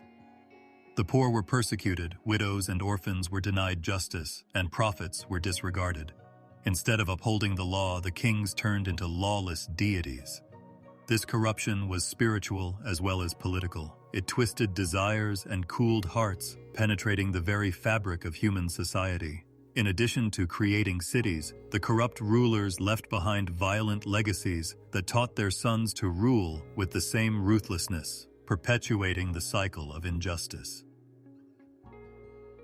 The poor were persecuted, widows and orphans were denied justice, and prophets were disregarded. Instead of upholding the law, the kings turned into lawless deities. This corruption was spiritual as well as political. It twisted desires and cooled hearts, penetrating the very fabric of human society. In addition to creating cities, the corrupt rulers left behind violent legacies that taught their sons to rule with the same ruthlessness, perpetuating the cycle of injustice.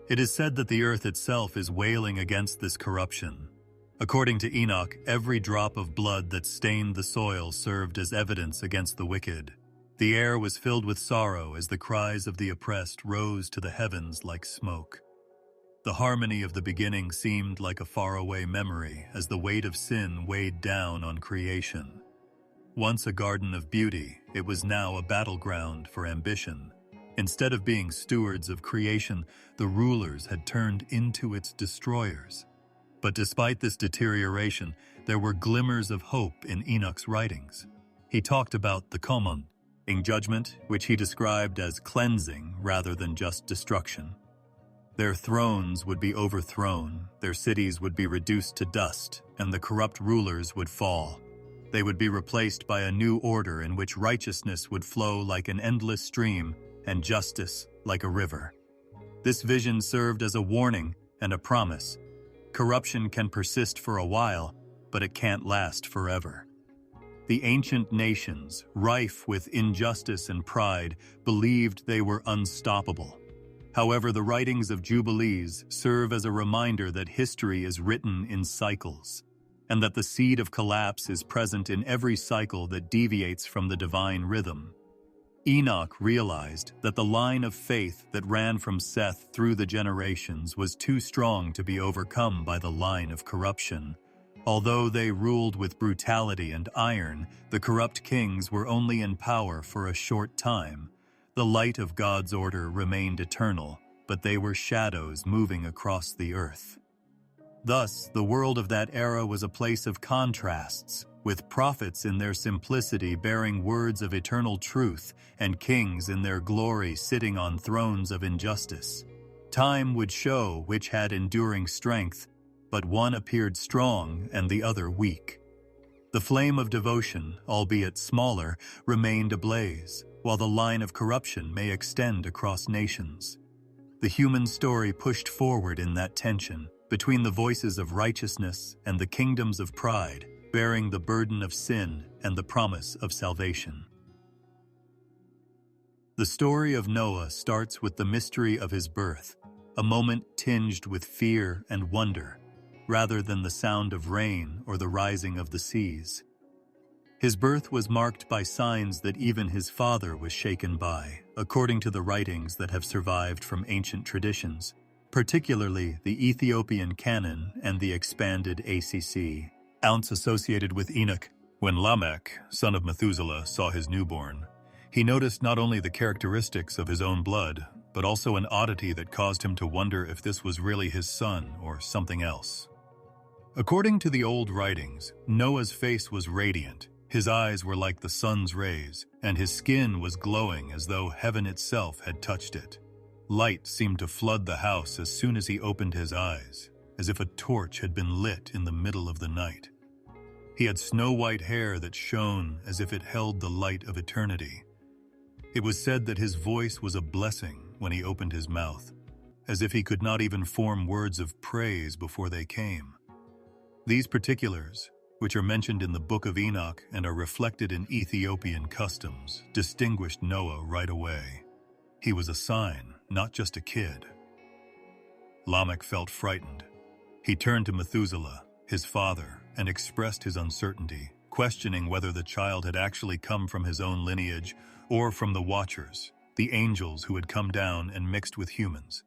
It is said that the earth itself is wailing against this corruption. According to Enoch, every drop of blood that stained the soil served as evidence against the wicked. The air was filled with sorrow as the cries of the oppressed rose to the heavens like smoke. The harmony of the beginning seemed like a faraway memory as the weight of sin weighed down on creation. Once a garden of beauty, it was now a battleground for ambition. Instead of being stewards of creation, the rulers had turned into its destroyers. But despite this deterioration, there were glimmers of hope in Enoch's writings. He talked about the common, in judgment, which he described as cleansing rather than just destruction. Their thrones would be overthrown, their cities would be reduced to dust, and the corrupt rulers would fall. They would be replaced by a new order in which righteousness would flow like an endless stream and justice like a river. This vision served as a warning and a promise. Corruption can persist for a while, but it can't last forever. The ancient nations, rife with injustice and pride, believed they were unstoppable. However, the writings of Jubilees serve as a reminder that history is written in cycles, and that the seed of collapse is present in every cycle that deviates from the divine rhythm. Enoch realized that the line of faith that ran from Seth through the generations was too strong to be overcome by the line of corruption. Although they ruled with brutality and iron, the corrupt kings were only in power for a short time. The light of God's order remained eternal, but they were shadows moving across the earth. Thus, the world of that era was a place of contrasts, with prophets in their simplicity bearing words of eternal truth and kings in their glory sitting on thrones of injustice. Time would show which had enduring strength, but one appeared strong and the other weak. The flame of devotion, albeit smaller, remained ablaze, while the line of corruption may extend across nations. The human story pushed forward in that tension, between the voices of righteousness and the kingdoms of pride, bearing the burden of sin and the promise of salvation. The story of Noah starts with the mystery of his birth, a moment tinged with fear and wonder, rather than the sound of rain or the rising of the seas. His birth was marked by signs that even his father was shaken by, according to the writings that have survived from ancient traditions, particularly the Ethiopian canon and the expanded ACC. Ounce associated with Enoch. When Lamech, son of Methuselah, saw his newborn, he noticed not only the characteristics of his own blood, but also an oddity that caused him to wonder if this was really his son or something else. According to the old writings, Noah's face was radiant, his eyes were like the sun's rays, and his skin was glowing as though heaven itself had touched it. Light seemed to flood the house as soon as he opened his eyes, as if a torch had been lit in the middle of the night. He had snow-white hair that shone as if it held the light of eternity. It was said that his voice was a blessing when he opened his mouth, as if he could not even form words of praise before they came. These particulars, which are mentioned in the Book of Enoch and are reflected in Ethiopian customs, distinguished Noah right away. He was a sign, not just a kid. Lamech felt frightened. He turned to Methuselah, his father, and expressed his uncertainty, questioning whether the child had actually come from his own lineage or from the Watchers, the angels who had come down and mixed with humans.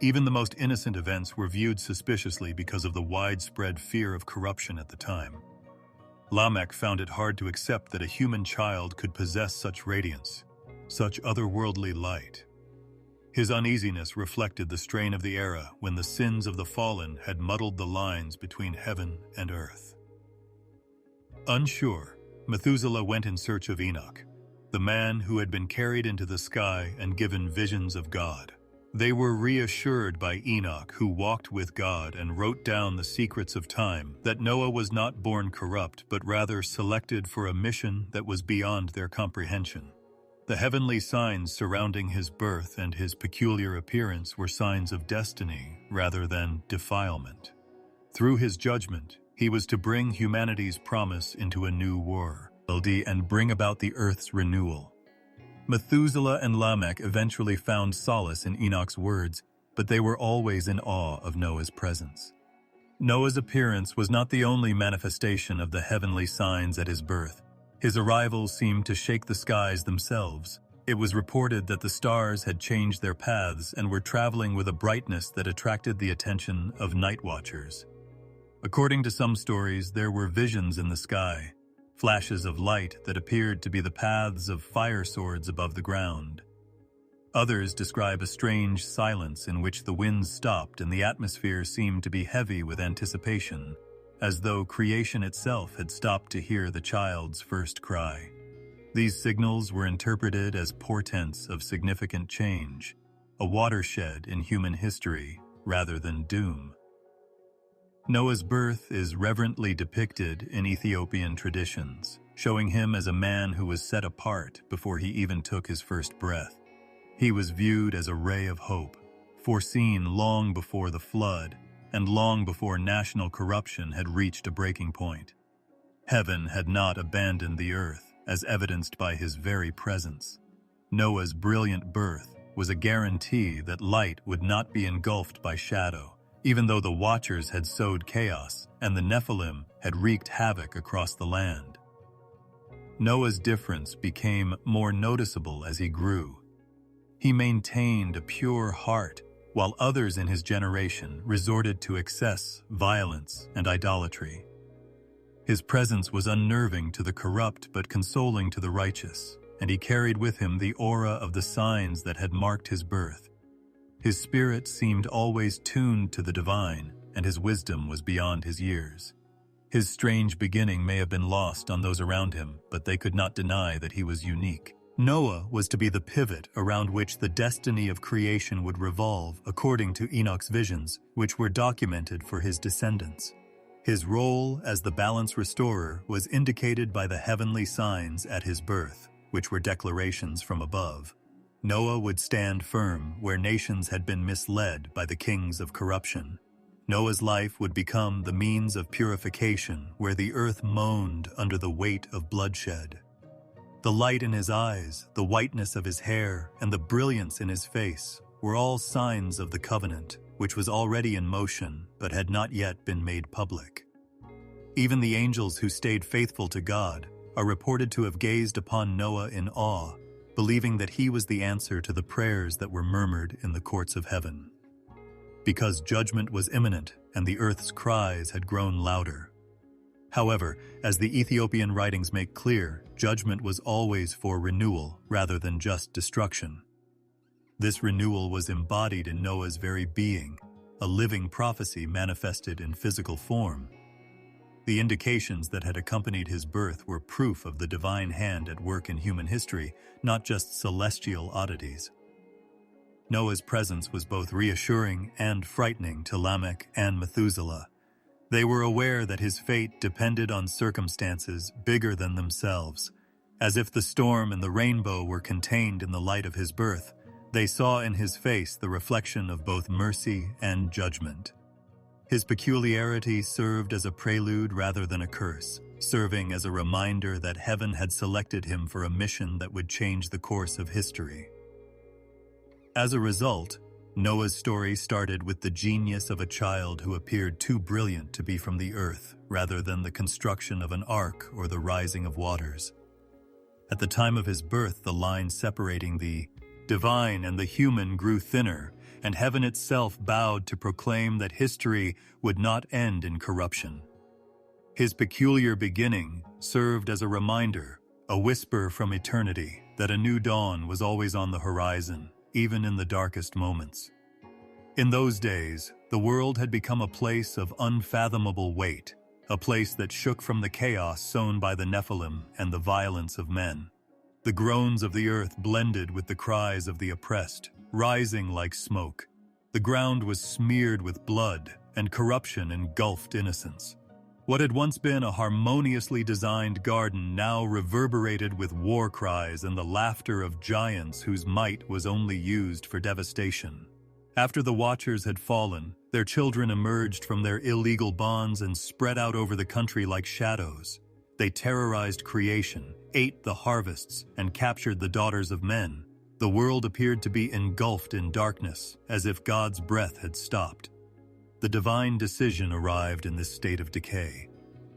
Even the most innocent events were viewed suspiciously because of the widespread fear of corruption at the time. Lamech found it hard to accept that a human child could possess such radiance, such otherworldly light. His uneasiness reflected the strain of the era when the sins of the fallen had muddled the lines between heaven and earth. Unsure, Methuselah went in search of Enoch, the man who had been carried into the sky and given visions of God. They were reassured by Enoch, who walked with God and wrote down the secrets of time, that Noah was not born corrupt, but rather selected for a mission that was beyond their comprehension. The heavenly signs surrounding his birth and his peculiar appearance were signs of destiny rather than defilement. Through his judgment, he was to bring humanity's promise into a new world and bring about the earth's renewal. Methuselah and Lamech eventually found solace in Enoch's words, but they were always in awe of Noah's presence. Noah's appearance was not the only manifestation of the heavenly signs at his birth. His arrival seemed to shake the skies themselves. It was reported that the stars had changed their paths and were traveling with a brightness that attracted the attention of night watchers. According to some stories, there were visions in the sky, flashes of light that appeared to be the paths of fire swords above the ground. Others describe a strange silence in which the winds stopped and the atmosphere seemed to be heavy with anticipation, as though creation itself had stopped to hear the child's first cry. These signals were interpreted as portents of significant change, a watershed in human history rather than doom. Noah's birth is reverently depicted in Ethiopian traditions, showing him as a man who was set apart before he even took his first breath. He was viewed as a ray of hope, foreseen long before the flood and long before national corruption had reached a breaking point. Heaven had not abandoned the earth, as evidenced by his very presence. Noah's brilliant birth was a guarantee that light would not be engulfed by shadow, even though the Watchers had sowed chaos and the Nephilim had wreaked havoc across the land. Noah's difference became more noticeable as he grew. He maintained a pure heart, while others in his generation resorted to excess, violence, and idolatry. His presence was unnerving to the corrupt but consoling to the righteous, and he carried with him the aura of the signs that had marked his birth. His spirit seemed always tuned to the divine, and his wisdom was beyond his years. His strange beginning may have been lost on those around him, but they could not deny that he was unique. Noah was to be the pivot around which the destiny of creation would revolve according to Enoch's visions, which were documented for his descendants. His role as the balance restorer was indicated by the heavenly signs at his birth, which were declarations from above. Noah would stand firm where nations had been misled by the kings of corruption. Noah's life would become the means of purification where the earth moaned under the weight of bloodshed. The light in his eyes, the whiteness of his hair, and the brilliance in his face were all signs of the covenant, which was already in motion but had not yet been made public. Even the angels who stayed faithful to God are reported to have gazed upon Noah in awe, believing that he was the answer to the prayers that were murmured in the courts of heaven. Because judgment was imminent and the earth's cries had grown louder. However, as the Ethiopian writings make clear, judgment was always for renewal rather than just destruction. This renewal was embodied in Noah's very being, a living prophecy manifested in physical form. The indications that had accompanied his birth were proof of the divine hand at work in human history, not just celestial oddities. Noah's presence was both reassuring and frightening to Lamech and Methuselah. They were aware that his fate depended on circumstances bigger than themselves. As if the storm and the rainbow were contained in the light of his birth, they saw in his face the reflection of both mercy and judgment. His peculiarity served as a prelude rather than a curse, serving as a reminder that heaven had selected him for a mission that would change the course of history. As a result, Noah's story started with the genius of a child who appeared too brilliant to be from the earth, rather than the construction of an ark or the rising of waters. At the time of his birth, the line separating the divine and the human grew thinner, and heaven itself bowed to proclaim that history would not end in corruption. His peculiar beginning served as a reminder, a whisper from eternity, that a new dawn was always on the horizon, even in the darkest moments. In those days, the world had become a place of unfathomable weight, a place that shook from the chaos sown by the Nephilim and the violence of men. The groans of the earth blended with the cries of the oppressed, rising like smoke. The ground was smeared with blood, and corruption engulfed innocence. What had once been a harmoniously designed garden now reverberated with war cries and the laughter of giants whose might was only used for devastation. After the Watchers had fallen, their children emerged from their illegal bonds and spread out over the country like shadows. They terrorized creation, ate the harvests, and captured the daughters of men. The world appeared to be engulfed in darkness, as if God's breath had stopped. The divine decision arrived in this state of decay.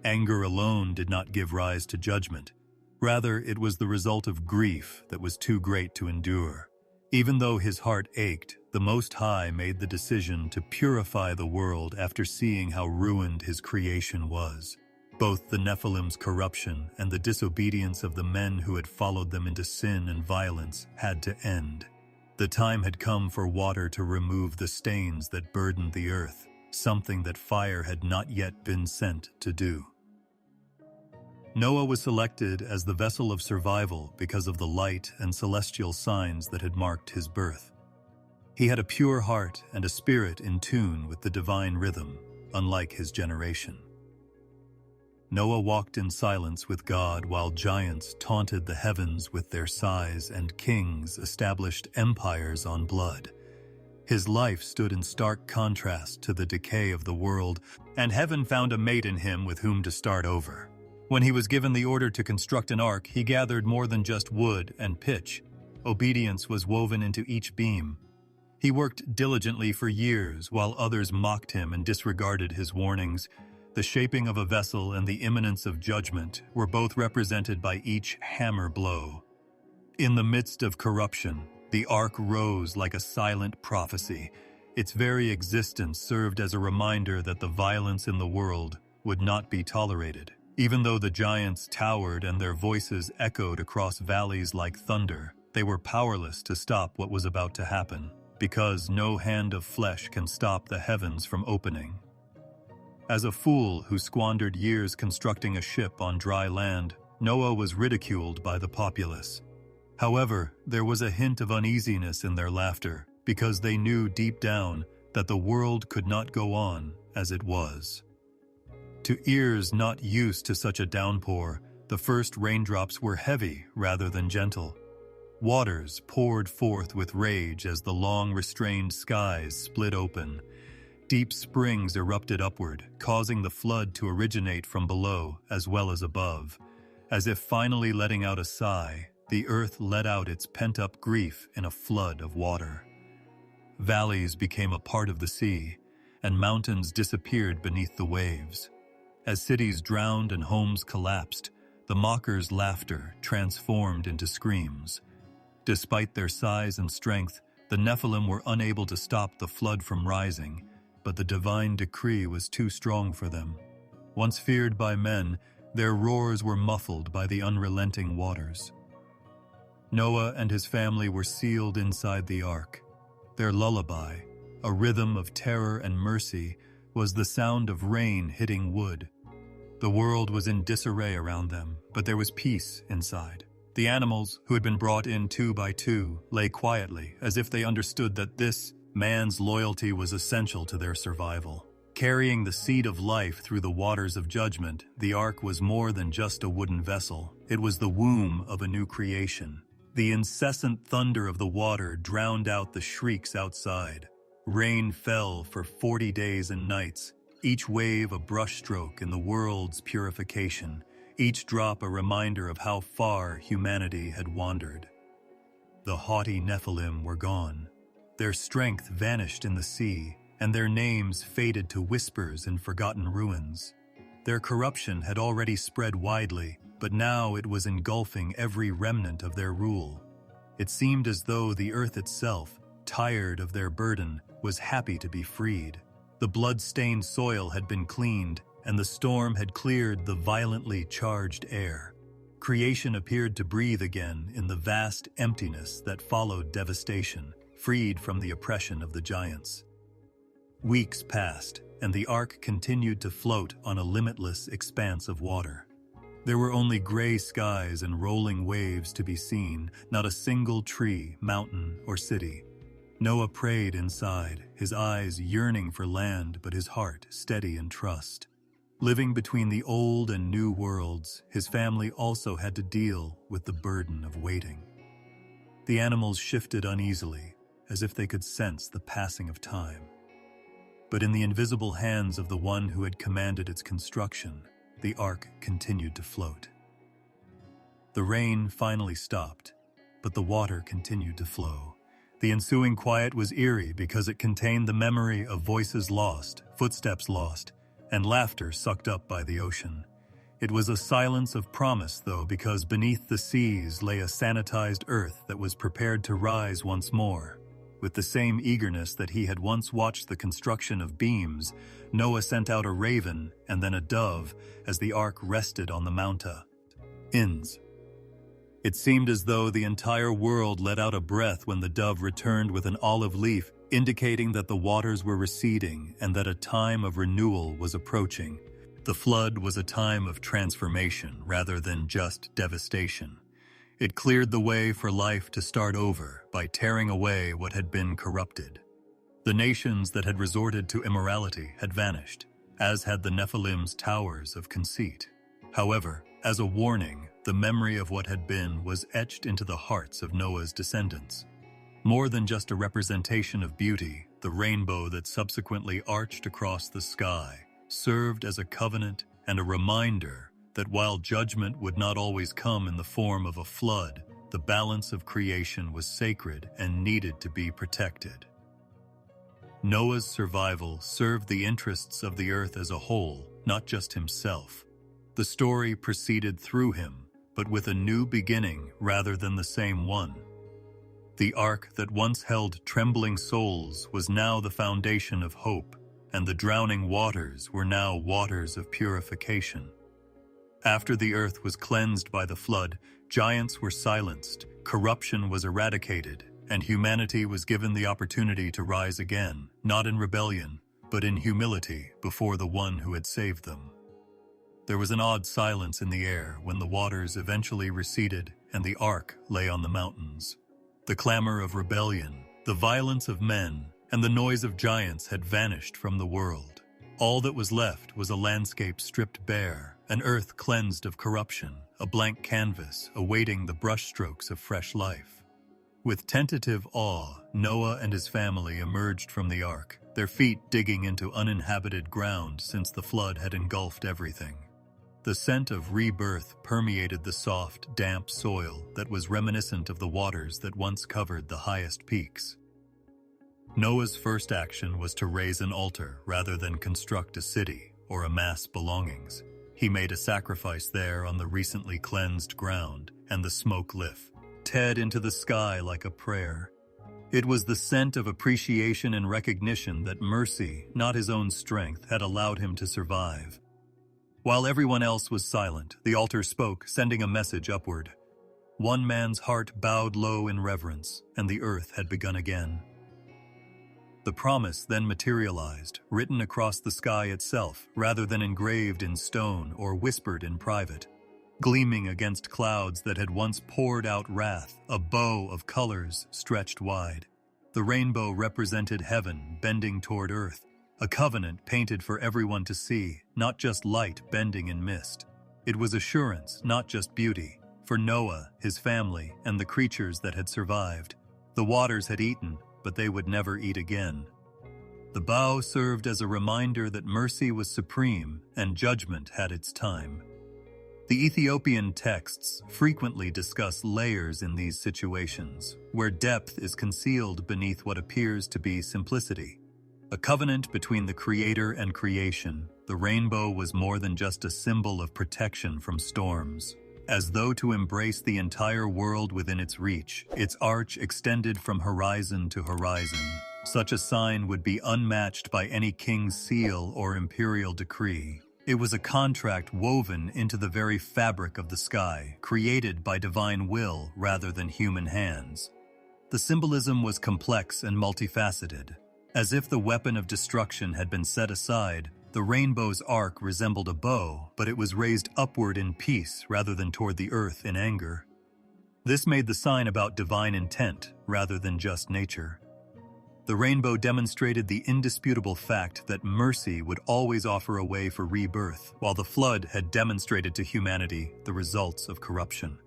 Anger alone did not give rise to judgment. Rather, it was the result of grief that was too great to endure. Even though his heart ached, the Most High made the decision to purify the world after seeing how ruined his creation was. Both the Nephilim's corruption and the disobedience of the men who had followed them into sin and violence had to end. The time had come for water to remove the stains that burdened the earth, something that fire had not yet been sent to do. Noah was selected as the vessel of survival because of the light and celestial signs that had marked his birth. He had a pure heart and a spirit in tune with the divine rhythm, unlike his generation. Noah walked in silence with God while giants taunted the heavens with their size and kings established empires on blood. His life stood in stark contrast to the decay of the world, and heaven found a mate in him with whom to start over. When he was given the order to construct an ark, he gathered more than just wood and pitch. Obedience was woven into each beam. He worked diligently for years while others mocked him and disregarded his warnings. The shaping of a vessel and the imminence of judgment were both represented by each hammer blow. In the midst of corruption, the ark rose like a silent prophecy. Its very existence served as a reminder that the violence in the world would not be tolerated. Even though the giants towered and their voices echoed across valleys like thunder, they were powerless to stop what was about to happen, because no hand of flesh can stop the heavens from opening. As a fool who squandered years constructing a ship on dry land, Noah was ridiculed by the populace. However, there was a hint of uneasiness in their laughter, because they knew deep down that the world could not go on as it was. To ears not used to such a downpour, the first raindrops were heavy rather than gentle. Waters poured forth with rage as the long-restrained skies split open. Deep springs erupted upward, causing the flood to originate from below as well as above. As if finally letting out a sigh, the earth let out its pent-up grief in a flood of water. Valleys became a part of the sea, and mountains disappeared beneath the waves. As cities drowned and homes collapsed, the mockers' laughter transformed into screams. Despite their size and strength, the Nephilim were unable to stop the flood from rising, but the divine decree was too strong for them. Once feared by men, their roars were muffled by the unrelenting waters. Noah and his family were sealed inside the ark. Their lullaby, a rhythm of terror and mercy, was the sound of rain hitting wood. The world was in disarray around them, but there was peace inside. The animals, who had been brought in 2 by 2, lay quietly, as if they understood that this man's loyalty was essential to their survival. Carrying the seed of life through the waters of judgment, the ark was more than just a wooden vessel. It was the womb of a new creation. The incessant thunder of the water drowned out the shrieks outside. Rain fell for 40 days and nights, each wave a brushstroke in the world's purification, each drop a reminder of how far humanity had wandered. The haughty Nephilim were gone. Their strength vanished in the sea, and their names faded to whispers in forgotten ruins. Their corruption had already spread widely, but now it was engulfing every remnant of their rule. It seemed as though the earth itself, tired of their burden, was happy to be freed. The blood-stained soil had been cleaned, and the storm had cleared the violently charged air. Creation appeared to breathe again in the vast emptiness that followed devastation, freed from the oppression of the giants. Weeks passed, and the ark continued to float on a limitless expanse of water. There were only gray skies and rolling waves to be seen, not a single tree, mountain, or city. Noah prayed inside, his eyes yearning for land but his heart steady in trust. Living between the old and new worlds, his family also had to deal with the burden of waiting. The animals shifted uneasily, as if they could sense the passing of time. But in the invisible hands of the one who had commanded its construction, the ark continued to float. The rain finally stopped, but the water continued to flow. The ensuing quiet was eerie because it contained the memory of voices lost, footsteps lost, and laughter sucked up by the ocean. It was a silence of promise, though, because beneath the seas lay a sanitized earth that was prepared to rise once more. With the same eagerness that he had once watched the construction of beams, Noah sent out a raven and then a dove as the ark rested on the mountains. It seemed as though the entire world let out a breath when the dove returned with an olive leaf, indicating that the waters were receding and that a time of renewal was approaching. The flood was a time of transformation rather than just devastation. It cleared the way for life to start over by tearing away what had been corrupted. The nations that had resorted to immorality had vanished, as had the Nephilim's towers of conceit. However, as a warning, the memory of what had been was etched into the hearts of Noah's descendants. More than just a representation of beauty, the rainbow that subsequently arched across the sky served as a covenant and a reminder that while judgment would not always come in the form of a flood, the balance of creation was sacred and needed to be protected. Noah's survival served the interests of the earth as a whole, not just himself. The story proceeded through him, but with a new beginning rather than the same one. The ark that once held trembling souls was now the foundation of hope, and the drowning waters were now waters of purification. After the earth was cleansed by the flood, giants were silenced, corruption was eradicated, and humanity was given the opportunity to rise again, not in rebellion, but in humility before the one who had saved them. There was an odd silence in the air when the waters eventually receded and the ark lay on the mountains. The clamor of rebellion, the violence of men, and the noise of giants had vanished from the world. All that was left was a landscape stripped bare, an earth cleansed of corruption, a blank canvas awaiting the brushstrokes of fresh life. With tentative awe, Noah and his family emerged from the ark, their feet digging into uninhabited ground since the flood had engulfed everything. The scent of rebirth permeated the soft, damp soil that was reminiscent of the waters that once covered the highest peaks. Noah's first action was to raise an altar rather than construct a city or amass belongings. He made a sacrifice there on the recently cleansed ground, and the smoke lifted into the sky like a prayer. It was the scent of appreciation and recognition that mercy, not his own strength, had allowed him to survive. While everyone else was silent, the altar spoke, sending a message upward. One man's heart bowed low in reverence, and the earth had begun again. The promise then materialized, written across the sky itself, rather than engraved in stone or whispered in private. Gleaming against clouds that had once poured out wrath, a bow of colors stretched wide. The rainbow represented heaven bending toward earth, a covenant painted for everyone to see, not just light bending in mist. It was assurance, not just beauty, for Noah, his family, and the creatures that had survived. The waters had eaten, but they would never eat again. The bow served as a reminder that mercy was supreme and judgment had its time. The Ethiopian texts frequently discuss layers in these situations, where depth is concealed beneath what appears to be simplicity. A covenant between the Creator and creation, the rainbow was more than just a symbol of protection from storms. As though to embrace the entire world within its reach, its arch extended from horizon to horizon. Such a sign would be unmatched by any king's seal or imperial decree. It was a contract woven into the very fabric of the sky, created by divine will rather than human hands. The symbolism was complex and multifaceted. As if the weapon of destruction had been set aside, the rainbow's arc resembled a bow, but it was raised upward in peace rather than toward the earth in anger. This made the sign about divine intent rather than just nature. The rainbow demonstrated the indisputable fact that mercy would always offer a way for rebirth, while the flood had demonstrated to humanity the results of corruption.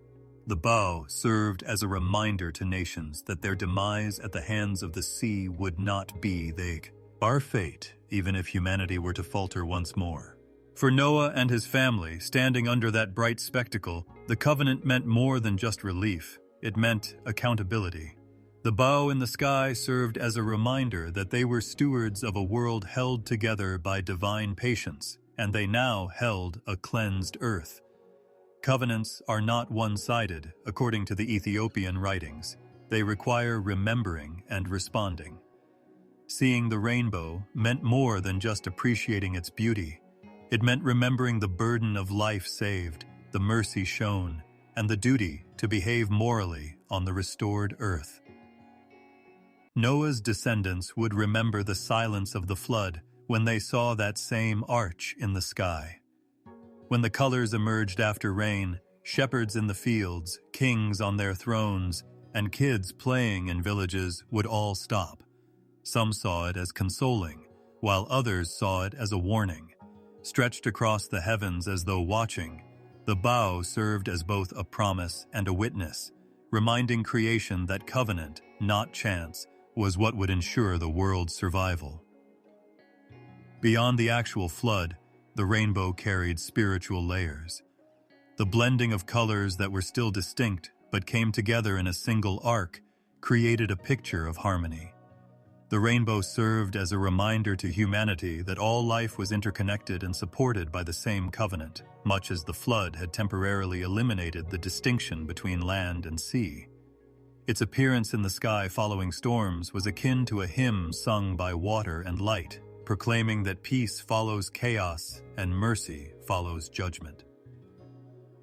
The bow served as a reminder to nations that their demise at the hands of the sea would not be our fate, even if humanity were to falter once more. For Noah and his family, standing under that bright spectacle, the covenant meant more than just relief. It meant accountability. The bow in the sky served as a reminder that they were stewards of a world held together by divine patience, and they now held a cleansed earth. Covenants are not one-sided, according to the Ethiopian writings. They require remembering and responding. Seeing the rainbow meant more than just appreciating its beauty. It meant remembering the burden of life saved, the mercy shown, and the duty to behave morally on the restored earth. Noah's descendants would remember the silence of the flood when they saw that same arch in the sky. When the colors emerged after rain, Shepherds in the fields, kings on their thrones, and kids playing in villages would all stop. Some saw it as consoling, while others saw it as a warning. Stretched across the heavens as though watching, the bow served as both a promise and a witness, reminding creation that covenant, not chance, was what would ensure the world's survival. Beyond the actual flood, the rainbow carried spiritual layers. The blending of colors that were still distinct but came together in a single arc created a picture of harmony. The rainbow served as a reminder to humanity that all life was interconnected and supported by the same covenant, much as the flood had temporarily eliminated the distinction between land and sea. Its appearance in the sky following storms was akin to a hymn sung by water and light, proclaiming that peace follows chaos and mercy follows judgment.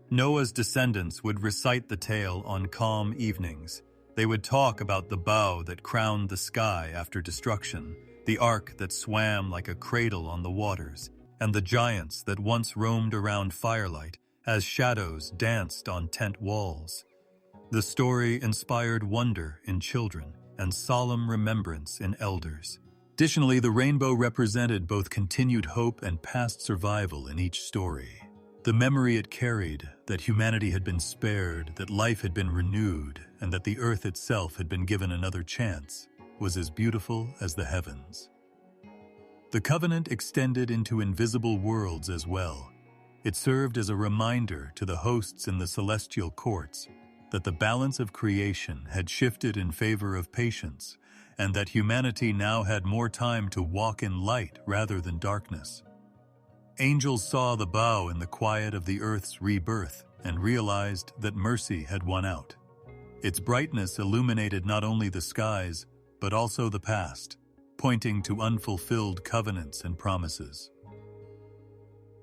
Noah's descendants would recite the tale on calm evenings. They would talk about the bow that crowned the sky after destruction, the ark that swam like a cradle on the waters, and the giants that once roamed around firelight as shadows danced on tent walls. The story inspired wonder in children and solemn remembrance in elders. Additionally, the rainbow represented both continued hope and past survival in each story. The memory it carried, that humanity had been spared, that life had been renewed, and that the earth itself had been given another chance, was as beautiful as the heavens. The covenant extended into invisible worlds as well. It served as a reminder to the hosts in the celestial courts that the balance of creation had shifted in favor of patience, and that humanity now had more time to walk in light rather than darkness. Angels saw the bow in the quiet of the earth's rebirth and realized that mercy had won out. Its brightness illuminated not only the skies, but also the past, pointing to unfulfilled covenants and promises.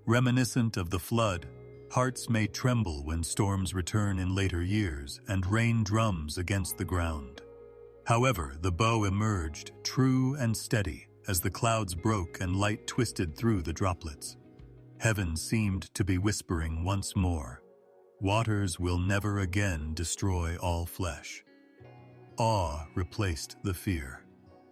Reminiscent of the flood, hearts may tremble when storms return in later years and rain drums against the ground. However, the bow emerged, true and steady, as the clouds broke and light twisted through the droplets. Heaven seemed to be whispering once more, "Waters will never again destroy all flesh." Awe replaced the fear.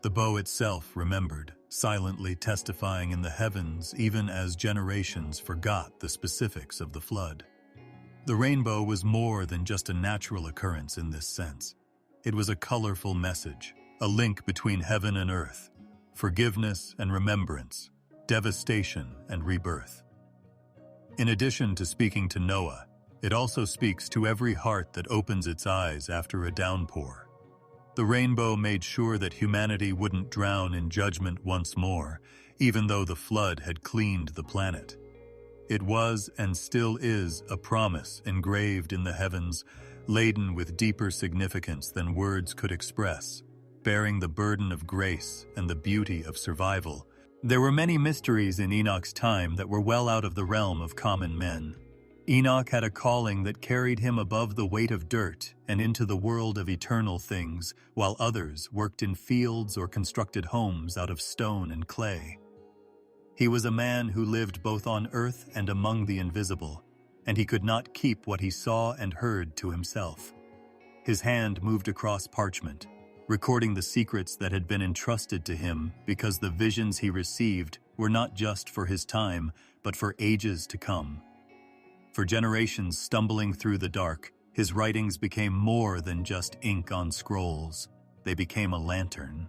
The bow itself remembered, silently testifying in the heavens even as generations forgot the specifics of the flood. The rainbow was more than just a natural occurrence in this sense. It was a colorful message, a link between heaven and earth, forgiveness and remembrance, devastation and rebirth. In addition to speaking to Noah, it also speaks to every heart that opens its eyes after a downpour. The rainbow made sure that humanity wouldn't drown in judgment once more, even though the flood had cleaned the planet. It was and still is a promise engraved in the heavens, laden with deeper significance than words could express, bearing the burden of grace and the beauty of survival. There were many mysteries in Enoch's time that were well out of the realm of common men. Enoch had a calling that carried him above the weight of dirt and into the world of eternal things, while others worked in fields or constructed homes out of stone and clay. He was a man who lived both on earth and among the invisible, and he could not keep what he saw and heard to himself. His hand moved across parchment, recording the secrets that had been entrusted to him because the visions he received were not just for his time, but for ages to come. For generations stumbling through the dark, his writings became more than just ink on scrolls. They became a lantern.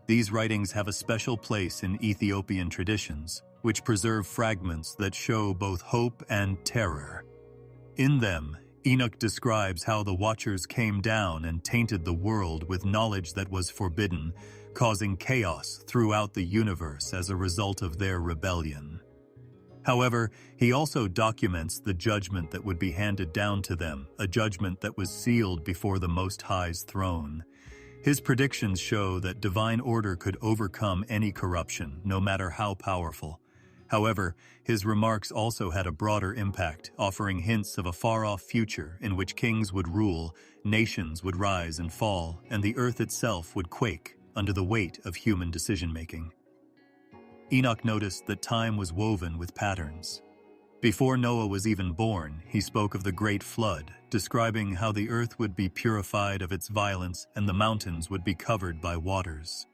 These writings have a special place in Ethiopian traditions, which preserve fragments that show both hope and terror. In them, Enoch describes how the Watchers came down and tainted the world with knowledge that was forbidden, causing chaos throughout the universe as a result of their rebellion. However, he also documents the judgment that would be handed down to them, a judgment that was sealed before the Most High's throne. His predictions show that divine order could overcome any corruption, no matter how powerful. However, his remarks also had a broader impact, offering hints of a far-off future in which kings would rule, nations would rise and fall, and the earth itself would quake under the weight of human decision-making. Enoch noticed that time was woven with patterns. Before Noah was even born, he spoke of the great flood, describing how the earth would be purified of its violence and the mountains would be covered by waters.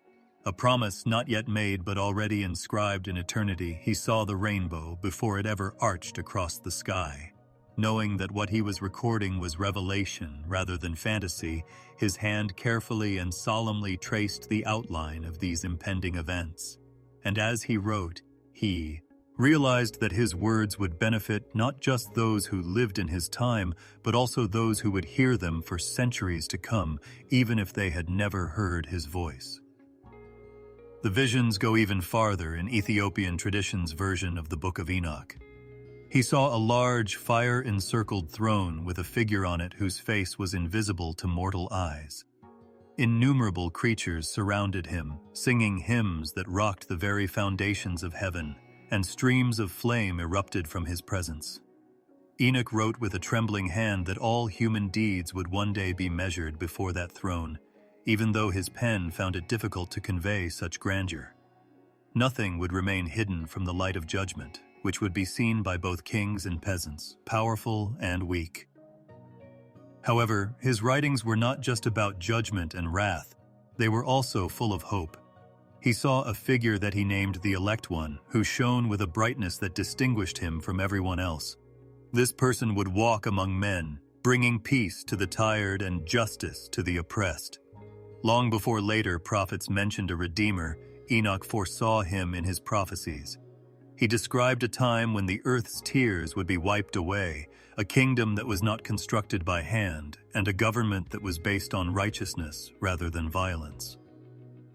A promise not yet made but already inscribed in eternity, he saw the rainbow before it ever arched across the sky. Knowing that what he was recording was revelation rather than fantasy, his hand carefully and solemnly traced the outline of these impending events. And as he wrote, he realized that his words would benefit not just those who lived in his time, but also those who would hear them for centuries to come, even if they had never heard his voice. The visions go even farther in Ethiopian tradition's version of the Book of Enoch. He saw a large, fire-encircled throne with a figure on it whose face was invisible to mortal eyes. Innumerable creatures surrounded him, singing hymns that rocked the very foundations of heaven, and streams of flame erupted from his presence. Enoch wrote with a trembling hand that all human deeds would one day be measured before that throne, even though his pen found it difficult to convey such grandeur. Nothing would remain hidden from the light of judgment, which would be seen by both kings and peasants, powerful and weak. However, his writings were not just about judgment and wrath, they were also full of hope. He saw a figure that he named the Elect One, who shone with a brightness that distinguished him from everyone else. This person would walk among men, bringing peace to the tired and justice to the oppressed. Long before later prophets mentioned a Redeemer, Enoch foresaw him in his prophecies. He described a time when the earth's tears would be wiped away, a kingdom that was not constructed by hand, and a government that was based on righteousness rather than violence.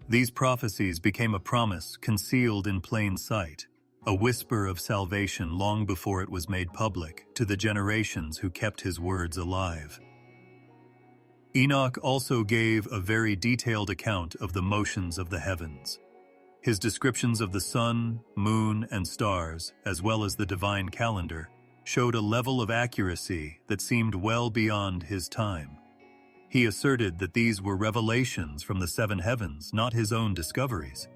These prophecies became a promise concealed in plain sight, a whisper of salvation long before it was made public to the generations who kept his words alive. Enoch also gave a very detailed account of the motions of the heavens. His descriptions of the sun, moon, and stars, as well as the divine calendar, showed a level of accuracy that seemed well beyond his time. He asserted that these were revelations from the seven heavens, not his own discoveries.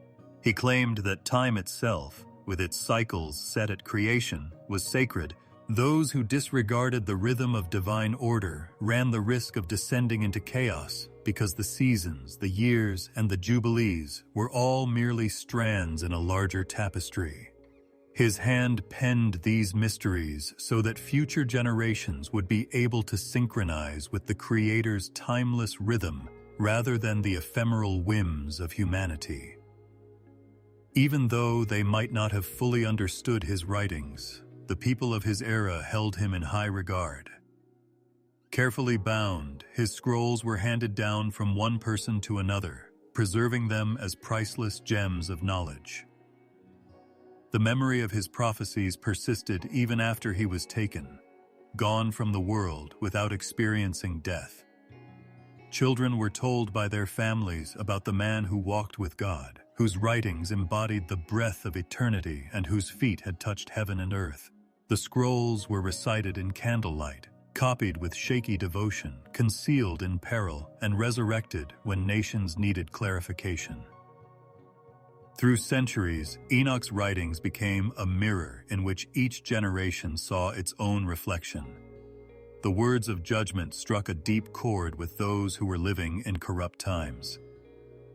He claimed that time itself, with its cycles set at creation, was sacred. Those who disregarded the rhythm of divine order ran the risk of descending into chaos because the seasons, the years, and the jubilees were all merely strands in a larger tapestry. His hand penned these mysteries so that future generations would be able to synchronize with the Creator's timeless rhythm rather than the ephemeral whims of humanity. Even though they might not have fully understood his writings, the people of his era held him in high regard. Carefully bound, his scrolls were handed down from one person to another, preserving them as priceless gems of knowledge. The memory of his prophecies persisted even after he was taken, gone from the world without experiencing death. Children were told by their families about the man who walked with God, whose writings embodied the breath of eternity and whose feet had touched heaven and earth. The scrolls were recited in candlelight, copied with shaky devotion, concealed in peril, and resurrected when nations needed clarification. Through centuries, Enoch's writings became a mirror in which each generation saw its own reflection. The words of judgment struck a deep chord with those who were living in corrupt times.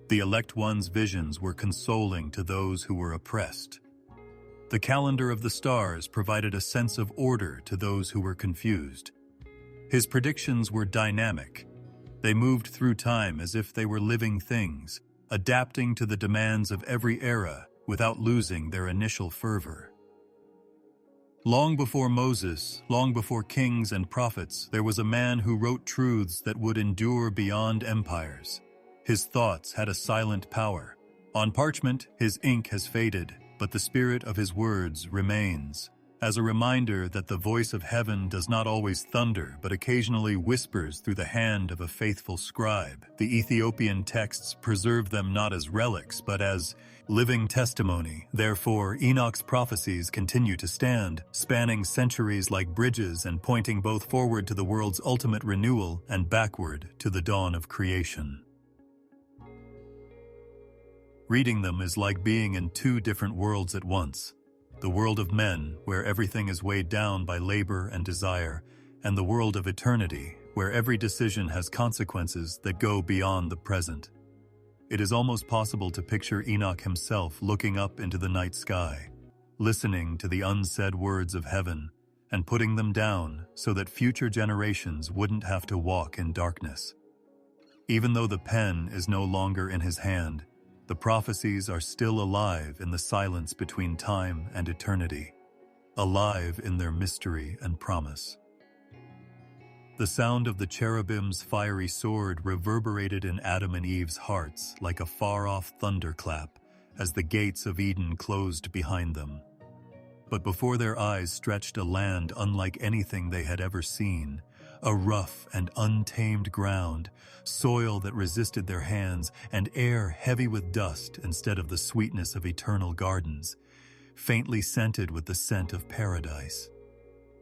The Elect One's visions were consoling to those who were oppressed. The calendar of the stars provided a sense of order to those who were confused. His predictions were dynamic. They moved through time as if they were living things, adapting to the demands of every era without losing their initial fervor. Long before Moses, long before kings and prophets, there was a man who wrote truths that would endure beyond empires. His thoughts had a silent power. On parchment, his ink has faded, but the spirit of his words remains, as a reminder that the voice of heaven does not always thunder, but occasionally whispers through the hand of a faithful scribe. The Ethiopian texts preserve them not as relics, but as living testimony. Therefore, Enoch's prophecies continue to stand, spanning centuries like bridges and pointing both forward to the world's ultimate renewal and backward to the dawn of creation. Reading them is like being in two different worlds at once. the world of men, where everything is weighed down by labor and desire, and the world of eternity, where every decision has consequences that go beyond the present. It is almost possible to picture Enoch himself looking up into the night sky, listening to the unsaid words of heaven, and putting them down so that future generations wouldn't have to walk in darkness. Even though the pen is no longer in his hand, the prophecies are still alive in the silence between time and eternity, alive in their mystery and promise. The sound of the cherubim's fiery sword reverberated in Adam and Eve's hearts like a far-off thunderclap as the gates of Eden closed behind them. But before their eyes stretched a land unlike anything they had ever seen, a rough and untamed ground, soil that resisted their hands, and air heavy with dust instead of the sweetness of eternal gardens, faintly scented with the scent of paradise.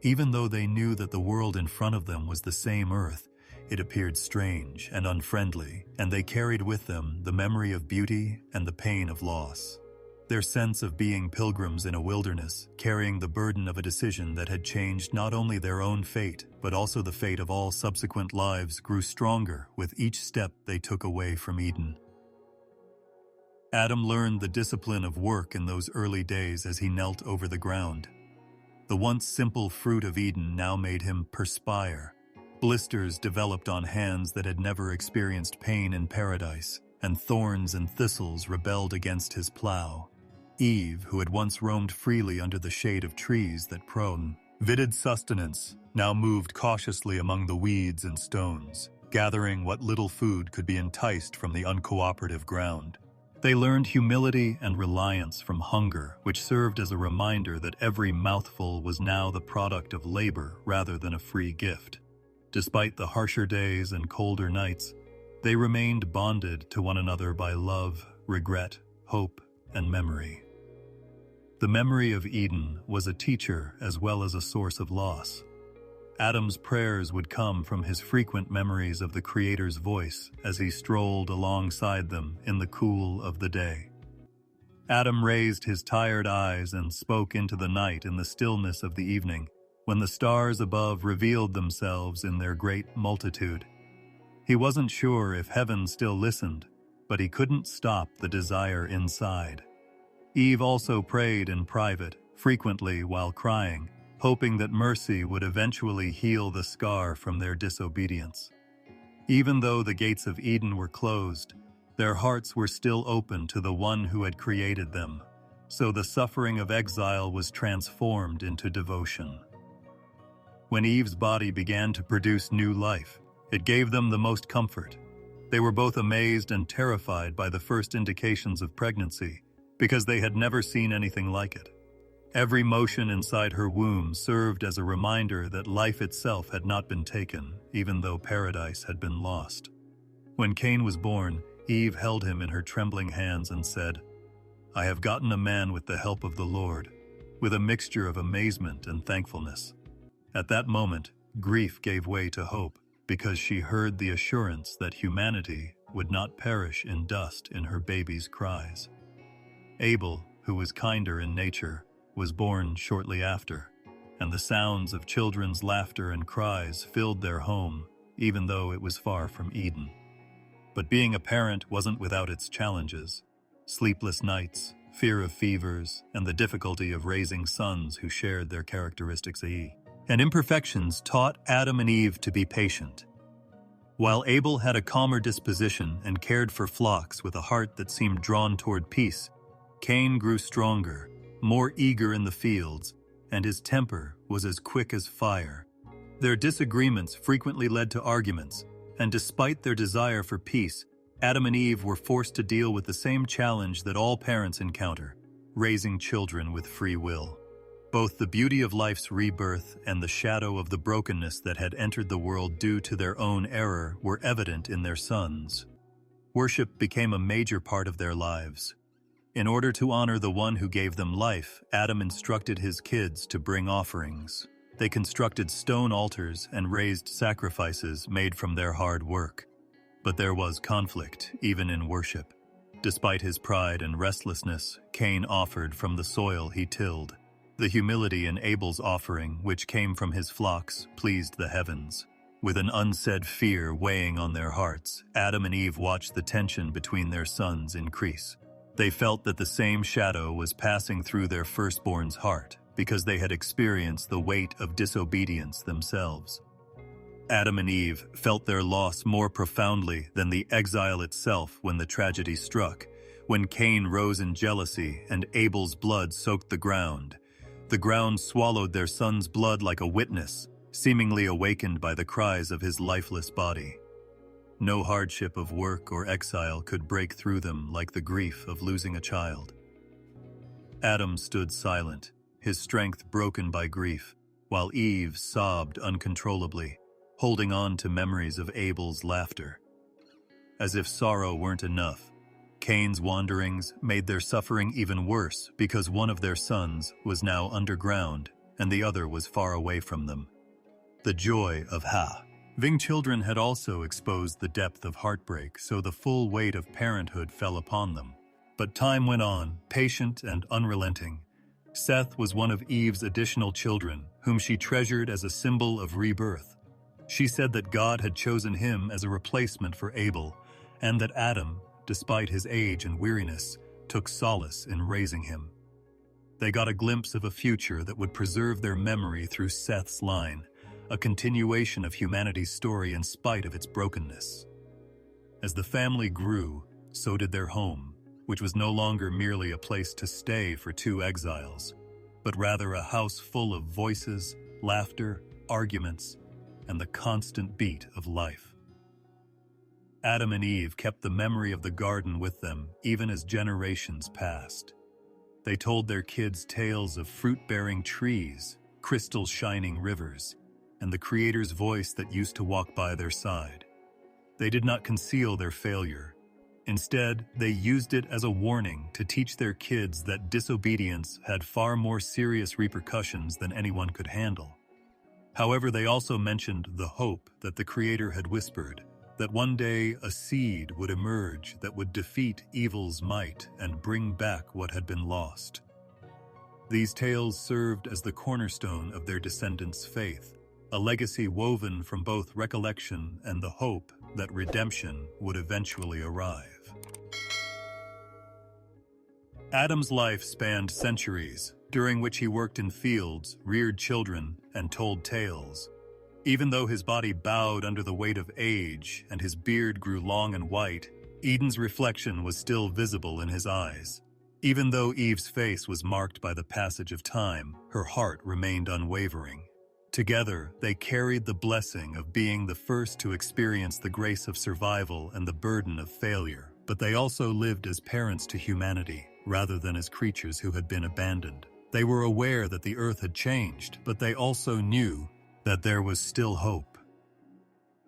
Even though they knew that the world in front of them was the same earth, it appeared strange and unfriendly, and they carried with them the memory of beauty and the pain of loss. Their sense of being pilgrims in a wilderness, carrying the burden of a decision that had changed not only their own fate, but also the fate of all subsequent lives, grew stronger with each step they took away from Eden. Adam learned the discipline of work in those early days as he knelt over the ground. The once simple fruit of Eden now made him perspire. Blisters developed on hands that had never experienced pain in paradise, and thorns and thistles rebelled against his plow. Eve, who had once roamed freely under the shade of trees that provided sustenance, now moved cautiously among the weeds and stones, gathering what little food could be enticed from the uncooperative ground. They learned humility and reliance from hunger, which served as a reminder that every mouthful was now the product of labor rather than a free gift. Despite the harsher days and colder nights, they remained bonded to one another by love, regret, hope, and memory. The memory of Eden was a teacher as well as a source of loss. Adam's prayers would come from his frequent memories of the Creator's voice as he strolled alongside them in the cool of the day. Adam raised his tired eyes and spoke into the night in the stillness of the evening, when the stars above revealed themselves in their great multitude. He wasn't sure if heaven still listened, but he couldn't stop the desire inside. Eve also prayed in private, frequently while crying, hoping that mercy would eventually heal the scar from their disobedience. Even though the gates of Eden were closed, their hearts were still open to the one who had created them, so the suffering of exile was transformed into devotion. When Eve's body began to produce new life, it gave them the most comfort. They were both amazed and terrified by the first indications of pregnancy, because they had never seen anything like it. Every motion inside her womb served as a reminder that life itself had not been taken, even though paradise had been lost. When Cain was born, Eve held him in her trembling hands and said, "I have gotten a man with the help of the Lord," with a mixture of amazement and thankfulness. At that moment, grief gave way to hope, because she heard the assurance that humanity would not perish in dust in her baby's cries. Abel, who was kinder in nature, was born shortly after, and the sounds of children's laughter and cries filled their home, even though it was far from Eden. But being a parent wasn't without its challenges. Sleepless nights, fear of fevers, and the difficulty of raising sons who shared their characteristics and imperfections taught Adam and Eve to be patient. While Abel had a calmer disposition and cared for flocks with a heart that seemed drawn toward peace, Cain grew stronger, more eager in the fields, and his temper was as quick as fire. Their disagreements frequently led to arguments, and despite their desire for peace, Adam and Eve were forced to deal with the same challenge that all parents encounter: raising children with free will. Both the beauty of life's rebirth and the shadow of the brokenness that had entered the world due to their own error were evident in their sons. Worship became a major part of their lives. In order to honor the one who gave them life, Adam instructed his kids to bring offerings. They constructed stone altars and raised sacrifices made from their hard work. But there was conflict, even in worship. Despite his pride and restlessness, Cain offered from the soil he tilled. The humility in Abel's offering, which came from his flocks, pleased the heavens. With an unsaid fear weighing on their hearts, Adam and Eve watched the tension between their sons increase. They felt that the same shadow was passing through their firstborn's heart, because they had experienced the weight of disobedience themselves. Adam and Eve felt their loss more profoundly than the exile itself when the tragedy struck. When Cain rose in jealousy and Abel's blood soaked the ground swallowed their son's blood like a witness, seemingly awakened by the cries of his lifeless body. No hardship of work or exile could break through them like the grief of losing a child. Adam stood silent, his strength broken by grief, while Eve sobbed uncontrollably, holding on to memories of Abel's laughter. As if sorrow weren't enough, Cain's wanderings made their suffering even worse because one of their sons was now underground and the other was far away from them. The joy of having children had also exposed the depth of heartbreak, so the full weight of parenthood fell upon them. But time went on, patient and unrelenting. Seth was one of Eve's additional children, whom she treasured as a symbol of rebirth. She said that God had chosen him as a replacement for Abel, and that Adam, despite his age and weariness, took solace in raising him. They got a glimpse of a future that would preserve their memory through Seth's line, a continuation of humanity's story in spite of its brokenness. As the family grew, so did their home, which was no longer merely a place to stay for two exiles, but rather a house full of voices, laughter, arguments, and the constant beat of life. Adam and Eve kept the memory of the garden with them even as generations passed. They told their kids tales of fruit-bearing trees, crystal-shining rivers, and the Creator's voice that used to walk by their side. They did not conceal their failure. Instead, they used it as a warning to teach their kids that disobedience had far more serious repercussions than anyone could handle. However, they also mentioned the hope that the Creator had whispered, that one day a seed would emerge that would defeat evil's might and bring back what had been lost. These tales served as the cornerstone of their descendants' faith, a legacy woven from both recollection and the hope that redemption would eventually arrive. Adam's life spanned centuries, during which he worked in fields, reared children, and told tales. Even though his body bowed under the weight of age and his beard grew long and white, Eden's reflection was still visible in his eyes. Even though Eve's face was marked by the passage of time, her heart remained unwavering. Together, they carried the blessing of being the first to experience the grace of survival and the burden of failure, but they also lived as parents to humanity, rather than as creatures who had been abandoned. They were aware that the earth had changed, but they also knew that there was still hope.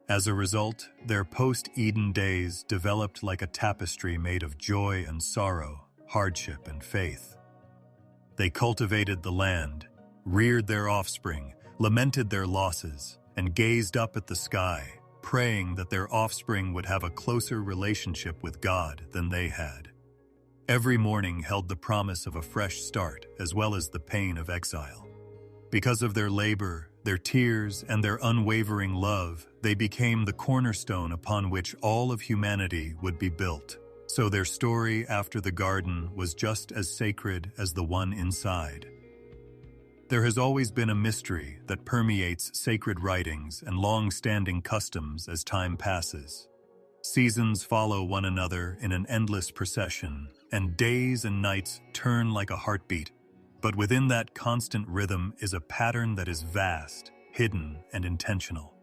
As a result, their post-Eden days developed like a tapestry made of joy and sorrow, hardship and faith. They cultivated the land, reared their offspring, lamented their losses, and gazed up at the sky, praying that their offspring would have a closer relationship with God than they had. Every morning held the promise of a fresh start as well as the pain of exile. Because of their labor, their tears, and their unwavering love, they became the cornerstone upon which all of humanity would be built. So their story after the garden was just as sacred as the one inside. There has always been a mystery that permeates sacred writings and long-standing customs as time passes. Seasons follow one another in an endless procession, and days and nights turn like a heartbeat. But within that constant rhythm is a pattern that is vast, hidden, and intentional.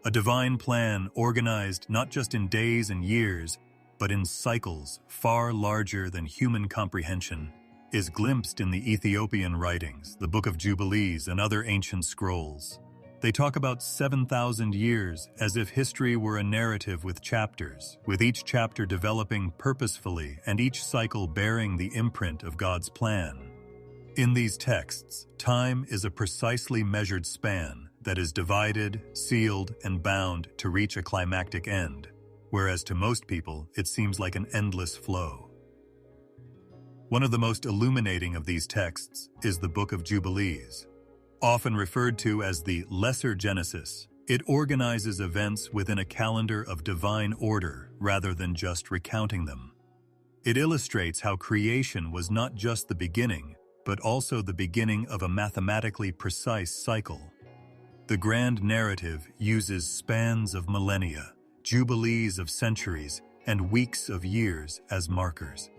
A divine plan organized not just in days and years, but in cycles far larger than human comprehension, is glimpsed in the Ethiopian writings, the Book of Jubilees, and other ancient scrolls. They talk about 7,000 years as if history were a narrative with chapters, with each chapter developing purposefully and each cycle bearing the imprint of God's plan. In these texts, time is a precisely measured span that is divided, sealed, and bound to reach a climactic end, whereas to most people it seems like an endless flow. One of the most illuminating of these texts is the Book of Jubilees. Often referred to as the Lesser Genesis, it organizes events within a calendar of divine order rather than just recounting them. It illustrates how creation was not just the beginning, but also the beginning of a mathematically precise cycle. The grand narrative uses spans of millennia, jubilees of centuries, and weeks of years as markers.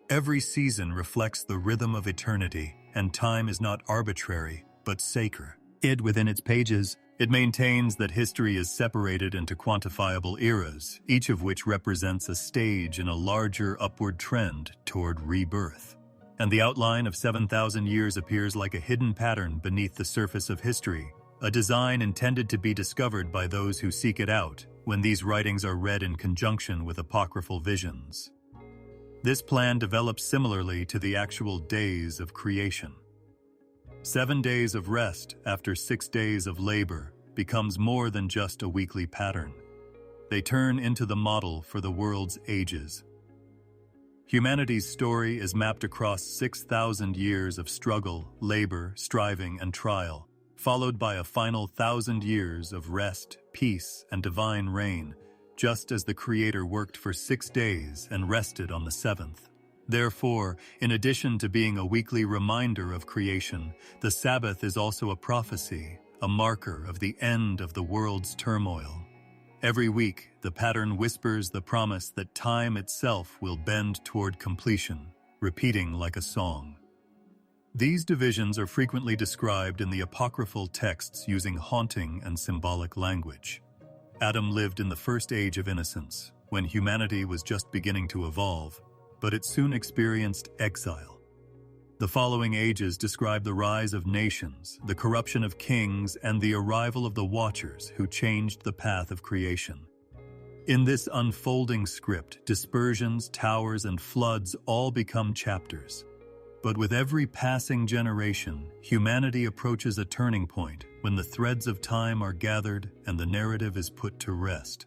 Every season reflects the rhythm of eternity, and time is not arbitrary, but sacred. Within its pages, it maintains that history is separated into quantifiable eras, each of which represents a stage in a larger upward trend toward rebirth. And the outline of 7,000 years appears like a hidden pattern beneath the surface of history, a design intended to be discovered by those who seek it out when these writings are read in conjunction with apocryphal visions. This plan develops similarly to the actual days of creation. 7 days of rest after 6 days of labor becomes more than just a weekly pattern. They turn into the model for the world's ages. Humanity's story is mapped across 6,000 years of struggle, labor, striving, and trial, followed by a final 1,000 years of rest, peace, and divine reign, just as the Creator worked for 6 days and rested on the 7th. Therefore, in addition to being a weekly reminder of creation, the Sabbath is also a prophecy, a marker of the end of the world's turmoil. Every week, the pattern whispers the promise that time itself will bend toward completion, repeating like a song. These divisions are frequently described in the apocryphal texts using haunting and symbolic language. Adam lived in the first age of innocence, when humanity was just beginning to evolve, but it soon experienced exile. The following ages describe the rise of nations, the corruption of kings, and the arrival of the Watchers who changed the path of creation. In this unfolding script, dispersions, towers, and floods all become chapters. But with every passing generation, humanity approaches a turning point when the threads of time are gathered and the narrative is put to rest.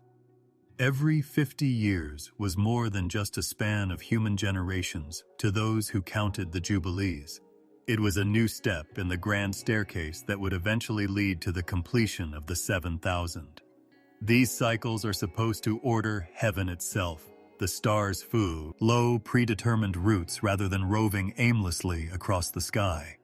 Every 50 years was more than just a span of human generations to those who counted the Jubilees. It was a new step in the grand staircase that would eventually lead to the completion of the 7,000. These cycles are supposed to order heaven itself. The stars follow predetermined routes rather than roving aimlessly across the sky.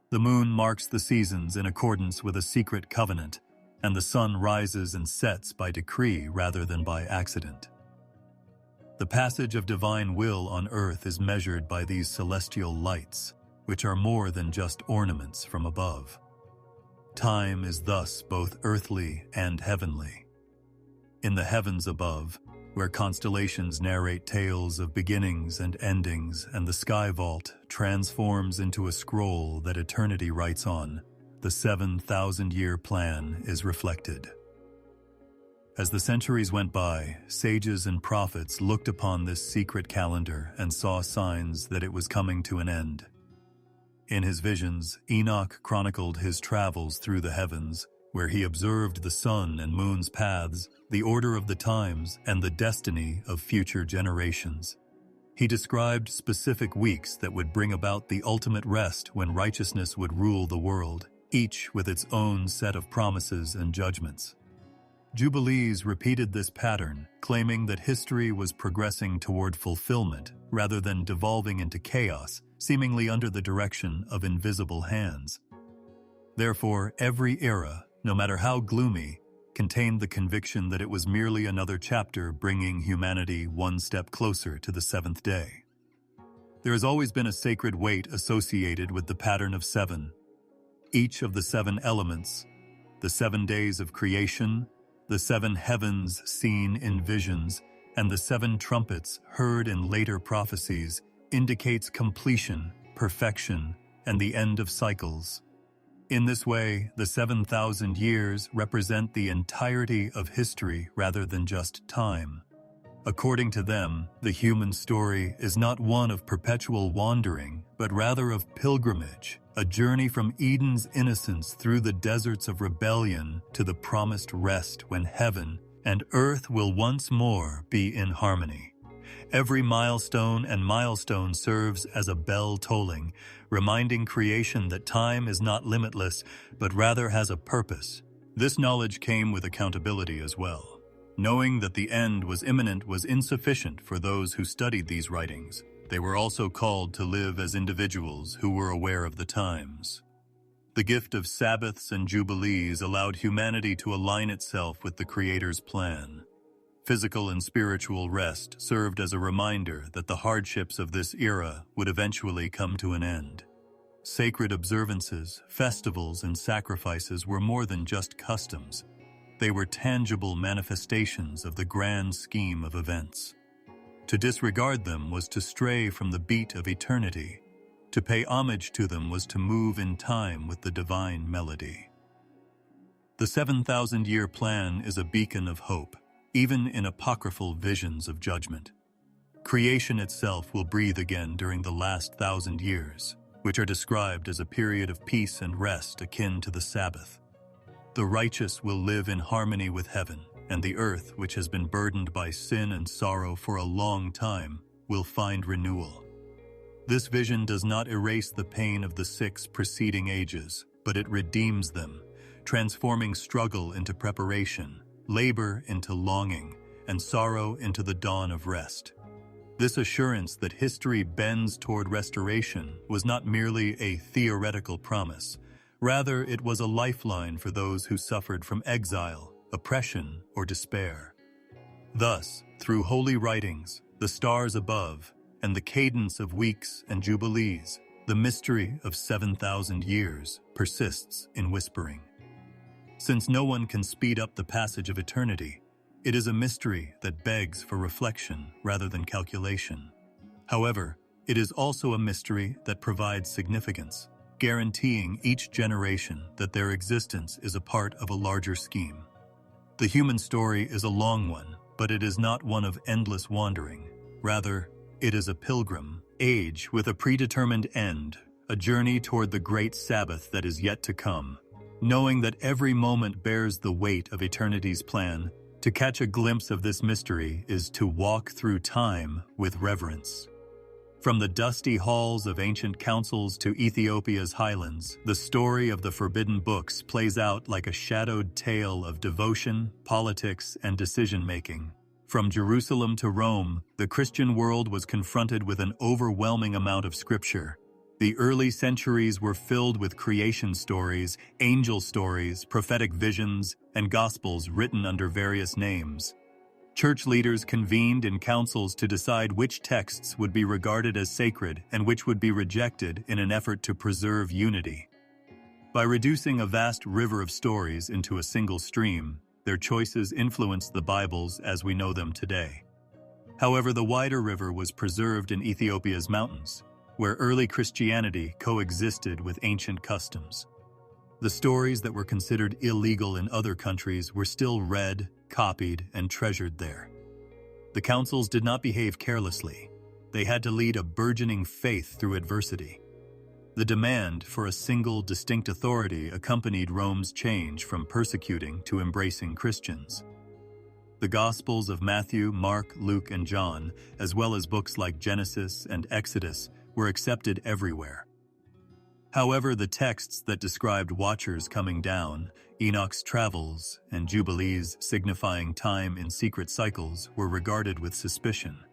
The moon marks the seasons in accordance with a secret covenant, and the sun rises and sets by decree rather than by accident. The passage of divine will on earth is measured by these celestial lights, which are more than just ornaments from above. Time is thus both earthly and heavenly. In the heavens above, where constellations narrate tales of beginnings and endings, and the sky vault transforms into a scroll that eternity writes on, the 7,000-year plan is reflected. As the centuries went by, sages and prophets looked upon this secret calendar and saw signs that it was coming to an end. In his visions, Enoch chronicled his travels through the heavens, where he observed the sun and moon's paths, the order of the times, and the destiny of future generations. He described specific weeks that would bring about the ultimate rest when righteousness would rule the world, each with its own set of promises and judgments. Jubilees repeated this pattern, claiming that history was progressing toward fulfillment rather than devolving into chaos, seemingly under the direction of invisible hands. Therefore, every era, no matter how gloomy, contained the conviction that it was merely another chapter bringing humanity one step closer to the 7th day. There has always been a sacred weight associated with the pattern of 7. Each of the 7 elements, the 7 days of creation, the 7 heavens seen in visions, and the 7 trumpets heard in later prophecies, indicates completion, perfection, and the end of cycles. In this way, the 7,000 years represent the entirety of history rather than just time. According to them, the human story is not one of perpetual wandering, but rather of pilgrimage, a journey from Eden's innocence through the deserts of rebellion to the promised rest when heaven and earth will once more be in harmony. Every milestone serves as a bell tolling, reminding creation that time is not limitless, but rather has a purpose. This knowledge came with accountability as well. Knowing that the end was imminent was insufficient for those who studied these writings. They were also called to live as individuals who were aware of the times. The gift of Sabbaths and jubilees allowed humanity to align itself with the Creator's plan. Physical and spiritual rest served as a reminder that the hardships of this era would eventually come to an end. Sacred observances, festivals, and sacrifices were more than just customs. They were tangible manifestations of the grand scheme of events. To disregard them was to stray from the beat of eternity. To pay homage to them was to move in time with the divine melody. The 7,000-year plan is a beacon of hope, even in apocryphal visions of judgment. Creation itself will breathe again during the last 1,000 years, which are described as a period of peace and rest akin to the Sabbath. The righteous will live in harmony with heaven, and the earth, which has been burdened by sin and sorrow for a long time, will find renewal. This vision does not erase the pain of the 6 preceding ages, but it redeems them, transforming struggle into preparation, labor into longing, and sorrow into the dawn of rest. This assurance that history bends toward restoration was not merely a theoretical promise. Rather, it was a lifeline for those who suffered from exile, oppression, or despair. Thus, through holy writings, the stars above, and the cadence of weeks and jubilees, the mystery of 7,000 years persists in whispering. Since no one can speed up the passage of eternity, it is a mystery that begs for reflection rather than calculation. However, it is also a mystery that provides significance, guaranteeing each generation that their existence is a part of a larger scheme. The human story is a long one, but it is not one of endless wandering. Rather, it is a pilgrim age with a predetermined end, a journey toward the great Sabbath that is yet to come. Knowing that every moment bears the weight of eternity's plan, to catch a glimpse of this mystery is to walk through time with reverence. From the dusty halls of ancient councils to Ethiopia's highlands, the story of the forbidden books plays out like a shadowed tale of devotion, politics, and decision-making. From Jerusalem to Rome, the Christian world was confronted with an overwhelming amount of scripture. The early centuries were filled with creation stories, angel stories, prophetic visions, and gospels written under various names. Church leaders convened in councils to decide which texts would be regarded as sacred and which would be rejected in an effort to preserve unity. By reducing a vast river of stories into a single stream, their choices influenced the Bibles as we know them today. However, the wider river was preserved in Ethiopia's mountains, where early Christianity coexisted with ancient customs. The stories that were considered illegal in other countries were still read, copied, and treasured there. The councils did not behave carelessly. They had to lead a burgeoning faith through adversity. The demand for a single, distinct authority accompanied Rome's change from persecuting to embracing Christians. The Gospels of Matthew, Mark, Luke, and John, as well as books like Genesis and Exodus, were accepted everywhere. However, the texts that described watchers coming down, Enoch's travels, and jubilees signifying time in secret cycles were regarded with suspicion.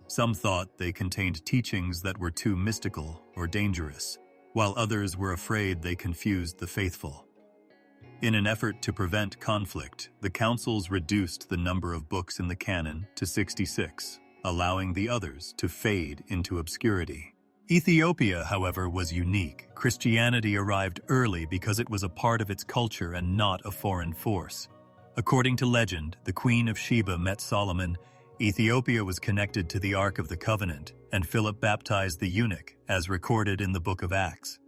Some thought they contained teachings that were too mystical or dangerous, while others were afraid they confused the faithful. In an effort to prevent conflict, the councils reduced the number of books in the canon to 66, allowing the others to fade into obscurity. Ethiopia, however, was unique. Christianity arrived early because it was a part of its culture and not a foreign force. According to legend, the Queen of Sheba met Solomon. Ethiopia was connected to the Ark of the Covenant, and Philip baptized the eunuch, as recorded in the Book of Acts.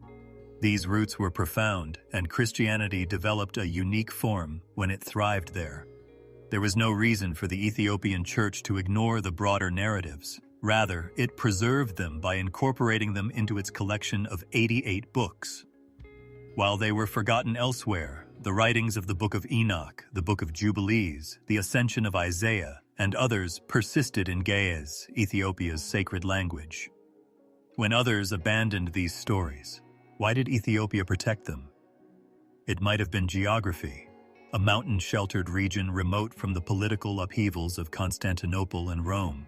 These roots were profound, and Christianity developed a unique form when it thrived there. There was no reason for the Ethiopian church to ignore the broader narratives. Rather, it preserved them by incorporating them into its collection of 88 books. While they were forgotten elsewhere, the writings of the Book of Enoch, the Book of Jubilees, the Ascension of Isaiah, and others persisted in Ge'ez, Ethiopia's sacred language. When others abandoned these stories, why did Ethiopia protect them? It might have been geography, a mountain-sheltered region remote from the political upheavals of Constantinople and Rome.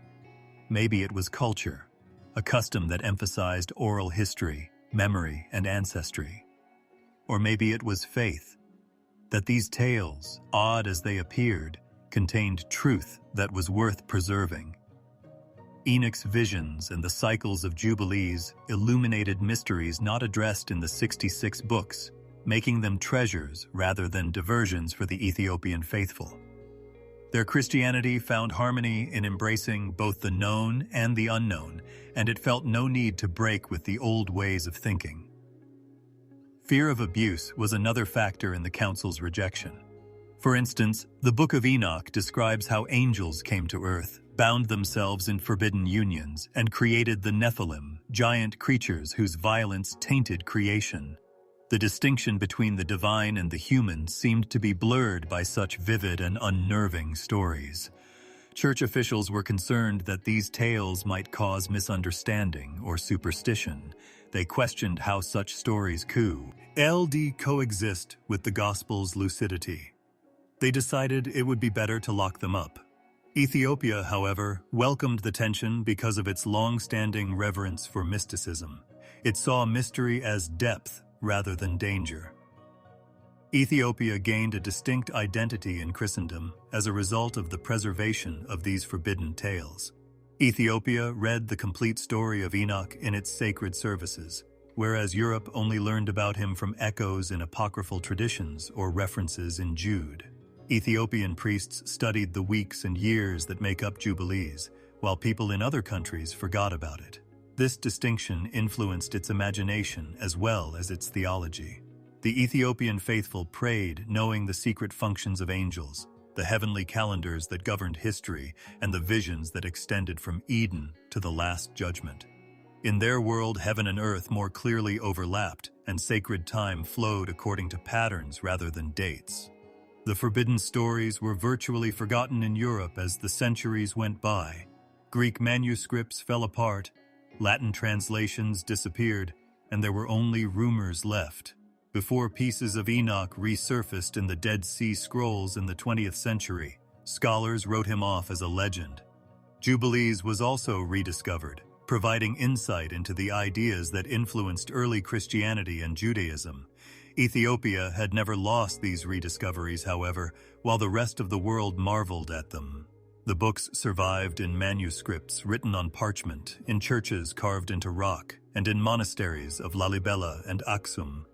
Maybe it was culture, a custom that emphasized oral history, memory, and ancestry. Or maybe it was faith, that these tales, odd as they appeared, contained truth that was worth preserving. Enoch's visions and the cycles of jubilees illuminated mysteries not addressed in the 66 books, making them treasures rather than diversions for the Ethiopian faithful. Their Christianity found harmony in embracing both the known and the unknown, and it felt no need to break with the old ways of thinking. Fear of abuse was another factor in the council's rejection. For instance, the Book of Enoch describes how angels came to earth, bound themselves in forbidden unions, and created the Nephilim, giant creatures whose violence tainted creation. The distinction between the divine and the human seemed to be blurred by such vivid and unnerving stories. Church officials were concerned that these tales might cause misunderstanding or superstition. They questioned how such stories could coexist with the gospel's lucidity. They decided it would be better to lock them up. Ethiopia, however, welcomed the tension because of its long-standing reverence for mysticism. It saw mystery as depth rather than danger. Ethiopia gained a distinct identity in Christendom as a result of the preservation of these forbidden tales. Ethiopia read the complete story of Enoch in its sacred services, whereas Europe only learned about him from echoes in apocryphal traditions or references in Jude. Ethiopian priests studied the weeks and years that make up jubilees, while people in other countries forgot about it. This distinction influenced its imagination as well as its theology. The Ethiopian faithful prayed knowing the secret functions of angels, the heavenly calendars that governed history, and the visions that extended from Eden to the Last Judgment. In their world, heaven and earth more clearly overlapped, and sacred time flowed according to patterns rather than dates. The forbidden stories were virtually forgotten in Europe as the centuries went by. Greek manuscripts fell apart, Latin translations disappeared, and there were only rumors left. Before pieces of Enoch resurfaced in the Dead Sea Scrolls in the 20th century, scholars wrote him off as a legend. Jubilees was also rediscovered, providing insight into the ideas that influenced early Christianity and Judaism. Ethiopia had never lost these rediscoveries, however, while the rest of the world marveled at them. The books survived in manuscripts written on parchment, in churches carved into rock, and in monasteries of Lalibela and Aksum.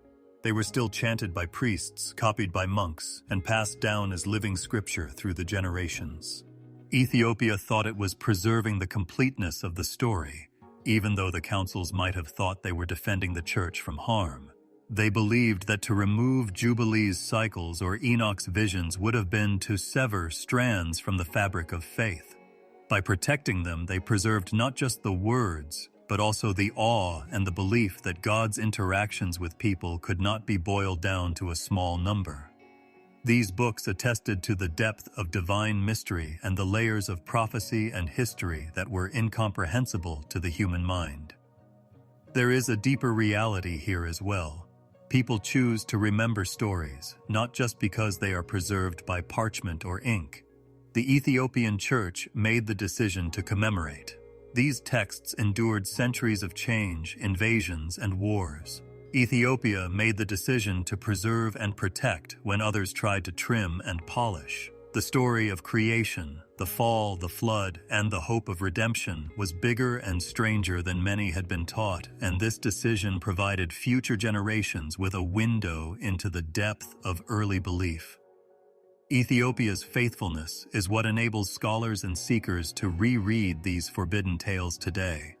They were still chanted by priests, copied by monks, and passed down as living scripture through the generations. Ethiopia thought it was preserving the completeness of the story, even though the councils might have thought they were defending the church from harm. They believed that to remove Jubilees' cycles or Enoch's visions would have been to sever strands from the fabric of faith. By protecting them, they preserved not just the words, but also the awe and the belief that God's interactions with people could not be boiled down to a small number. These books attested to the depth of divine mystery and the layers of prophecy and history that were incomprehensible to the human mind. There is a deeper reality here as well. People choose to remember stories, not just because they are preserved by parchment or ink. The Ethiopian Church made the decision to commemorate. These texts endured centuries of change, invasions, and wars. Ethiopia made the decision to preserve and protect when others tried to trim and polish. The story of creation, the fall, the flood, and the hope of redemption was bigger and stranger than many had been taught, and this decision provided future generations with a window into the depth of early belief. Ethiopia's faithfulness is what enables scholars and seekers to reread these forbidden tales today.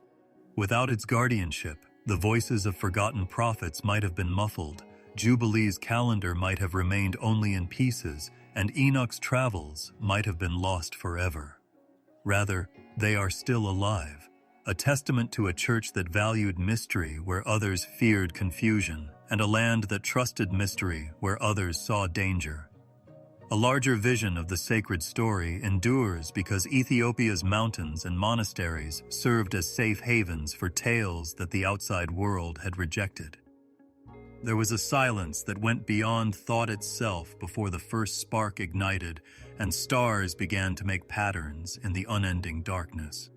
Without its guardianship, the voices of forgotten prophets might have been muffled, Jubilee's calendar might have remained only in pieces, and Enoch's travels might have been lost forever. Rather, they are still alive, a testament to a church that valued mystery where others feared confusion, and a land that trusted mystery where others saw danger. A larger vision of the sacred story endures because Ethiopia's mountains and monasteries served as safe havens for tales that the outside world had rejected. There was a silence that went beyond thought itself before the first spark ignited and stars began to make patterns in the unending darkness.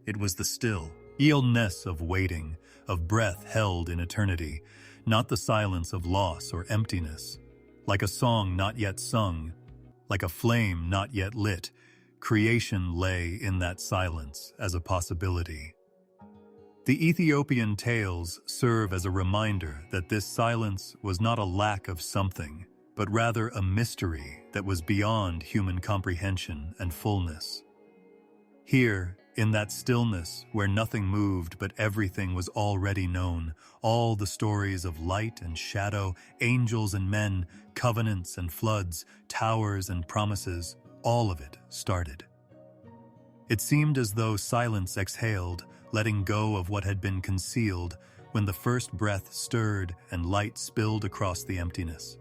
It was the still, stillness of waiting, of breath held in eternity, not the silence of loss or emptiness. Like a song not yet sung, like a flame not yet lit, creation lay in that silence as a possibility. The Ethiopian tales serve as a reminder that this silence was not a lack of something, but rather a mystery that was beyond human comprehension and fullness. Here, in that stillness where nothing moved but everything was already known, all the stories of light and shadow, angels and men, covenants and floods, towers and promises, all of it started. It seemed as though silence exhaled, letting go of what had been concealed, when the first breath stirred and light spilled across the emptiness.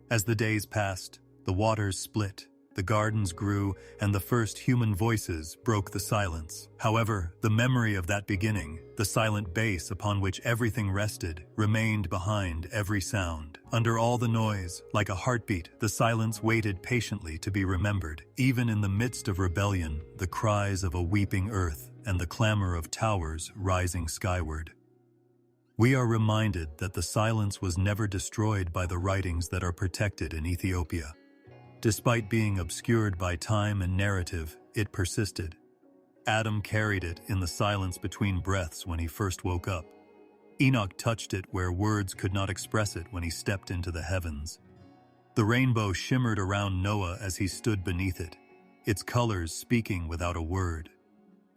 As the days passed, the waters split, the gardens grew, and the first human voices broke the silence. However, the memory of that beginning, the silent base upon which everything rested, remained behind every sound. Under all the noise, like a heartbeat, the silence waited patiently to be remembered. Even in the midst of rebellion, the cries of a weeping earth and the clamor of towers rising skyward. We are reminded that the silence was never destroyed by the writings that are protected in Ethiopia. Despite being obscured by time and narrative, it persisted. Adam carried it in the silence between breaths when he first woke up. Enoch touched it where words could not express it when he stepped into the heavens. The rainbow shimmered around Noah as he stood beneath it, its colors speaking without a word.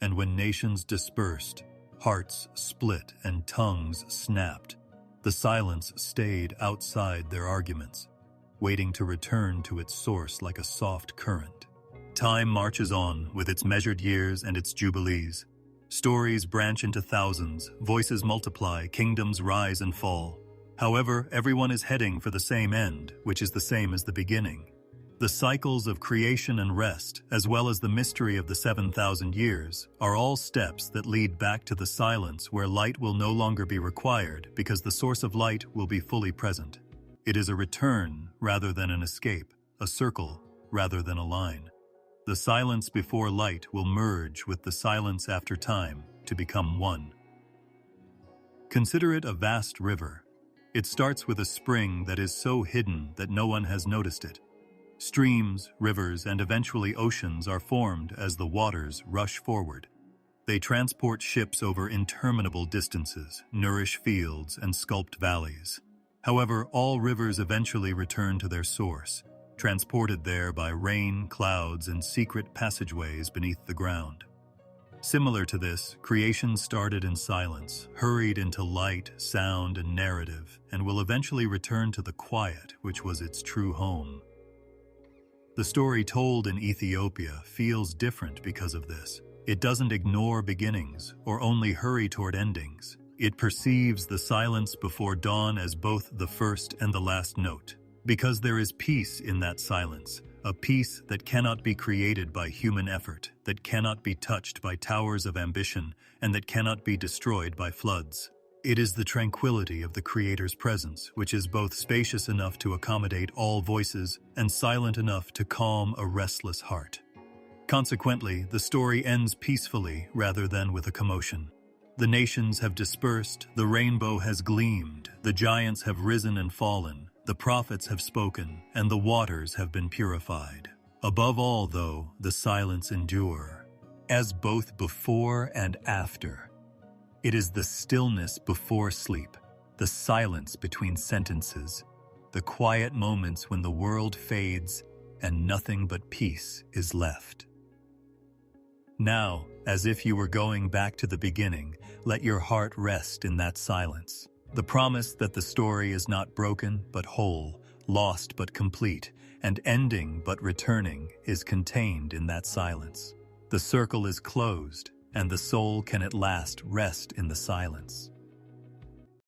And when nations dispersed, hearts split and tongues snapped, the silence stayed outside their arguments, waiting to return to its source like a soft current. Time marches on with its measured years and its jubilees. Stories branch into thousands, voices multiply, kingdoms rise and fall. However, everyone is heading for the same end, which is the same as the beginning. The cycles of creation and rest, as well as the mystery of the 7,000 years, are all steps that lead back to the silence where light will no longer be required because the source of light will be fully present. It is a return rather than an escape, a circle rather than a line. The silence before light will merge with the silence after time to become one. Consider it a vast river. It starts with a spring that is so hidden that no one has noticed it. Streams, rivers, and eventually oceans are formed as the waters rush forward. They transport ships over interminable distances, nourish fields, and sculpt valleys. However, all rivers eventually return to their source, transported there by rain, clouds, and secret passageways beneath the ground. Similar to this, creation started in silence, hurried into light, sound, and narrative, and will eventually return to the quiet, which was its true home. The story told in Ethiopia feels different because of this. It doesn't ignore beginnings or only hurry toward endings. It perceives the silence before dawn as both the first and the last note, because there is peace in that silence, a peace that cannot be created by human effort, that cannot be touched by towers of ambition, and that cannot be destroyed by floods. It is the tranquility of the Creator's presence, which is both spacious enough to accommodate all voices and silent enough to calm a restless heart. Consequently, the story ends peacefully rather than with a commotion. The nations have dispersed, the rainbow has gleamed, the giants have risen and fallen, the prophets have spoken, and the waters have been purified. Above all, though, the silence endure, as both before and after. It is the stillness before sleep, the silence between sentences, the quiet moments when the world fades and nothing but peace is left. Now, as if you were going back to the beginning, let your heart rest in that silence. The promise that the story is not broken but whole, lost but complete, and ending but returning is contained in that silence. The circle is closed, and the soul can at last rest in the silence.